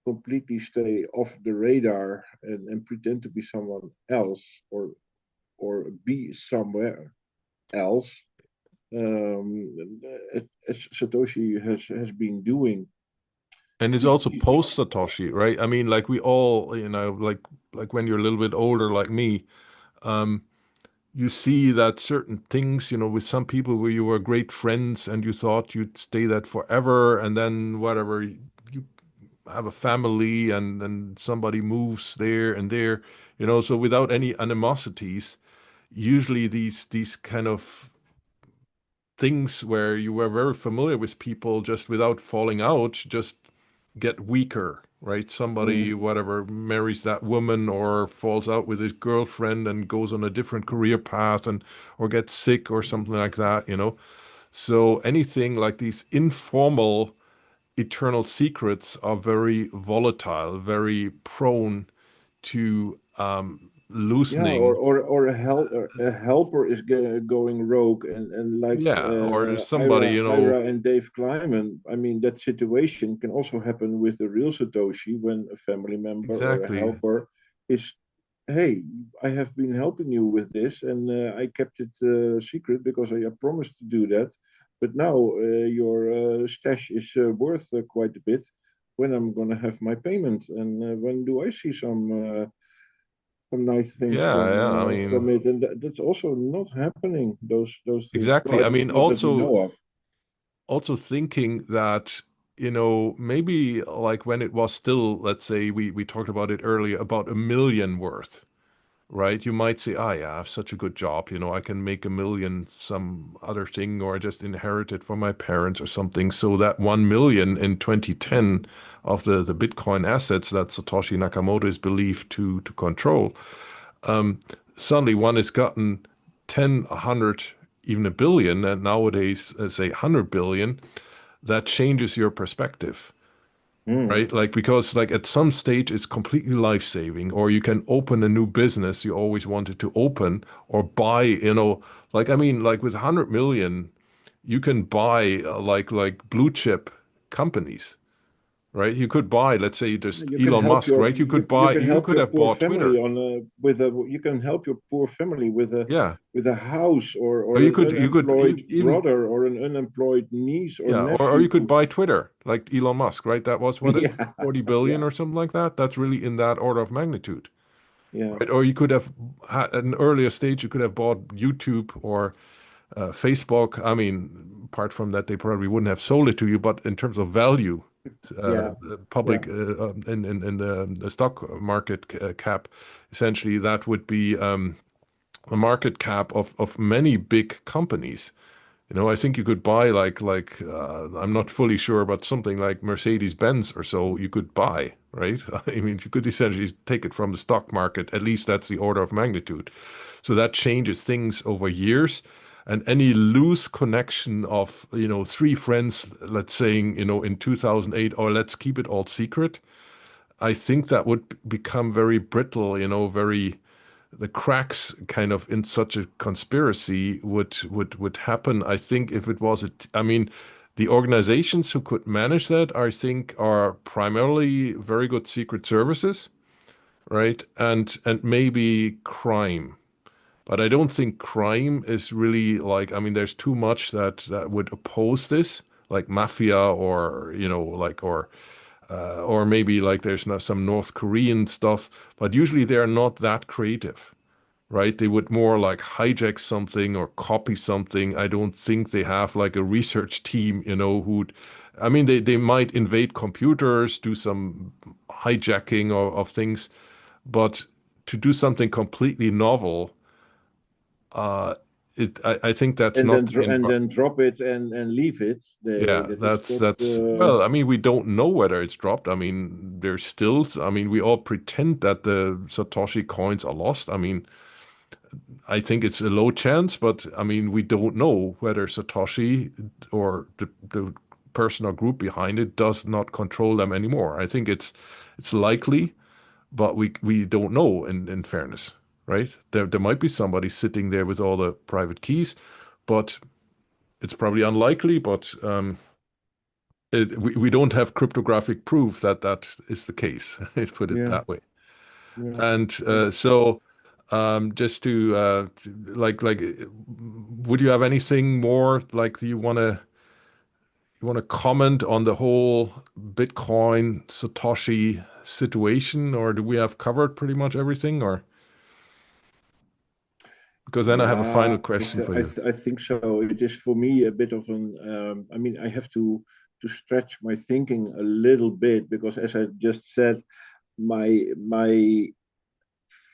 completely stay off the radar and pretend to be someone else or be somewhere else, as Satoshi has been doing. and it's He's, also post Satoshi, right? I mean, like we all, like when you're a little bit older, like me, um, you see that certain things, with some people where you were great friends and you thought you'd stay that forever, and then whatever, you have a family and somebody moves there and there, so without any animosities, usually these kind of things where you were very familiar with people just without falling out just get weaker, right? Somebody, mm, whatever, marries that woman or falls out with his girlfriend and goes on a different career path and or gets sick or something like that. So anything like these informal eternal secrets are very volatile, very prone to yeah, loosening. or a helper is going rogue, and like Yeah, or somebody, Ira and Dave Kleiman. I mean, that situation can also happen with the real Satoshi when a family member or a exactly. helper is, hey, I have been helping you with this, and I kept it secret because I promised to do that, but now your stash is worth quite a bit. When I'm gonna have my payment, and when do I see some nice things Yeah, yeah. I from mean, it, and that's also not happening. Those things, well, exactly. at I least mean, not that we also know of. also thinking that, maybe like when it was still, let's say we talked about it earlier, about a million worth, right? You might say, ah, yeah, I have such a good job, I can make a million some other thing, or I just inherit it from my parents or something. So that 1 million in 2010 of the Bitcoin assets that Satoshi Nakamoto is believed to control, um, suddenly one has gotten 10, 100, even a billion, and nowadays, say 100 billion, that changes your perspective. Mm. right? Like because like at some stage it's completely life-saving, or you can open a new business you always wanted to open, or buy, like I mean, like with 100 million, you can buy like blue chip companies, right? You could buy, let's say, just You can Elon help Musk, your right? You could you buy, can you help could your have poor bought family Twitter, on a with a you can help your poor family yeah. with a house Or or you an could unemployed even brother or an unemployed niece or yeah, or nephew you could to buy Twitter, like Elon Musk, right? That was what it yeah 40 billion yeah or something like that. That's really in that order of magnitude. yeah Right? Or you could have at an earlier stage, you could have bought YouTube or Facebook. I mean, apart from that, they probably wouldn't have sold it to you. But in terms of value, yeah yeah public in the stock market cap, essentially that would be a market cap of many big companies. I think you could buy I'm not fully sure, but something like Mercedes-Benz or so you could buy, right? I mean, you could essentially take it from the stock market. At least that's the order of magnitude. So that changes things over years. And any loose connection of, three friends, let's saying, in 2008, or let's keep it all secret, I think that would become very brittle, very the cracks kind of in such a conspiracy would happen. I think if it was I mean, the organizations who could manage that, I think, are primarily very good secret services, right? And maybe crime. But I don't think crime is really like, I mean, there's too much that would oppose this, like mafia or, or maybe like there's some North Korean stuff, but usually they're not that creative, right? They would more like hijack something or copy something. I don't think they have like a research team, who'd, I mean, they might invade computers, do some hijacking of things, but to do something completely novel, uh, I think that's and not then the drop it and leave it. They yeah, that is that's not well, I mean, we don't know whether it's dropped. I mean, there's still, I mean, we all pretend that the Satoshi coins are lost. I mean, I think it's a low chance, but I mean, we don't know whether Satoshi or the person or group behind it does not control them anymore. I think it's likely, but we don't know in fairness, right? There might be somebody sitting there with all the private keys, but it's probably unlikely, but we don't have cryptographic proof that that is the case. Let's put it yeah that way. yeah And yeah so, just like, would you have anything more like you want to comment on the whole Bitcoin Satoshi situation, or do we have covered pretty much everything, or because then I have a final Yeah, question for you. I think so. It is for me a bit of an. I mean, I have to stretch my thinking a little bit because, as I just said, my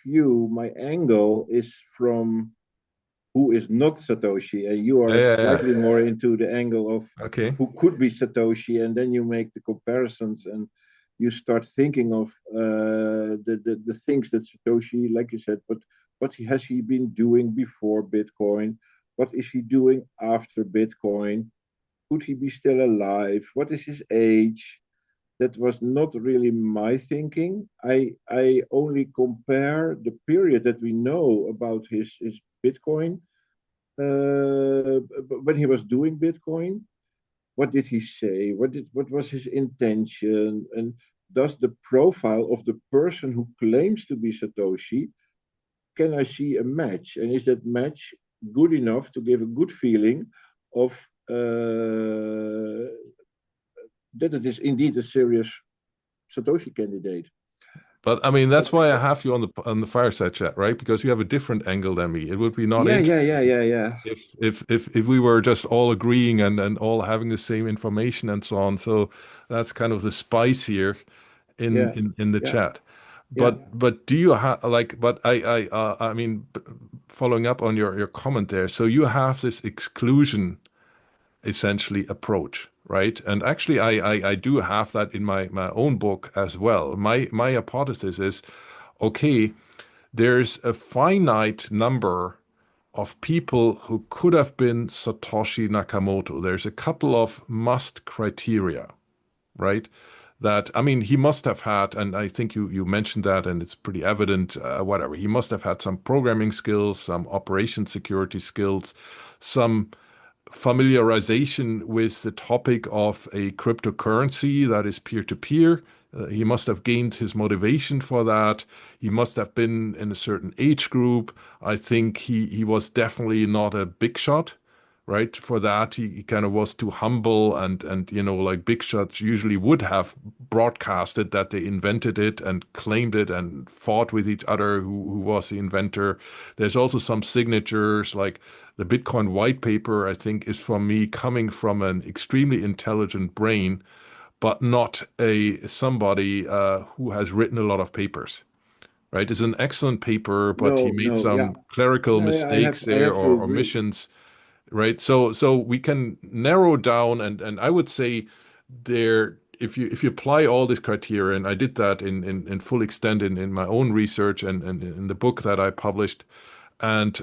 view, my angle is from who is not Satoshi, and you Yeah, are yeah, yeah. slightly more into the angle of Okay. who could be Satoshi, and then you make the comparisons and you start thinking of the things that Satoshi, like you said, but what has he been doing before Bitcoin? What is he doing after Bitcoin? Could he be still alive? What is his age? That was not really my thinking. I only compare the period that we know about his Bitcoin when he was doing Bitcoin. What did he say? What was his intention? And does the profile of the person who claims to be Satoshi, can I see a match? And is that match good enough to give a good feeling of that it is indeed a serious Satoshi candidate? But I mean, But that's why I have you on the fireside chat, right? Because you have a different angle than me. It would be not yeah, yeah, yeah, interesting yeah, yeah, if we were just all agreeing and all having the same information and so on. So that's kind of the spice here yeah, in the yeah, chat. yeah. But do you have like? But I mean, following up on your comment there. So you have this exclusion essentially approach, right? And actually, I do have that in my own book as well. My hypothesis is, okay, there's a finite number of people who could have been Satoshi Nakamoto. There's a couple of must criteria, right? that, I mean, he must have had, and I think you mentioned that, and it's pretty evident, whatever. He must have had some programming skills, some operation security skills, some familiarization with the topic of a cryptocurrency that is peer-to-peer. He must have gained his motivation for that. He must have been in a certain age group. I think he was definitely not a big shot, right? For that, he kind of was too humble, and like big shots usually would have broadcasted that they invented it and claimed it and fought with each other who was the inventor. There's also some signatures like the Bitcoin white paper, I think, is for me coming from an extremely intelligent brain, but not a somebody who has written a lot of papers. Right? It's an excellent paper, but he No, made no, yeah. some clerical No, yeah, mistakes I there have to or agree. omissions, right? So we can narrow down, and I would say there, if you apply all this criteria, and I did that in full extent in my own research and in the book that I published, and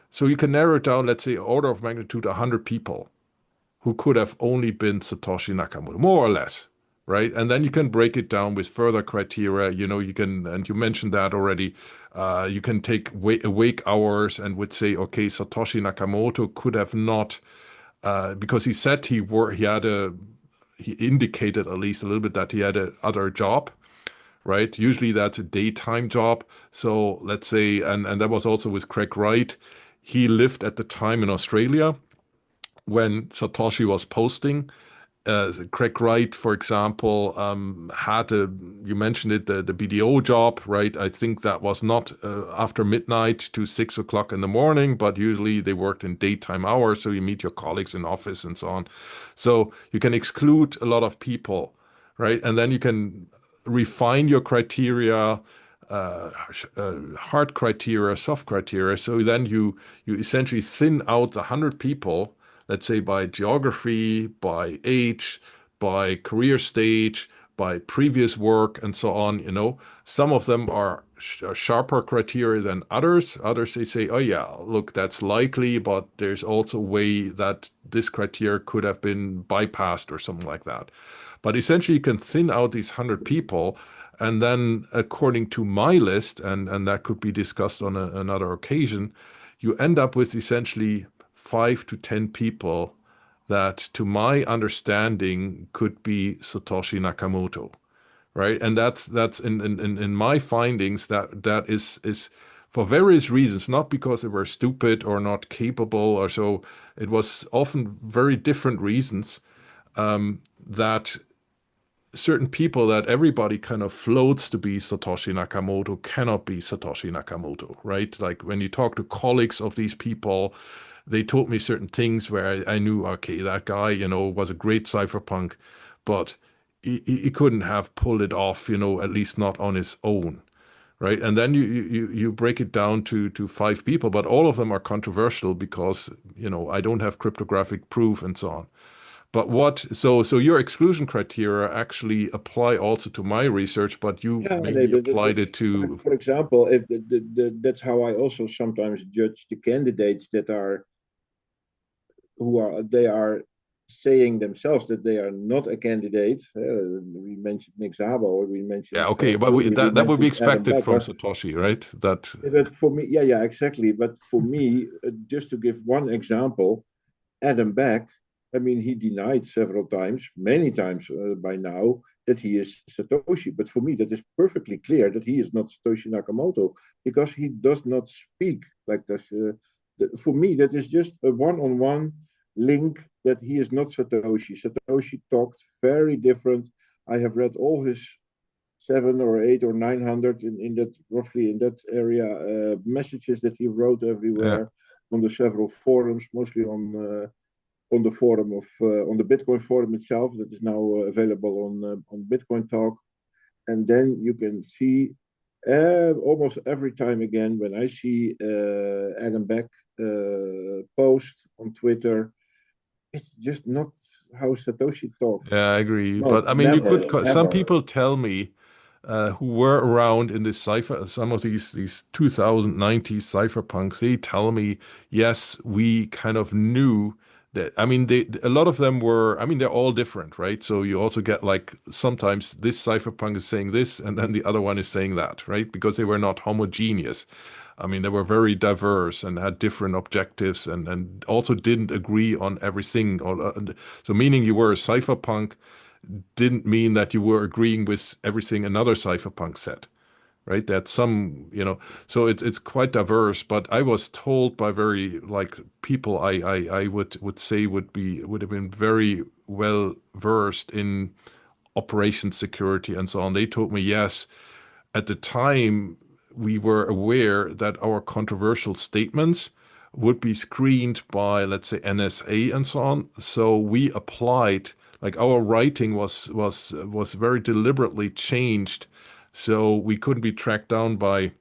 so you can narrow it down, let's say order of magnitude 100 people who could have only been Satoshi Nakamoto, more or less, right? And then you can break it down with further criteria. You can, and you mentioned that already. You can take awake hours and would say, okay, Satoshi Nakamoto could have not, because he said he indicated at least a little bit that he had a other job, right? Usually that's a daytime job. So let's say, and that was also with Craig Wright. He lived at the time in Australia when Satoshi was posting. Craig Wright, for example, had you mentioned it, the BDO job, right? I think that was not after midnight to 6 o'clock in the morning, but usually they worked in daytime hours. So you meet your colleagues in office and so on. So you can exclude a lot of people, right? And then you can refine your criteria, hard criteria, soft criteria. So then you essentially thin out the 100 people, let's say by geography, by age, by career stage, by previous work, and so on. Some of them are sharper criteria than others. Others they say, oh yeah, look, that's likely, but there's also a way that this criteria could have been bypassed or something like that. But essentially, you can thin out these 100 people. And then, according to my list, and that could be discussed on another occasion, you end up with essentially 5 to 10 people that, to my understanding, could be Satoshi Nakamoto, right? And that's in my findings that is for various reasons, not because they were stupid or not capable or so. It was often very different reasons that certain people that everybody kind of floats to be Satoshi Nakamoto cannot be Satoshi Nakamoto, right? Like when you talk to colleagues of these people, they told me certain things where I knew, okay, that guy, was a great cypherpunk, but he couldn't have pulled it off, at least not on his own, right? And then you break it down to 5 people, but all of them are controversial because, I don't have cryptographic proof and so on. But so your exclusion criteria actually apply also to my research, but you Yeah, maybe applied that's it like, to, for example, if that's how I also sometimes judge the candidates that are who are they are saying themselves that they are not a candidate. We mentioned Nick Szabo, we yeah, mentioned okay, but we that would be mentioned Adam expected from Becker. Satoshi, right? That, But for me, yeah, exactly. But for me, just to give one example, Adam Beck, I mean, he denied several times, many times by now, that he is Satoshi. But for me, that is perfectly clear that he is not Satoshi Nakamoto because he does not speak like this. For me, that is just a one-on-one link that he is not Satoshi. Satoshi talked very different. I have read all his 7 or 8 or 900 in that roughly in that area messages that he wrote yeah, everywhere on the several forums, mostly on the forum of on the Bitcoin forum itself that is now available on Bitcoin Talk, and then you can see almost every time again when I see Adam Beck post on Twitter, it's just not how Satoshi talks. yeah, I agree. Not But I mean, you never could, some ever. people tell me who were around in this cipher, some of these 2090 cypherpunks, they tell me, yes, we kind of knew I mean, a lot of them were. I mean, they're all different, right? So you also get like sometimes this cypherpunk is saying this, and then the other one is saying that, right? Because they were not homogeneous. I mean, they were very diverse and had different objectives, and also didn't agree on everything. So meaning you were a cypherpunk didn't mean that you were agreeing with everything another cypherpunk said, right? That some, so it's quite diverse. But I was told by very like people I would say would have been very well versed in operation security and so on. They told me yes, at the time we were aware that our controversial statements would be screened by, let's say, NSA and so on. So we applied, like our writing was very deliberately changed, so we couldn't be tracked down by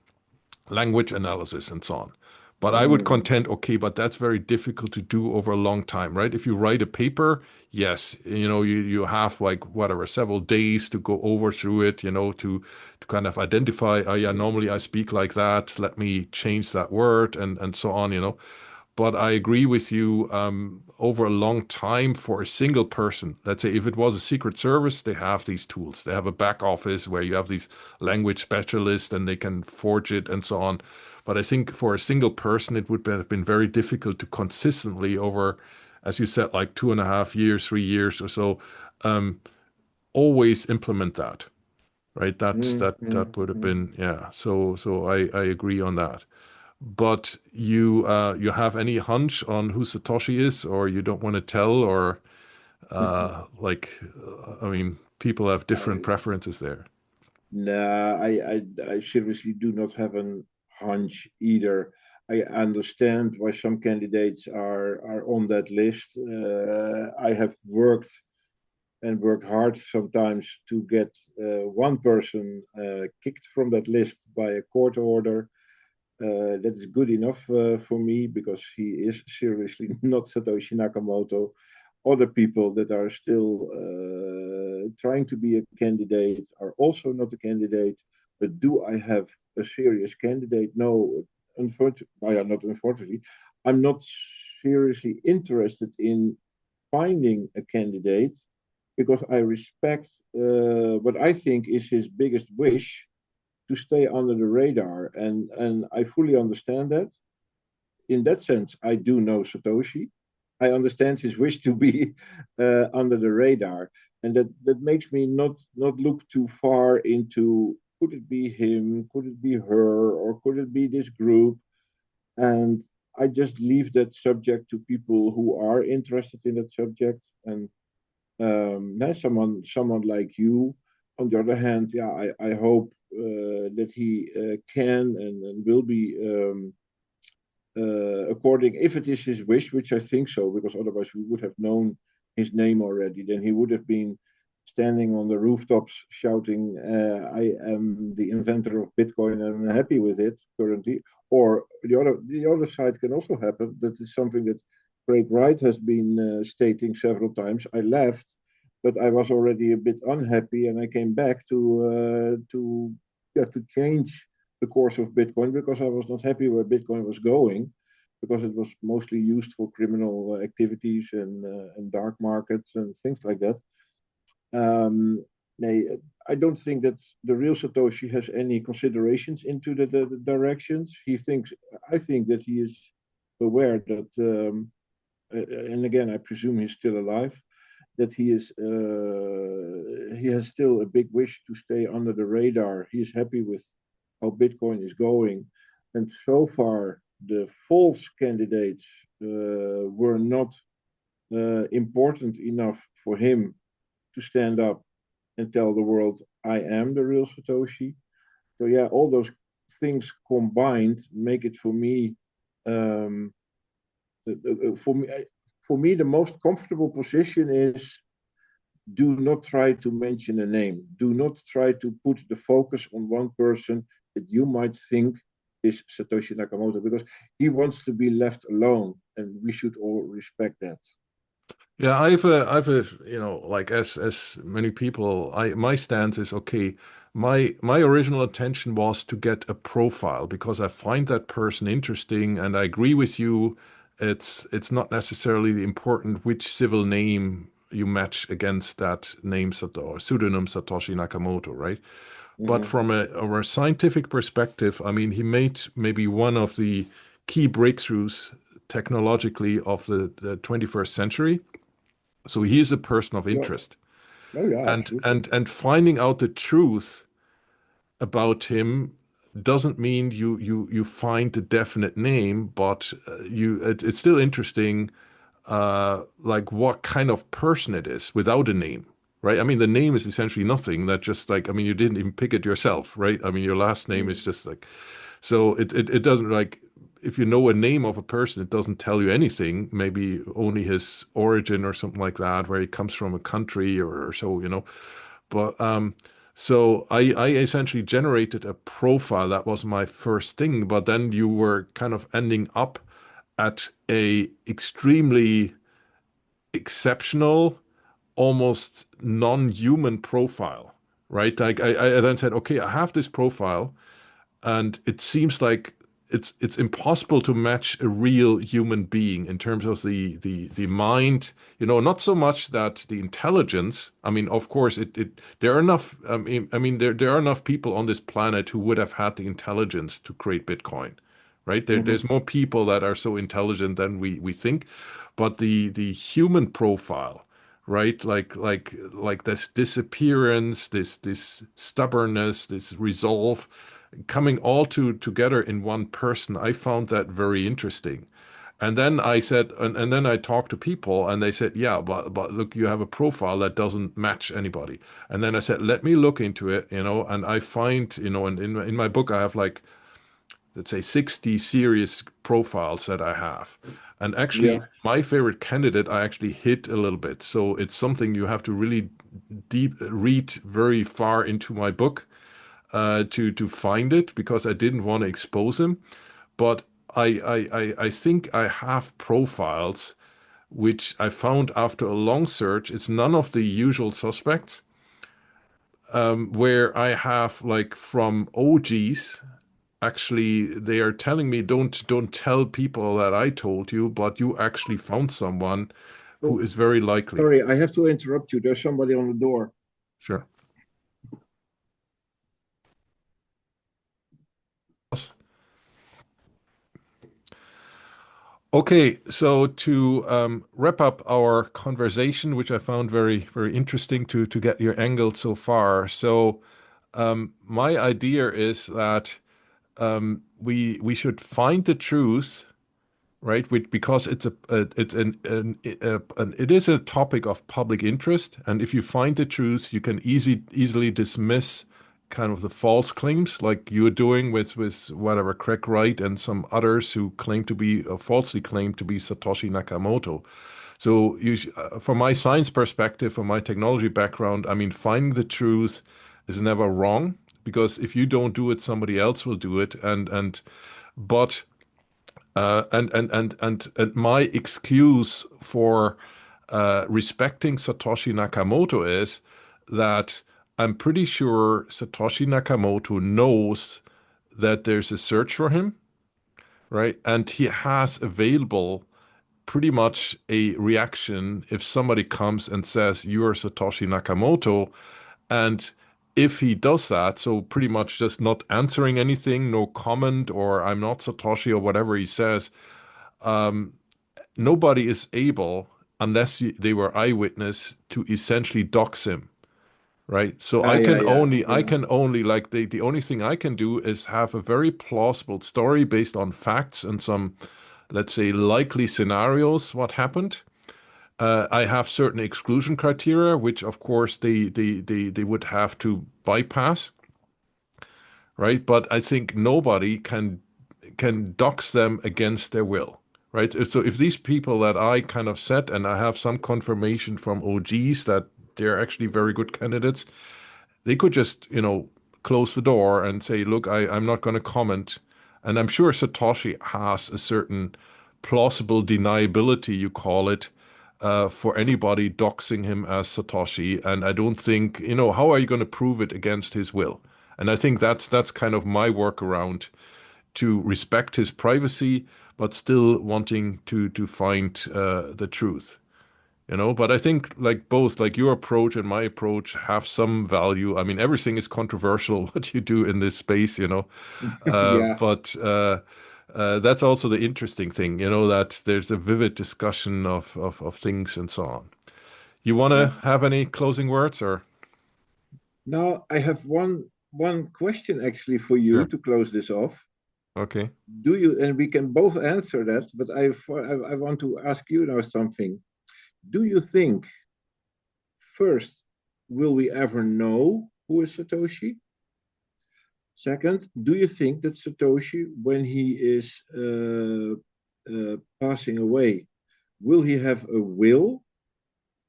language analysis and so on. But I would Mm, contend, okay, but that's very difficult to do over a long time, right? If you write a paper, yes, you have like whatever, several days to go over through it, to kind of identify, oh yeah, normally I speak like that, let me change that word and so on. But I agree with you, over a long time for a single person, let's say if it was a secret service, they have these tools. They have a back office where you have these language specialists and they can forge it and so on. But I think for a single person, it would have been very difficult to consistently over, as you said, like 2.5 years, 3 years or so, um, always implement that, right? That would have mm. been, yeah. So I agree on that. But you have any hunch on who Satoshi is, or you don't want to tell, or like I mean, people have different I, preferences there. no, I seriously do not have an hunch either. I understand why some candidates are on that list. I have worked hard sometimes to get one person kicked from that list by a court order. That is good enough for me because he is seriously not Satoshi Nakamoto. Other people that are still trying to be a candidate are also not a candidate. But do I have a serious candidate? No, not unfortunately. I'm not seriously interested in finding a candidate because I respect what I think is his biggest wish to stay under the radar, and I fully understand that. In that sense, I do know Satoshi. I understand his wish to be under the radar, and that makes me not look too far into could it be him, could it be her, or could it be this group, and I just leave that subject to people who are interested in that subject. And someone like you. On the other hand, yeah, I hope that he can and will be according, if it is his wish, which I think so, because otherwise we would have known his name already. Then he would have been standing on the rooftops shouting, "I am the inventor of Bitcoin and I'm happy with it currently." Or the other side can also happen. That is something that Craig Wright has been stating several times. I left, but I was already a bit unhappy, and I came back to change the course of Bitcoin because I was not happy where Bitcoin was going, because it was mostly used for criminal activities and dark markets and things like that. Um, I don't think that the real Satoshi has any considerations into the directions. I think that he is aware that, and again, I presume he's still alive, that he has still a big wish to stay under the radar. He's happy with how Bitcoin is going, and so far the false candidates were not important enough for him to stand up and tell the world, "I am the real Satoshi." So yeah, all those things combined make it for me. Um, for me, the most comfortable position is do not try to mention a name. Do not try to put the focus on one person that you might think is Satoshi Nakamoto, because he wants to be left alone, and we should all respect that. Yeah, like as many people, my stance is okay. My original intention was to get a profile because I find that person interesting, and I agree with you. it's not necessarily important which civil name you match against that name or pseudonym Satoshi Nakamoto, right? But Hmm. from a scientific perspective, I mean, he made maybe one of the key breakthroughs technologically of the 21st century. So he is a person of Yeah. interest. Oh, yeah, And absolutely. and finding out the truth about him doesn't mean you find the definite name, but it's still interesting, like what kind of person it is without a name, right? I mean, the name is essentially nothing. That just like, I mean, you didn't even pick it yourself, right? I mean, your last name is Mm. just like, so it doesn't like, if you know a name of a person, it doesn't tell you anything, maybe only his origin or something like that, where he comes from a country or so, you know. But so I essentially generated a profile. That was my first thing. But then you were kind of ending up at a extremely exceptional, almost non-human profile, right? Like I then said, okay, I have this profile, and it seems like it's impossible to match a real human being in terms of the mind, you know, not so much that the intelligence. I mean, of course, it there are enough. I mean, there are enough people on this planet who would have had the intelligence to create Bitcoin, right? Hmm. There's more people that are so intelligent than we think, but the human profile, right? Like this disappearance, this stubbornness, this resolve, coming all together in one person. I found that very interesting. And then I said, and then I talked to people, and they said, yeah, but look, you have a profile that doesn't match anybody. And then I said, let me look into it, you know, and I find, you know, and in my book I have like, let's say, 60 serious profiles that I have. And actually, Yeah. my favorite candidate I actually hid a little bit. So it's something you have to really deep read very far into my book to find it, because I didn't want to expose him. But I think I have profiles which I found after a long search. It's none of the usual suspects, where I have like from OGs. Actually, they are telling me, don't tell people that I told you, but you actually found someone who Oh, is very likely. sorry, I have to interrupt you. There's somebody on the door. Sure. Okay, so to wrap up our conversation, which I found very interesting to get your angle so far. So my idea is that we should find the truth, right? Because it's it is a topic of public interest, and if you find the truth, you can easily dismiss kind of the false claims, like you're doing with whatever Craig Wright and some others who claim to be falsely claim to be Satoshi Nakamoto. So from my science perspective, from my technology background, I mean, finding the truth is never wrong, because if you don't do it, somebody else will do it, but and my excuse for respecting Satoshi Nakamoto is that I'm pretty sure Satoshi Nakamoto knows that there's a search for him, right? And he has available pretty much a reaction if somebody comes and says, you are Satoshi Nakamoto. And if he does that, so pretty much just not answering anything, no comment, or I'm not Satoshi, or whatever he says, nobody is able, unless they were eyewitness, to essentially dox him, right? So Ah, yeah, yeah, I yeah. can only like the only thing I can do is have a very plausible story based on facts and some, let's say, likely scenarios what happened. I have certain exclusion criteria, which of course they would have to bypass, right? But I think nobody can dox them against their will, right? So if these people that I kind of set, and I have some confirmation from OGs that they're actually very good candidates, they could just, you know, close the door and say, look, I'm not going to comment. And I'm sure Satoshi has a certain plausible deniability, you call it, for anybody doxing him as Satoshi. And I don't think, you know, how are you going to prove it against his will? And I think that's kind of my workaround to respect his privacy, but still wanting to find the truth. But I think like both, like your approach and my approach have some value. I mean, everything is controversial what you do in this space, Yeah. but that's also the interesting thing, that there's a vivid discussion of things and so on. You want to Yeah. have any closing words or? Now I have one question actually for you Sure. to close this off. Okay. Do you, and we can both answer that, but I want to ask you now something. Do you think, first, will we ever know who is Satoshi? Second, do you think that Satoshi, when he is passing away, will he have a will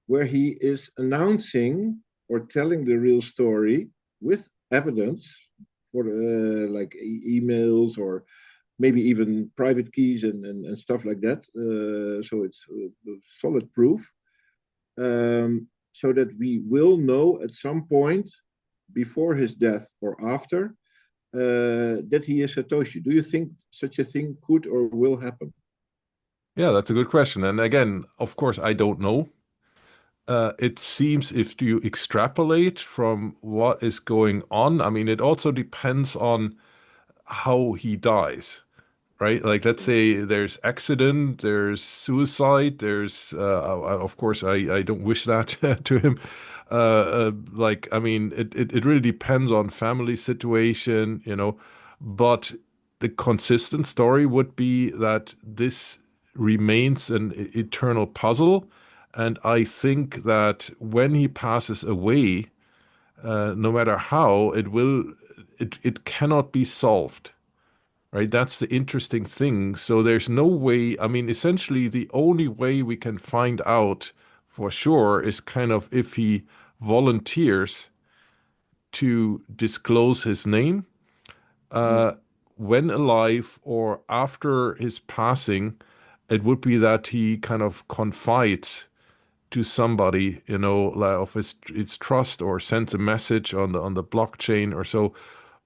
where he is announcing or telling the real story with evidence for like emails or maybe even private keys and stuff like that? So it's solid proof. So that we will know at some point before his death or after that he is Satoshi. Do you think such a thing could or will happen? Yeah, that's a good question. And again, of course, I don't know. It seems if you extrapolate from what is going on, I mean, it also depends on how he dies, right? Like, let's say there's accident, there's suicide, there's, of course, I don't wish that to him. Like, I mean, it really depends on family situation, but the consistent story would be that this remains an eternal puzzle. And I think that when he passes away, no matter how, it cannot be solved, right? That's the interesting thing. So there's no way, I mean, essentially the only way we can find out for sure is kind of if he volunteers to disclose his name, Mm, uh, when alive or after his passing, it would be that he kind of confides to somebody, like of his trust or sends a message on the blockchain or so.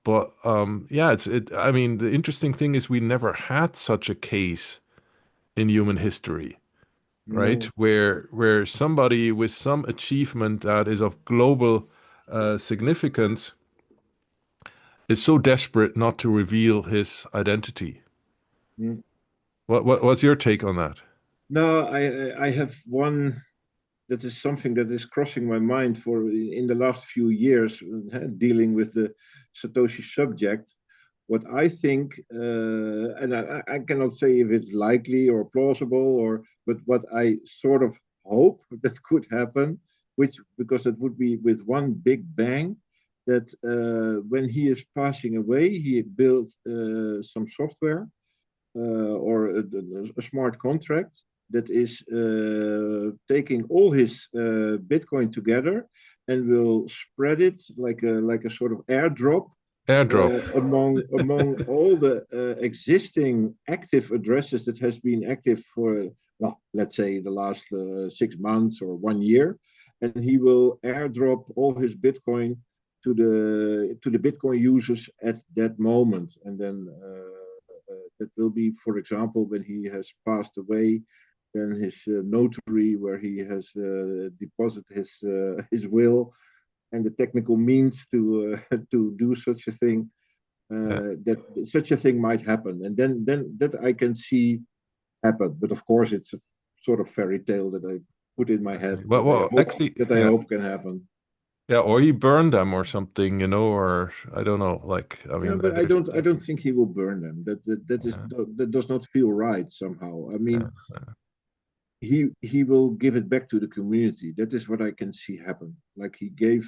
But yeah, I mean, the interesting thing is we never had such a case in human history, right? no. Where somebody with some achievement that is of global significance is so desperate not to reveal his identity. Mm. What's your take on that? No, I have one that is something that is crossing my mind for in the last few years, dealing with the Satoshi subject. What I think, and I cannot say if it's likely or plausible, but what I sort of hope that could happen, which because it would be with one big bang, that when he is passing away, he built some software or a smart contract that is taking all his Bitcoin together and will spread it like a sort of airdrop Airdrop. among all the existing active addresses that has been active for, well, let's say the last 6 months or 1 year, and he will airdrop all his Bitcoin to the Bitcoin users at that moment, and then that will be, for example, when he has passed away, then his notary, where he has deposited his will and the technical means to to do such a thing. Yeah. That such a thing might happen, and then that I can see happen. But of course, it's a sort of fairy tale that I put in my head Okay. Well, actually, that I yeah. hope can happen. Yeah, or he burned them or something, or I don't know. Like, I Yeah, mean, but there's I don't definitely. think he will burn them. Yeah, That does not feel right somehow. I yeah, mean, he will give it back to the community. That is what I can see happen. Like he gave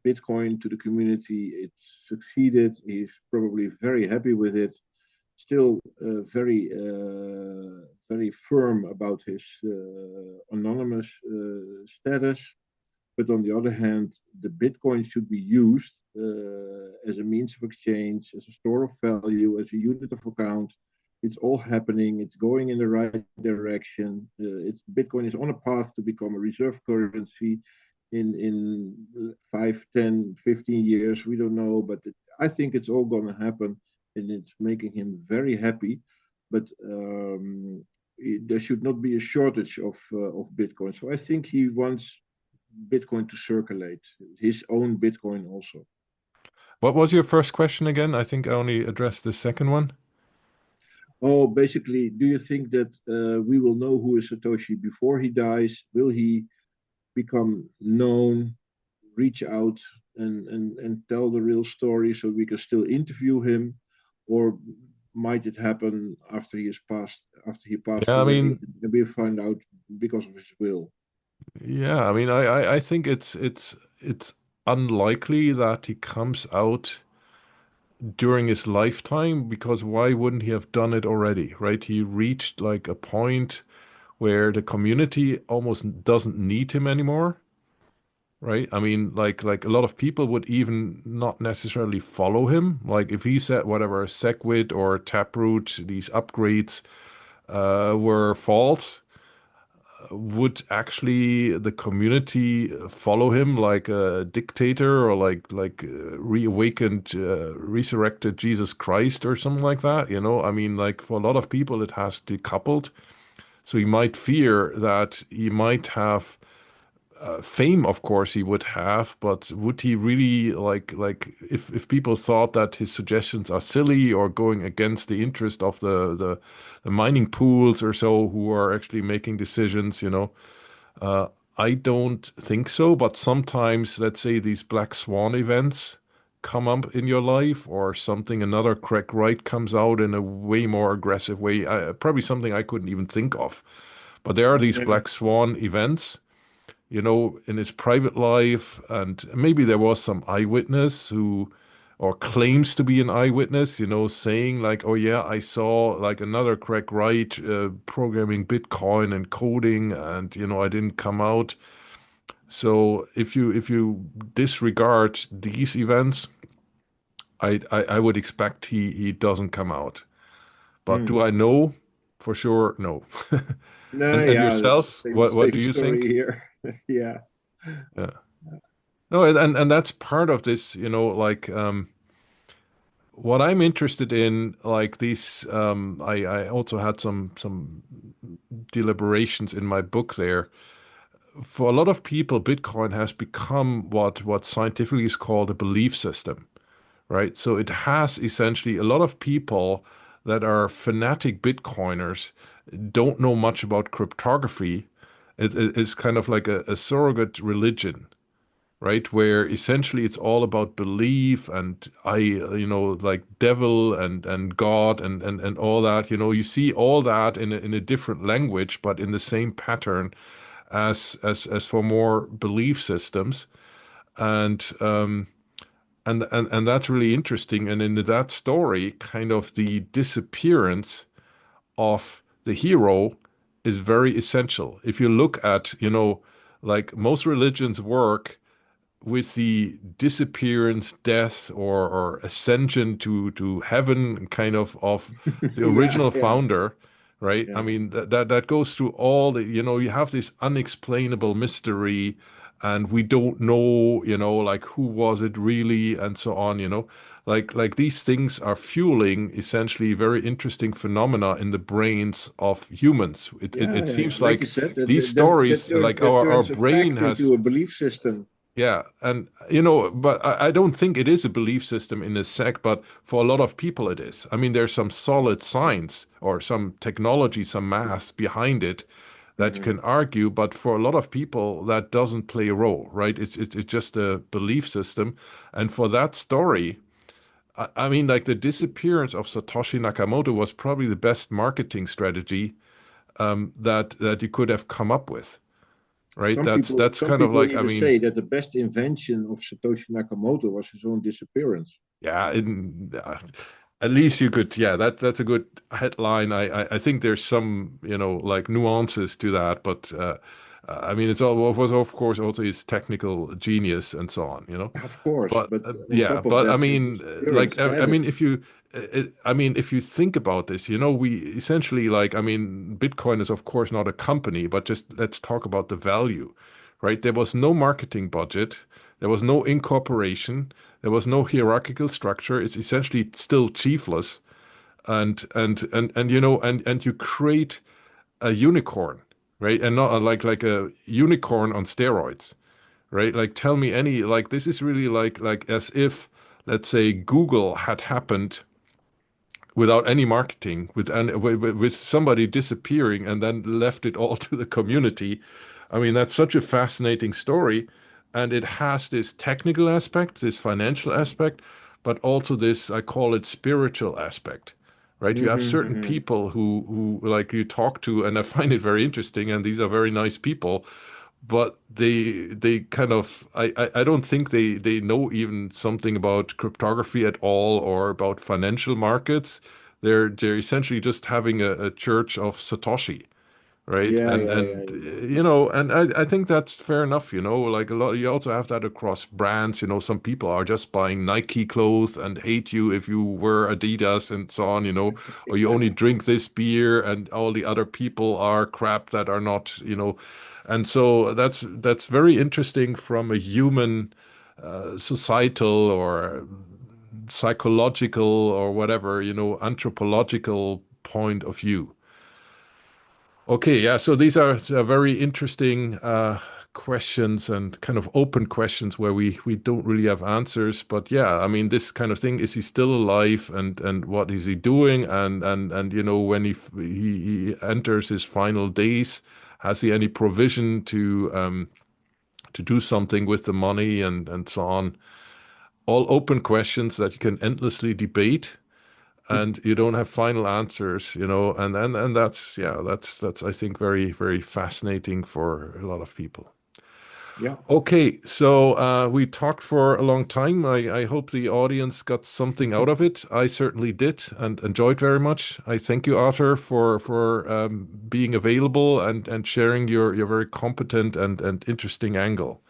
Bitcoin to the community, it succeeded. He's probably very happy with it. Still very firm about his anonymous status. But on the other hand, the Bitcoin should be used as a means of exchange, as a store of value, as a unit of account. It's all happening. It's going in the right direction. Bitcoin is on a path to become a reserve currency in 5, 10, 15 years. We don't know, but I think it's all going to happen. and it's making him very happy. But there should not be a shortage of Bitcoin. So I think he wants Bitcoin to circulate, his own Bitcoin also. What was your first question again? I think I only addressed the second one. Oh, basically, do you think that we will know who is Satoshi before he dies? Will he become known, reach out and tell the real story so we can still interview him? Or might it happen after he passed Yeah, I away, mean, and we find out because of his will? yeah, I mean, I think it's unlikely that he comes out during his lifetime because why wouldn't he have done it already, right? He reached like a point where the community almost doesn't need him anymore, right? I mean, like a lot of people would even not necessarily follow him. Like if he said whatever SegWit or Taproot, these upgrades were false, would actually the community follow him like a dictator or reawakened, resurrected Jesus Christ or something like that? You know, I mean, like for a lot of people, it has decoupled. So you might fear that he might have fame, of course, he would have, but would he really like if people thought that his suggestions are silly or going against the interest of the mining pools or so who are actually making decisions, you know? Uh, I don't think so, but sometimes, let's say these black swan events come up in your life or something, another Craig Wright comes out in a way more aggressive way, probably something I couldn't even think of. But there are these Yeah. black swan events, you know, in his private life, and maybe there was some eyewitness who, or claims to be an eyewitness, you know, saying like, "Oh yeah, I saw like another Craig Wright programming Bitcoin and coding, and you know, I didn't come out." So if you disregard these events, I would expect he doesn't come out. But do Hmm. I know for sure? No. No, And yeah, that's the yourself, same what same do you story think? here. Yeah. Yeah. No, and that's part of this, you know, like what I'm interested in, like these I also had some deliberations in my book there. For a lot of people, Bitcoin has become what scientifically is called a belief system, right? So it has essentially a lot of people that are fanatic Bitcoiners don't know much about cryptography. It's kind of like a surrogate religion, right? Where essentially it's all about belief and you know, like devil and God and all that. You know, you see all that in a different language, but in the same pattern as for more belief systems. And and that's really interesting. And in that story, kind of the disappearance of the hero is very essential. If you look at, you know, like most religions work with the disappearance, death, or ascension to heaven, kind of the Yeah, original yeah, founder, right? I yeah. mean that goes through all the, you know, you have this unexplainable mystery, and we don't know, you know, like who was it really, and so on, you know, like these things are fueling essentially very interesting phenomena in the brains of humans. It Yeah, seems like you like said, these stories, like that our turns a brain fact has. into a belief system. Yeah, and you know, but I don't think it is a belief system in a sec, but for a lot of people it is. I mean, there's some solid science or some technology, some math behind it that you Hmm. can argue, but for a lot of people that doesn't play a role, right? It's just a belief system. And for that story, I mean, like the disappearance of Satoshi Nakamoto was probably the best marketing strategy that you could have come up with, right? That's Some kind of people like, I even mean. say that the best invention of Satoshi Nakamoto was his own disappearance. Yeah, at least you could. Yeah, that's a good headline. I think there's some, you know, like nuances to that, but I mean, it's all it was of course also his technical genius and so on, you know. Of course, But but on yeah, top of but I that, his mean, disappearance I added. mean, if you, I mean, if you think about this, you know, we essentially like, I mean, Bitcoin is of course not a company, but just let's talk about the value, right? There was no marketing budget. There was no incorporation. There was no hierarchical structure. It's essentially still chiefless, and and you create a unicorn, right? And not like a unicorn on steroids, right? Like tell me any like this is really like as if let's say Google had happened without any marketing, with somebody disappearing and then left it all to the community. I mean, that's such a fascinating story, and it has this technical aspect, this financial aspect, but also this, I call it spiritual aspect, right? You have Hmm. certain Hmm. people who like you talk to, and I find it very interesting, and these are very nice people, but they kind of I don't think they know even something about cryptography at all or about financial markets. They're essentially just having a church of Satoshi, right? Yeah, And yeah, and yeah. and I think that's fair enough, like a lot you also have that across brands, some people are just buying Nike clothes and hate you if you wear Adidas and so on, or you only drink this beer and all the other people are crap that are not, and so that's very interesting from a human societal or psychological or whatever, anthropological point of view. Okay, yeah, so these are very interesting questions and kind of open questions where we don't really have answers. But yeah, I mean, this kind of thing, is he still alive and what is he doing? And when he enters his final days, has he any provision to do something with the money and so on? All open questions that you can endlessly debate and you don't have final answers, and that's yeah, that's I think very, very fascinating for a lot of people. Yeah. Okay, so we talked for a long time. I hope the audience got something out of it. I certainly did and enjoyed very much. I thank you, Arthur, for being available and sharing your very competent and interesting angle.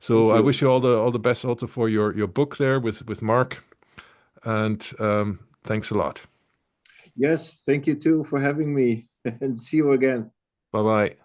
So Thank I you. wish you all the best also for your book there with Mark, and thanks a lot. Yes, thank you too for having me and see you again. Bye bye.